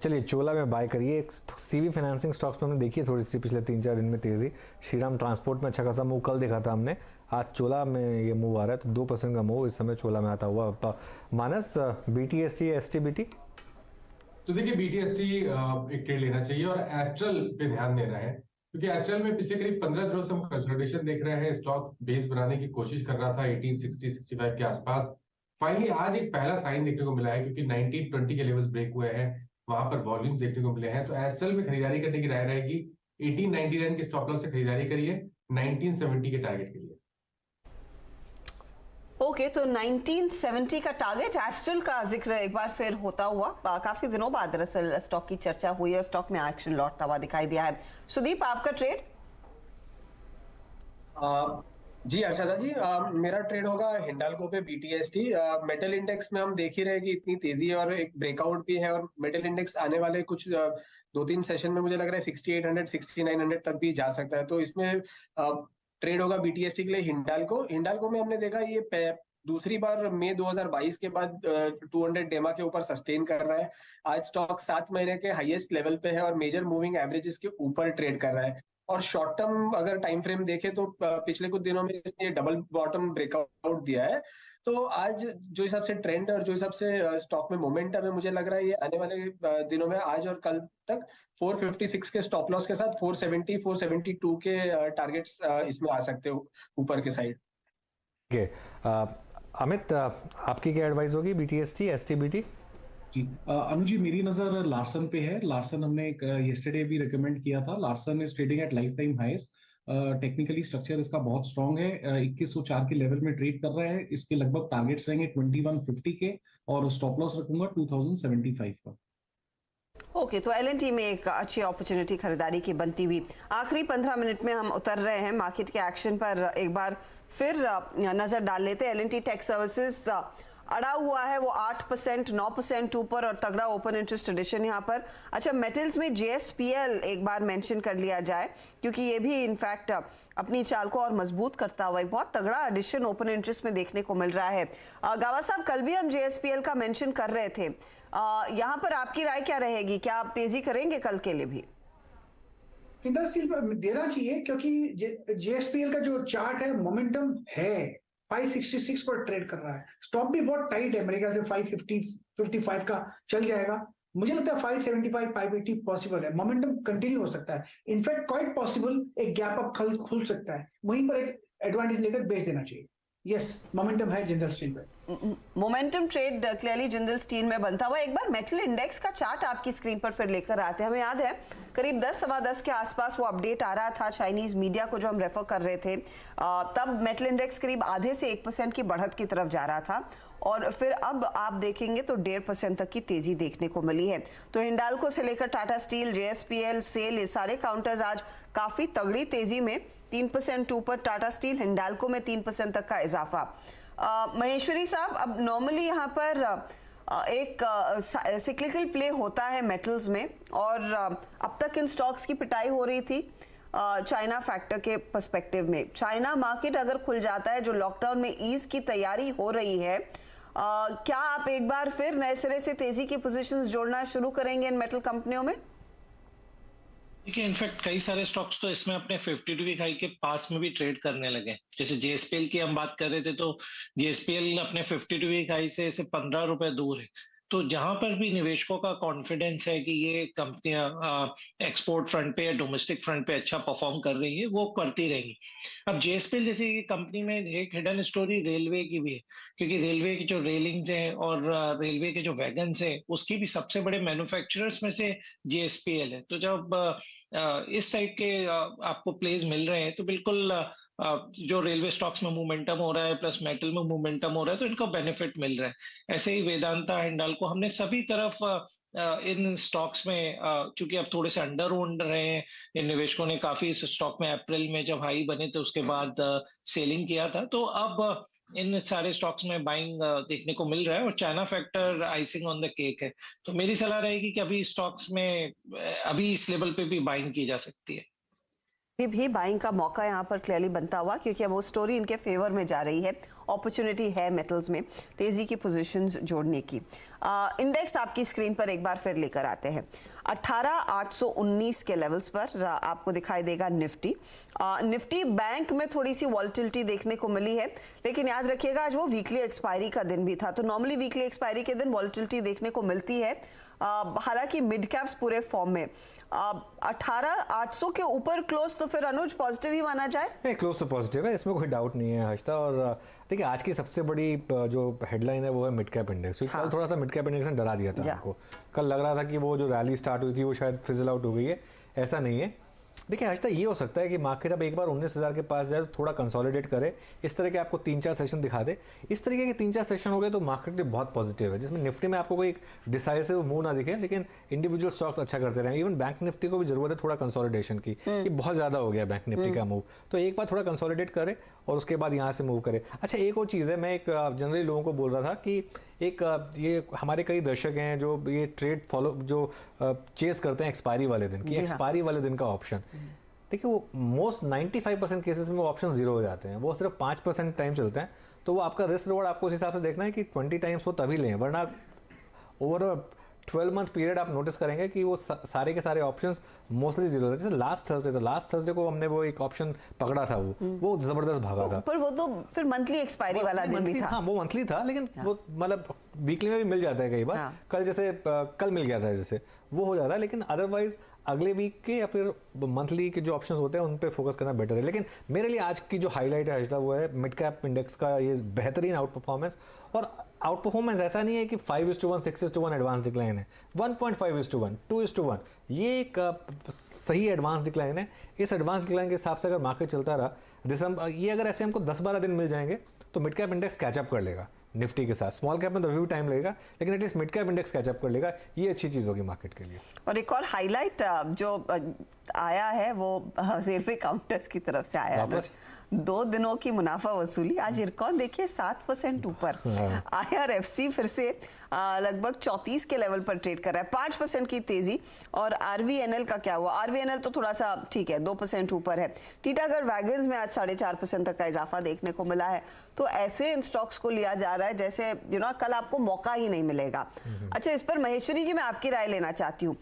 चलिए चोला में बाय करिए। सीवी फाइनेंसिंग स्टॉक्स में हमने देखी है थोड़ी सी पिछले 3-4 दिन में तेजी। श्रीराम ट्रांसपोर्ट में अच्छा खासा मूव कल देखा था हमने, आज चोला में ये मूव आ रहा है, तो 2% का मूव इस समय चोला में आता हुआ। मानस बीटीएसटी एसटीबीटी? तो देखिए बीटीएसटी एक ट्रेड लेना चाहिए और एस्ट्रल पे ध्यान देना है, क्योंकि एस्ट्रल में पिछले करीब 15 दिनों से हम कंसोलिडेशन देख रहे हैं। स्टॉक बेस बनाने की कोशिश कर रहा था 1860-65 के आसपास। फाइनली आज एक पहला साइन देखने को मिला है, क्योंकि 1920 के लेवल्स ब्रेक हुए हैं, वहां पर वॉल्यूम्स देखने को मिले हैं। तो एस्ट्रल में खरीदारी करने की राय रहेगी। 1899 के स्टॉप लॉस से खरीदारी करिए 1970 के टारगेट के लिए। ओके, तो 1970 का टारगेट। एस्ट्रल का जिक्र एक बार फिर होता हुआ, काफी दिनों बाद दरअसल स्टॉक की चर्चा हुई है, स्टॉक में एक्शन लौटता हुआ दिखाई दिया है। सुदीप आपका ट्रेड? जी अर्षदा जी, मेरा ट्रेड होगा हिंडाल्को पे BTST। मेटल इंडेक्स में हम देख ही रहे हैं कि इतनी तेजी है और एक ब्रेकआउट भी है, और मेटल इंडेक्स आने वाले कुछ 2-3 सेशन में मुझे लग रहा है 6800 6900 तक भी जा सकता है। तो इसमें ट्रेड होगा BTST के लिए हिंडाल्को में हमने देखा ये दूसरी बार मई 2022 के बाद 200 डेमा के ऊपर सस्टेन कर रहा है। आज स्टॉक 7 महीने के हाईएस्ट लेवल पे है और मेजर मूविंग एवरेजेस के ऊपर ट्रेड कर रहा है। और शॉर्ट टर्म अगर टाइम फ्रेम देखें तो पिछले कुछ दिनों में इसने डबल बॉटम ब्रेकआउट दिया है। तो आज जो हिसाब से ट्रेंड और जो हिसाब से स्टॉक में मोमेंटम है, मुझे लग रहा है ये आने वाले दिनों में आज और कल तक 456 के स्टॉप लॉस के साथ 470 472 के टारगेट्स इसमें आ सकते हो ऊपर के साइड। अमित, आपकी क्या एडवाइस होगी BTST STBT? जी अनु जी, मेरी नजर लार्सन पे है। लार्सन हमने येस्टरडे भी रिकमेंड किया था। Larsen is trading at lifetime highs. Technically structure इसका बहुत स्ट्रांग है। 2104 के लेवल में ट्रेड कर रहा है। इसके लगभग टारगेट्स रहेंगे 2150 के और स्टॉप लॉस रखूंगा 2075 का। ओके, तो L&T में एक अच्छी अपॉर्चुनिटी खरीदारी की बनती हुई। आखिरी 15 मिनट में हम उतर रहे हैं मार्केट के एक्शन पर एक बार फिर नजर डाल लेते हैं। L&T टेक सर्विसेज अड़ा हुआ है वो 8% 9% ऊपर और तगड़ा ओपन इंटरेस्ट एडिशन यहाँ पर। अच्छा, मेटल्स में JSPL एक बार मेंशन कर लिया जाए क्योंकि ये भी इनफैक्ट अपनी चाल को और मजबूत करता हुआ एक बहुत तगड़ा एडिशन ओपन इंटरेस्ट में देखने को मिल रहा है। गावा साहब, कल भी हम JSPL का मेंशन कर रहे थे, यहाँ पर आपकी राय क्या रहेगी? क्या आप तेजी करेंगे कल के लिए भी? इंडस्ट्री देना चाहिए क्योंकि JSPL का जो चार्ट है मोमेंटम है, 566 पर ट्रेड कर रहा है। स्टॉप भी बहुत टाइट है, मेरे ख्याल से 550 55 का चल जाएगा। मुझे लगता है 575 580 पॉसिबल है, मोमेंटम कंटिन्यू हो सकता है। इनफैक्ट क्वाइट पॉसिबल एक गैप अप खुल सकता है, वहीं पर एक एडवांटेज लेकर बेच देना चाहिए। यस, मोमेंटम है जिंदल स्टील पे। Momentum trade clearly Jindal steel में बनता हुआ। एक बार मेटल इंडेक्स का चार्ट आपकी स्क्रीन पर फिर लेकर आते हैं। हमें याद है करीब 10 सवा 10 के आसपास वो अपडेट आ रहा था चाइनीज मीडिया को जो हम रेफर कर रहे थे, तब मेटल इंडेक्स करीब आधे से 1% की बढ़त की तरफ जा रहा था और फिर अब आप देखेंगे तो 1.5% तक की तेजी देखने को मिली है। तो हिंडाल्को से लेकर टाटा स्टील, JSPL, सेल, ये सारे काउंटर्स आज काफी तगड़ी तेजी में 3% ऊपर। टाटा स्टील, हिंडाल्को में 3% तक का इजाफा। महेश्वरी साहब, अब नॉर्मली यहाँ पर एक सिक्लिकल प्ले होता है मेटल्स में और अब तक इन स्टॉक्स की पिटाई हो रही थी चाइना फैक्टर के पर्सपेक्टिव में। चाइना मार्केट अगर खुल जाता है, जो लॉकडाउन में ईज की तैयारी हो रही है, क्या आप एक बार फिर नए सिरे से तेजी की पोजीशंस जोड़ना शुरू करेंगे इन मेटल कंपनियों में? देखिए, इनफैक्ट कई सारे स्टॉक्स तो इसमें अपने 52 वीक हाई के पास में भी ट्रेड करने लगे। जैसे JSPL की हम बात कर रहे थे, तो JSPL अपने 52 वीक हाई से 15 रुपए दूर है। तो जहां पर भी निवेशकों का कॉन्फिडेंस है कि ये कंपनियां एक्सपोर्ट फ्रंट पे या डोमेस्टिक फ्रंट पे अच्छा परफॉर्म कर रही है, वो करती रहेंगी। अब JSPL जैसी कंपनी में एक हिडन स्टोरी रेलवे की भी है, क्योंकि रेलवे की जो रेलिंग्स हैं और रेलवे के जो वैगन्स हैं, उसकी भी सबसे बड़े मैन्युफैक्चरर्स में से JSPL है। तो जब इस टाइप के आपको प्लेस मिल रहे हैं, तो बिल्कुल जो रेलवे स्टॉक्स में मोमेंटम हो रहा है प्लस मेटल में मोमेंटम हो रहा है, तो इनको बेनिफिट मिल रहा है। ऐसे ही वेदांता, हिंडाल्को, हमने सभी तरफ इन स्टॉक्स में चूंकि अब थोड़े से अंडर ओन रहे हैं, इन निवेशकों ने काफी इस स्टॉक में अप्रैल में जब हाई बने थे उसके बाद सेलिंग किया था, तो अब इन सारे स्टॉक्स में बाइंग देखने को मिल रहा है और China factor icing on the cake है। तो मेरी सलाह रहेगी कि अभी स्टॉक्स में अभी इस लेवल पे भी बाइंग की जा सकती है। भी बाइंग का मौका यहाँ पर क्लियरली बनता हुआ, क्योंकि अब वो स्टोरी इनके फेवर में जा रही है। अपॉर्चुनिटी है मेटल्स में तेजी की पोजीशंस जोड़ने की। इंडेक्स आपकी स्क्रीन पर एक बार फिर लेकर आते हैं। 18,819 के लेवल्स पर आपको दिखाई देगा निफ्टी। निफ्टी बैंक में थोड़ी सी वॉलेटिलिटी देखने को मिली है, लेकिन याद रखिएगा आज वो वीकली एक्सपायरी का दिन भी था, तो नॉर्मली वीकली एक्सपायरी के दिन वॉलेटिलिटी देखने को मिलती है। हालांकि मिड कैप्स पूरे फॉर्म में 18,800 के ऊपर क्लोज, तो फिर अनुज पॉजिटिव ही माना जाए? नहीं, क्लोज तो पॉजिटिव है, इसमें कोई डाउट नहीं है हर्षिता। और देखिए, आज की सबसे बड़ी जो हेडलाइन है वो है मिड कैप इंडेक्स, क्योंकि कल थोड़ा सा मिड कैप इंडेक्स ने डरा दिया था हमको। कल लग रहा था कि वो जो रैली स्टार्ट हुई थी वो शायद फिजल आउट हो गई है, ऐसा नहीं है। देखिए आज तक ये हो सकता है कि मार्केट अब एक बार 19,000 के पास जाए तो थोड़ा कंसोलिडेट करे, इस तरह के आपको 3-4 सेशन दिखा दे। इस तरीके के 3-4 सेशन हो गए तो मार्केट के बहुत पॉजिटिव है, जिसमें निफ्टी में आपको कोई एक डिसाइसिव मूव ना दिखे, लेकिन इंडिविजुअल स्टॉक्स अच्छा करते रहे। इवन बैंक निफ्टी को भी जरूरत है थोड़ा कंसोलिडेशन की, ये बहुत ज़्यादा हो गया बैंक निफ्टी का मूव, तो एक बार थोड़ा कंसोलिडेट करे और उसके बाद यहाँ से मूव करे। अच्छा एक और चीज़ है, मैं एक जनरली लोगों को बोल रहा था कि एक ये हमारे कई दर्शक हैं जो ये ट्रेड फॉलो जो चेस करते हैं एक्सपायरी वाले दिन की, एक्सपायरी वाले दिन का ऑप्शन, देखिए वो मोस्ट 95% केसेस में वो ऑप्शन जीरो हो जाते हैं, वो सिर्फ 5% टाइम चलते हैं। तो वो आपका रिस्क रिवॉर्ड आपको उस हिसाब से देखना है कि 20 टाइम्स हो तभी लें, वरना ओवर 12 मंथ पीरियड आप नोटिस करेंगे कि वो सारे के सारे ऑप्शंस मोस्टली जीरो होते हैं। जैसे लास्ट थर्सडे को हमने वो एक ऑप्शन पकड़ा था, वो जबरदस्त भागा था। पर वो तो फिर मंथली एक्सपायरी वाला दिन भी था। हाँ वो मंथली था, लेकिन वो मतलब वीकली में भी मिल जाता है कई बार। कल जैसे कल मिल गया था, जैसे वो हो जाता है, लेकिन अदरवाइज अगले वीक के या फिर मंथली के जो ऑप्शंस होते हैं उन पे फोकस करना बेटर है। लेकिन मेरे लिए आज की जो हाईलाइट है हर्षिता, वो है मिड कैप इंडेक्स का ये बेहतरीन आउट परफॉर्मेंस। और आउट परफॉर्मेंस ऐसा नहीं है कि 5:1, 6:1 एडवांस डिक्लाइन है, 1.5:1, 2:1, ये एक सही एडवांस डिक्लाइन है। इस एडवांस डिक्लाइन के हिसाब से अगर मार्केट चलता रहा दिसंबर, ये अगर ऐसे हमको 10-12 दिन मिल जाएंगे तो मिड कैप इंडेक्स कैचअप कर लेगा निफ्टी के साथ। स्मॉल कैप में तो अभी भी टाइम लगेगा, लेकिन at least mid cap index catch up कर लेगा, ये अच्छी चीज़ होगी मार्केट के लिए। और एक और हाईलाइट जो आया है वो रेलवे काउंटर्स की तरफ से आया है। 2 दिनों की मुनाफा वसूली, आज इरकॉन देखिए 7% ऊपर। IRFC फिर से लगभग 34 के लेवल पर ट्रेड कर रहा है, 5% की तेजी। और RVNL का क्या हुआ? RVNL तो थोड़ा सा ठीक है, 2% ऊपर है। टीटागढ़ वैगन्स में आज 4.5% तक का इजाफा देखने को मिला है। तो ऐसे इन स्टॉक्स को लिया जा रहा है जैसे कल आपको मौका ही नहीं मिलेगा। अच्छा, इस पर महेश्वरी जी मैं आपकी राय लेना चाहती हूँ।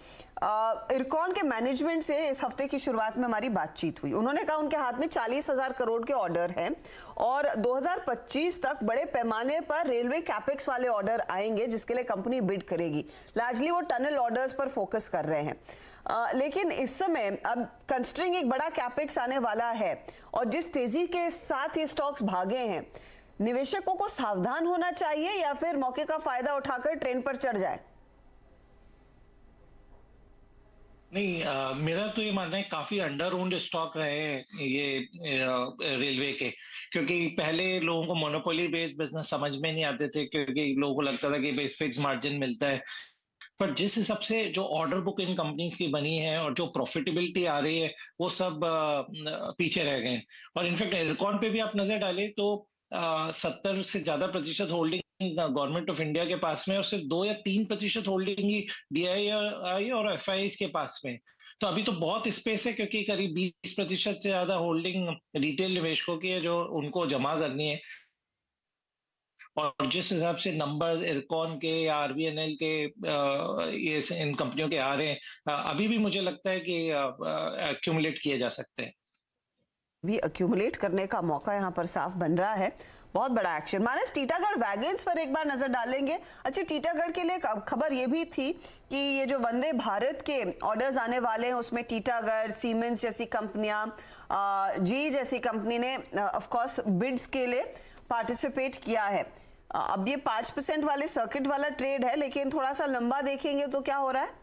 इरकॉन के मैनेजमेंट से इस हफ्ते की शुरुआत में हमारी बातचीत हुई। उन्होंने कहा उनके हाथ में 40,000 करोड़ के ऑर्डर हैं और 2025 तक बड़े पैमाने पर रेलवे कैपेक्स वाले ऑर्डर आएंगे जिसके लिए कंपनी बिड करेगी। लार्जली वो टनल ऑर्डर्स पर फोकस कर रहे हैं। लेकिन इस समय अब कंस्ट्रिंग एक बड़ा कैपेक्स आने वाला है और जिस तेजी के साथ ये स्टॉक्स भागे हैं, निवेशकों को सावधान होना चाहिए या फिर मौके का फायदा उठाकर ट्रेंड पर चढ़ जाए? नहीं, मेरा तो ये मानना है काफी अंडर ओन्ड स्टॉक रहे हैं ये रेलवे के, क्योंकि पहले लोगों को मोनोपोली बेस्ड बिजनेस समझ में नहीं आते थे, क्योंकि लोगों को लगता था कि फिक्स मार्जिन मिलता है। पर जिस हिसाब से जो ऑर्डर बुक इन कंपनीज की बनी है और जो प्रॉफिटेबिलिटी आ रही है, वो सब पीछे रह गए। और इनफैक्ट इरकॉन पे भी आप नजर डालें तो 70 से ज्यादा प्रतिशत होल्डिंग गवर्नमेंट ऑफ इंडिया के पास में और सिर्फ 2 या 3% होल्डिंग ही DII और FIIs के पास में। तो अभी तो बहुत स्पेस है, क्योंकि करीब 20% से ज्यादा होल्डिंग रिटेल निवेशकों की है जो उनको जमा करनी है। और जिस हिसाब से नंबर्स इरकॉन के या RVNL के ये इन कंपनियों के आ रहे हैं, अभी भी मुझे लगता है कि एक्यूमुलेट किए जा सकते हैं। भी एक्यूमुलेट करने का मौका यहाँ पर साफ बन रहा है। बहुत बड़ा एक्शन। मानस, टीटागढ़ वैगन्स पर एक बार नजर डालेंगे। अच्छा, टीटागढ़ के लिए खबर ये भी थी कि ये जो वंदे भारत के ऑर्डर्स आने वाले हैं उसमें टीटागढ़, सीमेंस जैसी कंपनियां, GE जैसी कंपनी ने ऑफ कोर्स बिड्स के लिए पार्टिसिपेट किया है। अब ये 5% वाले सर्किट वाला ट्रेड है, लेकिन थोड़ा सा लंबा देखेंगे तो क्या हो रहा है?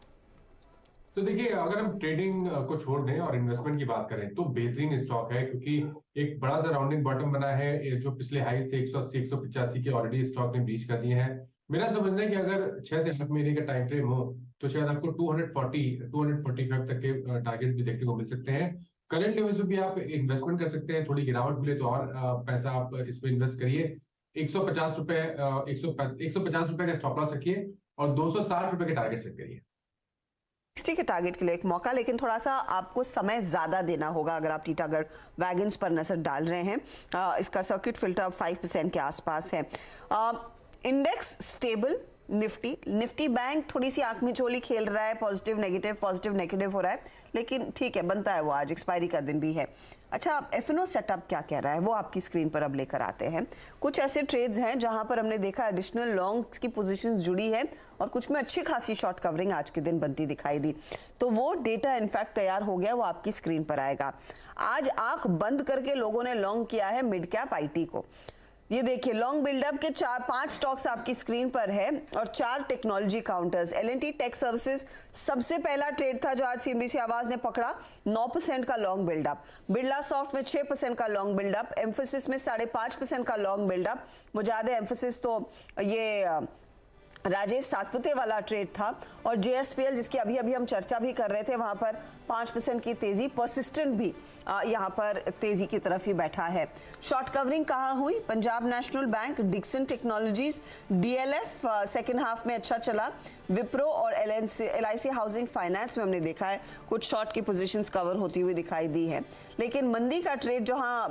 तो देखिए, अगर हम ट्रेडिंग को छोड़ दें और इन्वेस्टमेंट की बात करें तो बेहतरीन स्टॉक है, क्योंकि एक बड़ा सा राउंडिंग बॉटम बना है। जो पिछले हाईज थे 180 185 के ऑलरेडी स्टॉक ने ब्रीच कर दिए हैं। मेरा समझना है कि अगर 6 से 8 महीने का टाइम फ्रेम हो तो शायद आपको 245 तक के टारगेट भी देखने को मिल सकते हैं। करंट लेवल्स पे भी आप इन्वेस्टमेंट कर सकते हैं, थोड़ी गिरावट मिले तो और पैसा आप इस पे इन्वेस्ट करिए। 150 रुपए का स्टॉप लॉस रखिए और 260 रुपए के टारगेट सेट करिए। 60 के टारगेट के लिए एक मौका, लेकिन थोड़ा सा आपको समय ज्यादा देना होगा अगर आप टीटागढ़ वैगन्स पर नजर डाल रहे हैं। इसका सर्किट फिल्टर 5% के आसपास है। इंडेक्स स्टेबल, निफ्टी बैंक थोड़ी सी आंख मिचोली खेल रहा है, पॉजिटिव नेगेटिव हो रहा है, लेकिन ठीक है, बनता है वो। आज एक्सपायरी का दिन भी है। अच्छा, F&O सेटअप क्या कह रहा है वो आपकी स्क्रीन पर अब लेकर आते हैं। कुछ ऐसे ट्रेड्स हैं जहां पर हमने देखा एडिशनल लॉन्ग्स की पोजीशंस जुड़ी है और कुछ में अच्छी खासी शॉर्ट कवरिंग आज के दिन बनती दिखाई दी। तो वो डेटा इनफैक्ट तैयार हो गया, वो आपकी स्क्रीन पर आएगा। आज आंख बंद करके लोगों ने लॉन्ग किया है मिड कैप IT को। ये देखिए लॉन्ग बिल्डअप के 4-5 स्टॉक्स आपकी स्क्रीन पर है और 4 technology counters. L&T take services सबसे पहला ट्रेड था जो आज CNBC आवाज ने पकड़ा, 9% का लॉन्ग बिल्डअप। बिरला सॉफ्ट में 6% का लॉन्ग बिल्डअप, एम्फोसिस में 5.5% का लॉन्ग बिल्डअप। मुझे एम्फोसिस तो ये राजेश सातपुते वाला ट्रेड था। और JSPL जिसकी अभी हम चर्चा भी कर रहे थे, वहां पर 5% की तेजी, परसिस्टेंट भी यहां पर तेजी की तरफ ही बैठा है। शॉर्ट कवरिंग कहां हुई? Punjab national bank, Dixon technologies, DLF second half में अच्छा चला। विप्रो और LIC हाउसिंग फाइनेंस में हमने देखा है कुछ शॉर्ट की पोजीशंस कवर होती हुई दिखाई दी है। लेकिन मंदी का ट्रेड जहां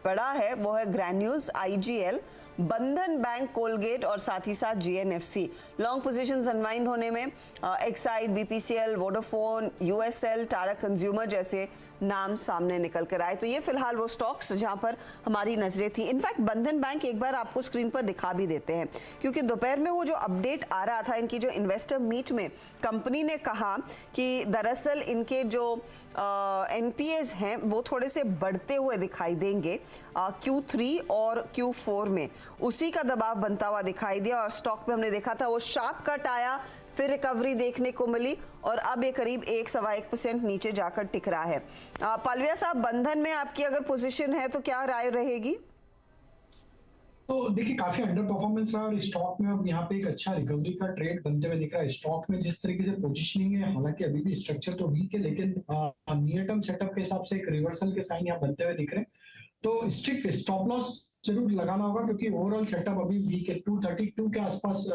बड़ा है वो है ग्रैन्यूल्स, IGL, बंधन बैंक, कोलगेट और साथ ही साथ GNFC। लॉन्ग पोजीशंस अनवाइंड होने में Exide, BPCL, Vodafone, USL, Tata consumer जैसे नाम सामने निकल कर आए। तो ये फिलहाल वो स्टॉक्स जहां पर हमारी नजरें थी। इनफैक्ट बंधन बैंक एक बार आपको स्क्रीन पर दिखा भी देते हैं, क्योंकि दोपहर में वो जो अपडेट आ रहा था इनकी जो इन्वेस्टर मीट में कंपनी ने कहा कि दरअसल इनके जो NPAs हैं वो थोड़े से बढ़ते हुए दिखाई देंगे Q3 और Q4 में, उसी का दबाव बनता हुआ दिखाई दिया। और स्टॉक पे हमने देखा था वो शार्प कट आया, फिर रिकवरी देखने को मिली और अब ये करीब 1-1.25% नीचे जाकर टिक रहा है। पालविया साहब, बंधन में आपकी अगर पोजीशन है तो क्या राय रहेगी? तो देखिए काफी अंडर परफॉर्मेंस रहा और स्टॉक में अब यहाँ पे एक अच्छा रिकवरी का ट्रेड बनते हुए दिख रहा है। स्टॉक में जिस तरीके से पोजीशनिंग है, हालांकि अभी भी स्ट्रक्चर तो वीक है, लेकिन नियर टर्म सेटअप के हिसाब से एक रिवर्सल के साइन यहाँ बनते हुए दिख रहे हैं। तो स्ट्रिक्ट स्टॉप लॉस जरूर लगाना होगा, क्योंकि ओवरऑल सेटअप अभी वीक है। 232 के आसपास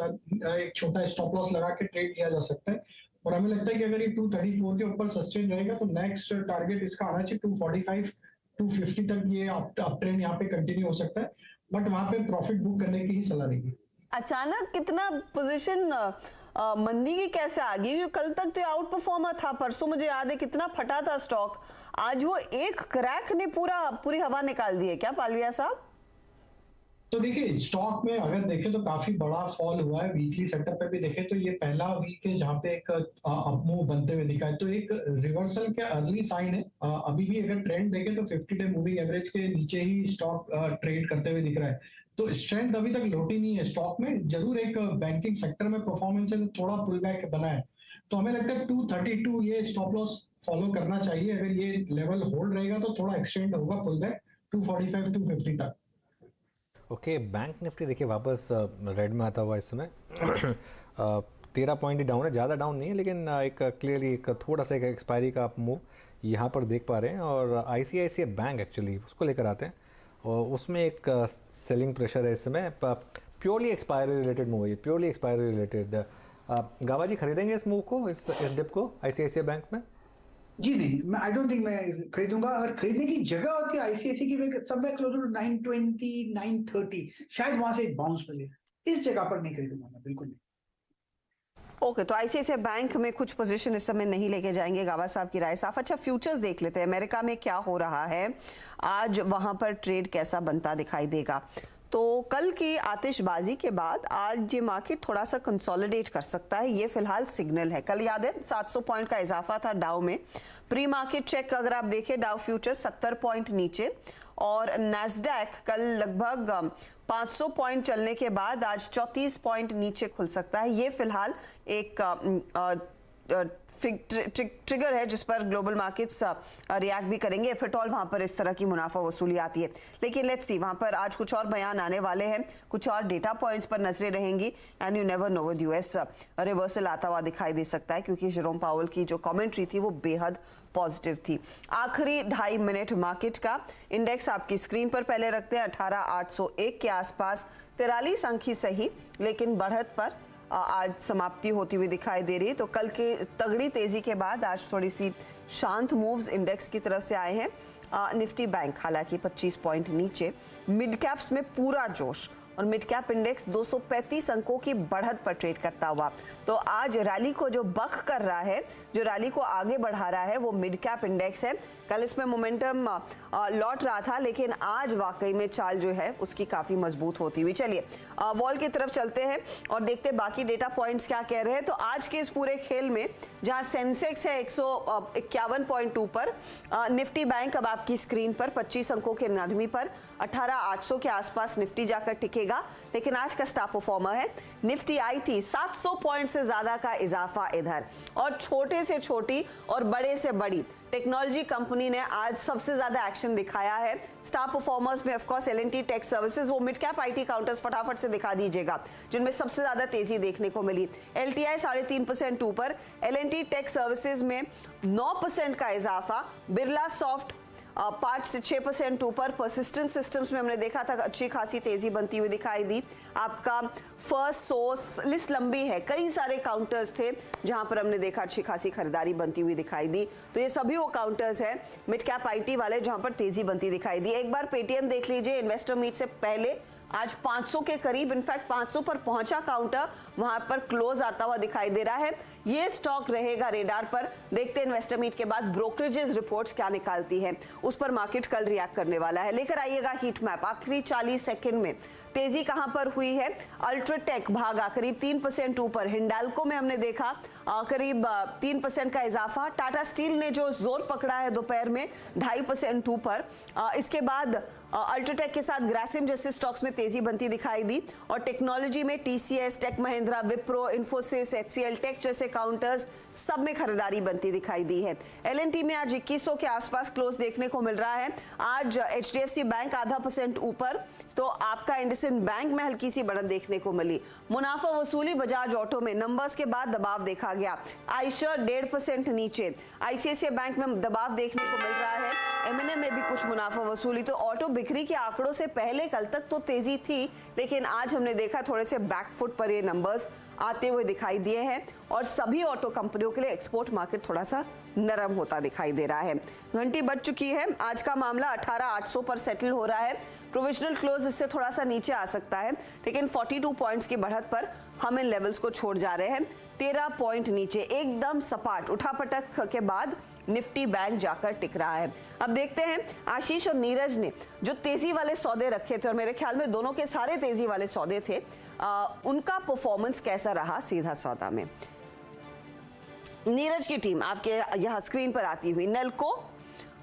एक छोटा स्टॉप लॉस लगा के ट्रेड किया जा सकता है। और हमें लगता है कि अगर ये 234 के ऊपर सस्टेन रहेगा तो नेक्स्ट टारगेट इसका आना चाहिए 245, 250 तक ये अप ट्रेंड यहाँ पे कंटिन्यू हो सकता है, बट वहां पे प्रॉफिट बुक करने की ही सलाह देगी। अचानक कितना पोजीशन मंदी की कैसे आ गई? कल तक तो आउट परफॉर्मर था, परसों मुझे याद है कितना फटा था स्टॉक, आज वो एक क्रैक ने पूरी हवा निकाल दी है क्या पालविया साहब? तो देखिए स्टॉक में अगर देखें तो काफी बड़ा फॉल हुआ है। वीकली सेटअप पे भी देखें तो ये पहला वीक है जहां पे एक अप मूव बनते हुए दिखा है, तो एक रिवर्सल के अर्ली साइन है। अभी भी अगर ट्रेंड देखें तो 50 डे मूविंग एवरेज के नीचे ही स्टॉक ट्रेड करते हुए दिख रहा है। तो स्ट्रेंथ अभी तक लौटी नहीं है स्टॉक में। जरूर एक बैंकिंग सेक्टर में परफॉर्मेंस है तो थोड़ा पुल बैक बना है, तो हमें लगता है 232 ये स्टॉप लॉस फॉलो करना चाहिए। अगर ये लेवल होल्ड रहेगा तो थोड़ा एक्सटेंड होगा पुल बैक 245, 250 तक। ओके, बैंक निफ्टी देखिए वापस रेड में आता हुआ इस समय 13 पॉइंट ही डाउन है, ज़्यादा डाउन नहीं है, लेकिन एक क्लियरली एक थोड़ा सा एक एक्सपायरी का आप मूव यहाँ पर देख पा रहे हैं। और ICICI बैंक एक्चुअली उसको लेकर आते हैं और उसमें एक सेलिंग प्रेशर है इस समय। प्योरली एक्सपायरी रिलेटेड मूव है, प्योरली एक्सपायरी रिलेटेड। गावा जी खरीदेंगे इस मूव को, इस डिप को ICICI बैंक में? जी नहीं, मैं आई डोंट थिंक मैं खरीदूंगा। अगर खरीदने की जगह होती है ICICI की, सब में क्लोजर टू 920, 930, शायद वहां से एक बाउंस मिले। इस जगह पर नहीं खरीदूंगा मैं, बिल्कुल नहीं। ओके, तो ICICI बैंक में कुछ पोजीशन इस समय नहीं लेके जाएंगे। गावा साहब की राय साफ। अच्छा, फ्यूचर्स देख लेते हैं, अमेरिका में क्या हो रहा है आज, वहां पर ट्रेड कैसा बनता दिखाई देगा। तो कल की आतिशबाजी के बाद आज ये मार्केट थोड़ा सा कंसोलिडेट कर सकता है, ये फिलहाल सिग्नल है। कल याद है 700 पॉइंट का इजाफा था डाउ में। प्री मार्केट चेक अगर आप देखें, डाउ फ्यूचर 70 पॉइंट नीचे और नैस्डैक कल लगभग 500 पॉइंट चलने के बाद आज 34 पॉइंट नीचे खुल सकता है। ये फिलहाल एक ट्रिगर है जिस पर ग्लोबल मार्केट्स रिएक्ट भी करेंगे, इफ एट ऑल वहां पर इस तरह की मुनाफा वसूली आती है। लेकिन लेट्स सी, वहां पर आज कुछ और बयान आने वाले हैं, कुछ और डेटा पॉइंट्स पर नजरें रहेंगी and you never know, with US reversal आता हुआ दिखाई दे सकता है, क्योंकि जेरोम पावेल की जो कमेंट्री थी वो बेहद पॉजिटिव थी। आखिरी 2.5 मिनट मार्केट का इंडेक्स आपकी स्क्रीन पर पहले रखते हैं 18,801 के आसपास, 43 अंक ही सही लेकिन बढ़त पर आज समाप्ति होती हुई दिखाई दे रही है। तो कल के तगड़ी तेजी के बाद आज थोड़ी सी शांत मूव्स इंडेक्स की तरफ से आए हैं। निफ्टी बैंक हालांकि 25 पॉइंट नीचे। मिड कैप्स में पूरा जोश, और मिड कैप इंडेक्स 235 अंकों की बढ़त पर ट्रेड करता हुआ। तो आज रैली को जो बक कर रहा है, जो रैली को आगे बढ़ा रहा है, वो मिड कैप इंडेक्स है। कल इसमें मोमेंटम लौट रहा था, लेकिन आज वाकई में चाल जो है उसकी काफी मजबूत होती हुई। चलिए वॉल की तरफ चलते हैं और देखते हैं बाकी डेटा पॉइंट्स क्या कह रहे हैं। तो आज के इस पूरे खेल में जहां सेंसेक्स है 151.2 पर, निफ्टी बैंक अब आपकी स्क्रीन पर 25 अंकों के नरमी पर 18,800 के आसपास निफ्टी जाकर टिकेगा। लेकिन आज का स्टार परफॉर्मर है निफ्टी आईटी, 700 पॉइंट से ज्यादा का इजाफा इधर, और छोटे से छोटी और बड़े से बड़ी टेक्नोलॉजी कंपनी ने आज सबसे ज्यादा एक्शन दिखाया है। स्टार परफॉर्मर्स में of course L&T tech services, वो मिड कैप आईटी काउंटर्स फटाफट से दिखा दीजिएगा जिनमें सबसे ज्यादा तेजी देखने को मिली। एलटीआई 3.5% ऊपर, एल&टी टेक सर्विसेज में 9% का इजाफा, बिरला सॉफ्ट 5 से 6% ऊपर, परसिस्टेंट सिस्टम्स में हमने देखा था अच्छी खासी तेजी बनती हुई दिखाई दी। आपका फर्स्ट सोर्स लिस्ट लंबी है, कई सारे काउंटर्स थे जहां पर हमने देखा अच्छी खासी खरीदारी बनती हुई दिखाई दी। तो ये सभी वो काउंटर्स हैं मिड कैप आईटी वाले जहां पर तेजी बनती दिखाई दी। एक बार पेटीएम देख लीजिए, इन्वेस्टर मीट से पहले आज 500 के करीब, इनफैक्ट 500 पर पहुंचा काउंटर, वहां पर क्लोज आता हुआ दिखाई दे रहा है। ये स्टॉक रहेगा रेडार पर। देखते हैं इन्वेस्टर मीट के बाद ब्रोकरेजेस रिपोर्ट्स क्या निकालती है, उस पर मार्केट कल रिएक्ट करने वाला है। लेकर आइएगा हीट मैप। आखिरी 40 सेकंड में तेजी कहां पर हुई है। अल्ट्राटेक भागा करीब 3% ऊपर, हिंडाल्को में हमने देखा करीब 3% का इजाफा। टाटा स्टील ने जो जोर पकड़ा है दोपहर में 2.5% ऊपर। इसके बाद अल्ट्राटेक के साथ ग्रासिम जैसे स्टॉक्स में तेजी बनती दिखाई दी, और टेक्नोलॉजी में TCS, tech Mahindra, Wipro, Infosys, HCL tech जैसे काउंटर्स सब में खरीदारी बनती दिखाई दी है। एल&टी में आज 2100 के आसपास क्लोज देखने को मिल रहा है। आज एचडीएफसी बैंक 0.5% ऊपर, तो आपका इंडसइंड बैंक में हल्की सी बढ़त देखने को मिली। मुनाफा वसूली बजाज ऑटो में नंबर्स के बाद दबाव देखा गया। आयशर 1.5% नीचे, आईसीआईसीआई बैंक में दबाव देखने को मिल रहा है। एमएनएम में भी कुछ मुनाफा वसूली। तो ऑटो बिक्री के आंकड़ों से पहले कल तक तो तेजी थी, लेकिन आज हमने देखा थोड़े से बैकफुट पर ये नंबर्स आते हुए दिखाई दिए हैं, और सभी ऑटो कंपनियों के लिए एक्सपोर्ट मार्केट थोड़ा सा नरम होता दिखाई दे रहा है। घंटी बज चुकी है। आज का मामला 18,800 पर सेटल हो रहा है। प्रोविजनल क्लोज इससे थोड़ा सा नीचे आ सकता है, लेकिन 42 पॉइंट्स की बढ़त पर हम इन लेवल्स को छोड़ जा रहे हैं। 13 पॉइंट नीचे, एकदम सपाट उठापटक के बाद निफ्टी बैंक जाकर टिक रहा है। अब देखते हैं आशीष और नीरज ने जो तेजी वाले सौदे रखे थे, और मेरे ख्याल में दोनों के सारे तेजी वाले सौदे थे, उनका परफॉर्मेंस कैसा रहा सीधा सौदा में। नीरज की टीम आपके यहाँ स्क्रीन पर आती हुई, नेल्को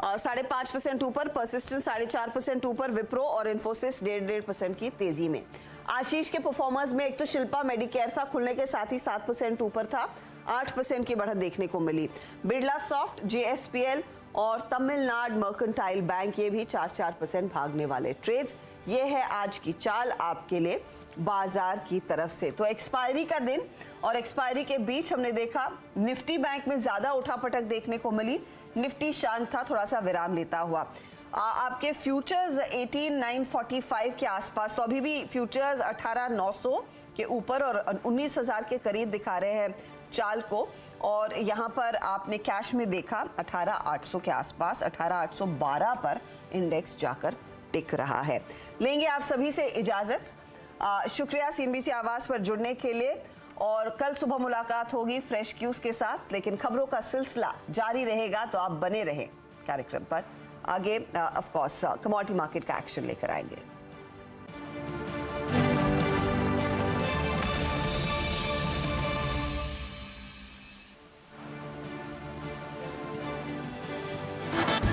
5.5% ऊपर, परसिस्टेंट 4.5% ऊपर, विप्रो और इन्फोसिस 1.5% की तेजी में। आशीष के परफॉर्मेंस में एक तो शिल्पा मेडिकेयर था, खुलने के साथ ही 7% ऊपर था, 8% की बढ़त देखने को मिली। बिरला सॉफ्ट, जेएसपीएल और तमिलनाडु मर्केंटाइल बैंक, ये भी 4% भागने वाले ट्रेड्स। ये है आज की चाल आपके लिए बाजार की तरफ से। तो एक्सपायरी का दिन और एक्सपायरी के बीच हमने देखा निफ्टी बैंक में ज्यादा उठापटक देखने को मिली। निफ्टी शांत था, थोड़ा सा विराम लेता हुआ। आपके फ्यूचर्स 18,945 के आसपास, तो अभी भी फ्यूचर्स 18,900 के ऊपर और 19,000 के करीब दिखा रहे हैं चाल को। और यहाँ पर आपने कैश में देखा 18,800 के आसपास, 18,812 पर इंडेक्स जाकर टिक रहा है। लेंगे आप सभी से इजाजत। शुक्रिया सीएनबीसी आवाज पर जुड़ने के लिए, और कल सुबह मुलाकात होगी फ्रेश क्यूज के साथ, लेकिन खबरों का सिलसिला जारी रहेगा, तो आप बने रहें कार्यक्रम पर। आगे ऑफ कोर्स कमोडिटी मार्केट का एक्शन लेकर आएंगे।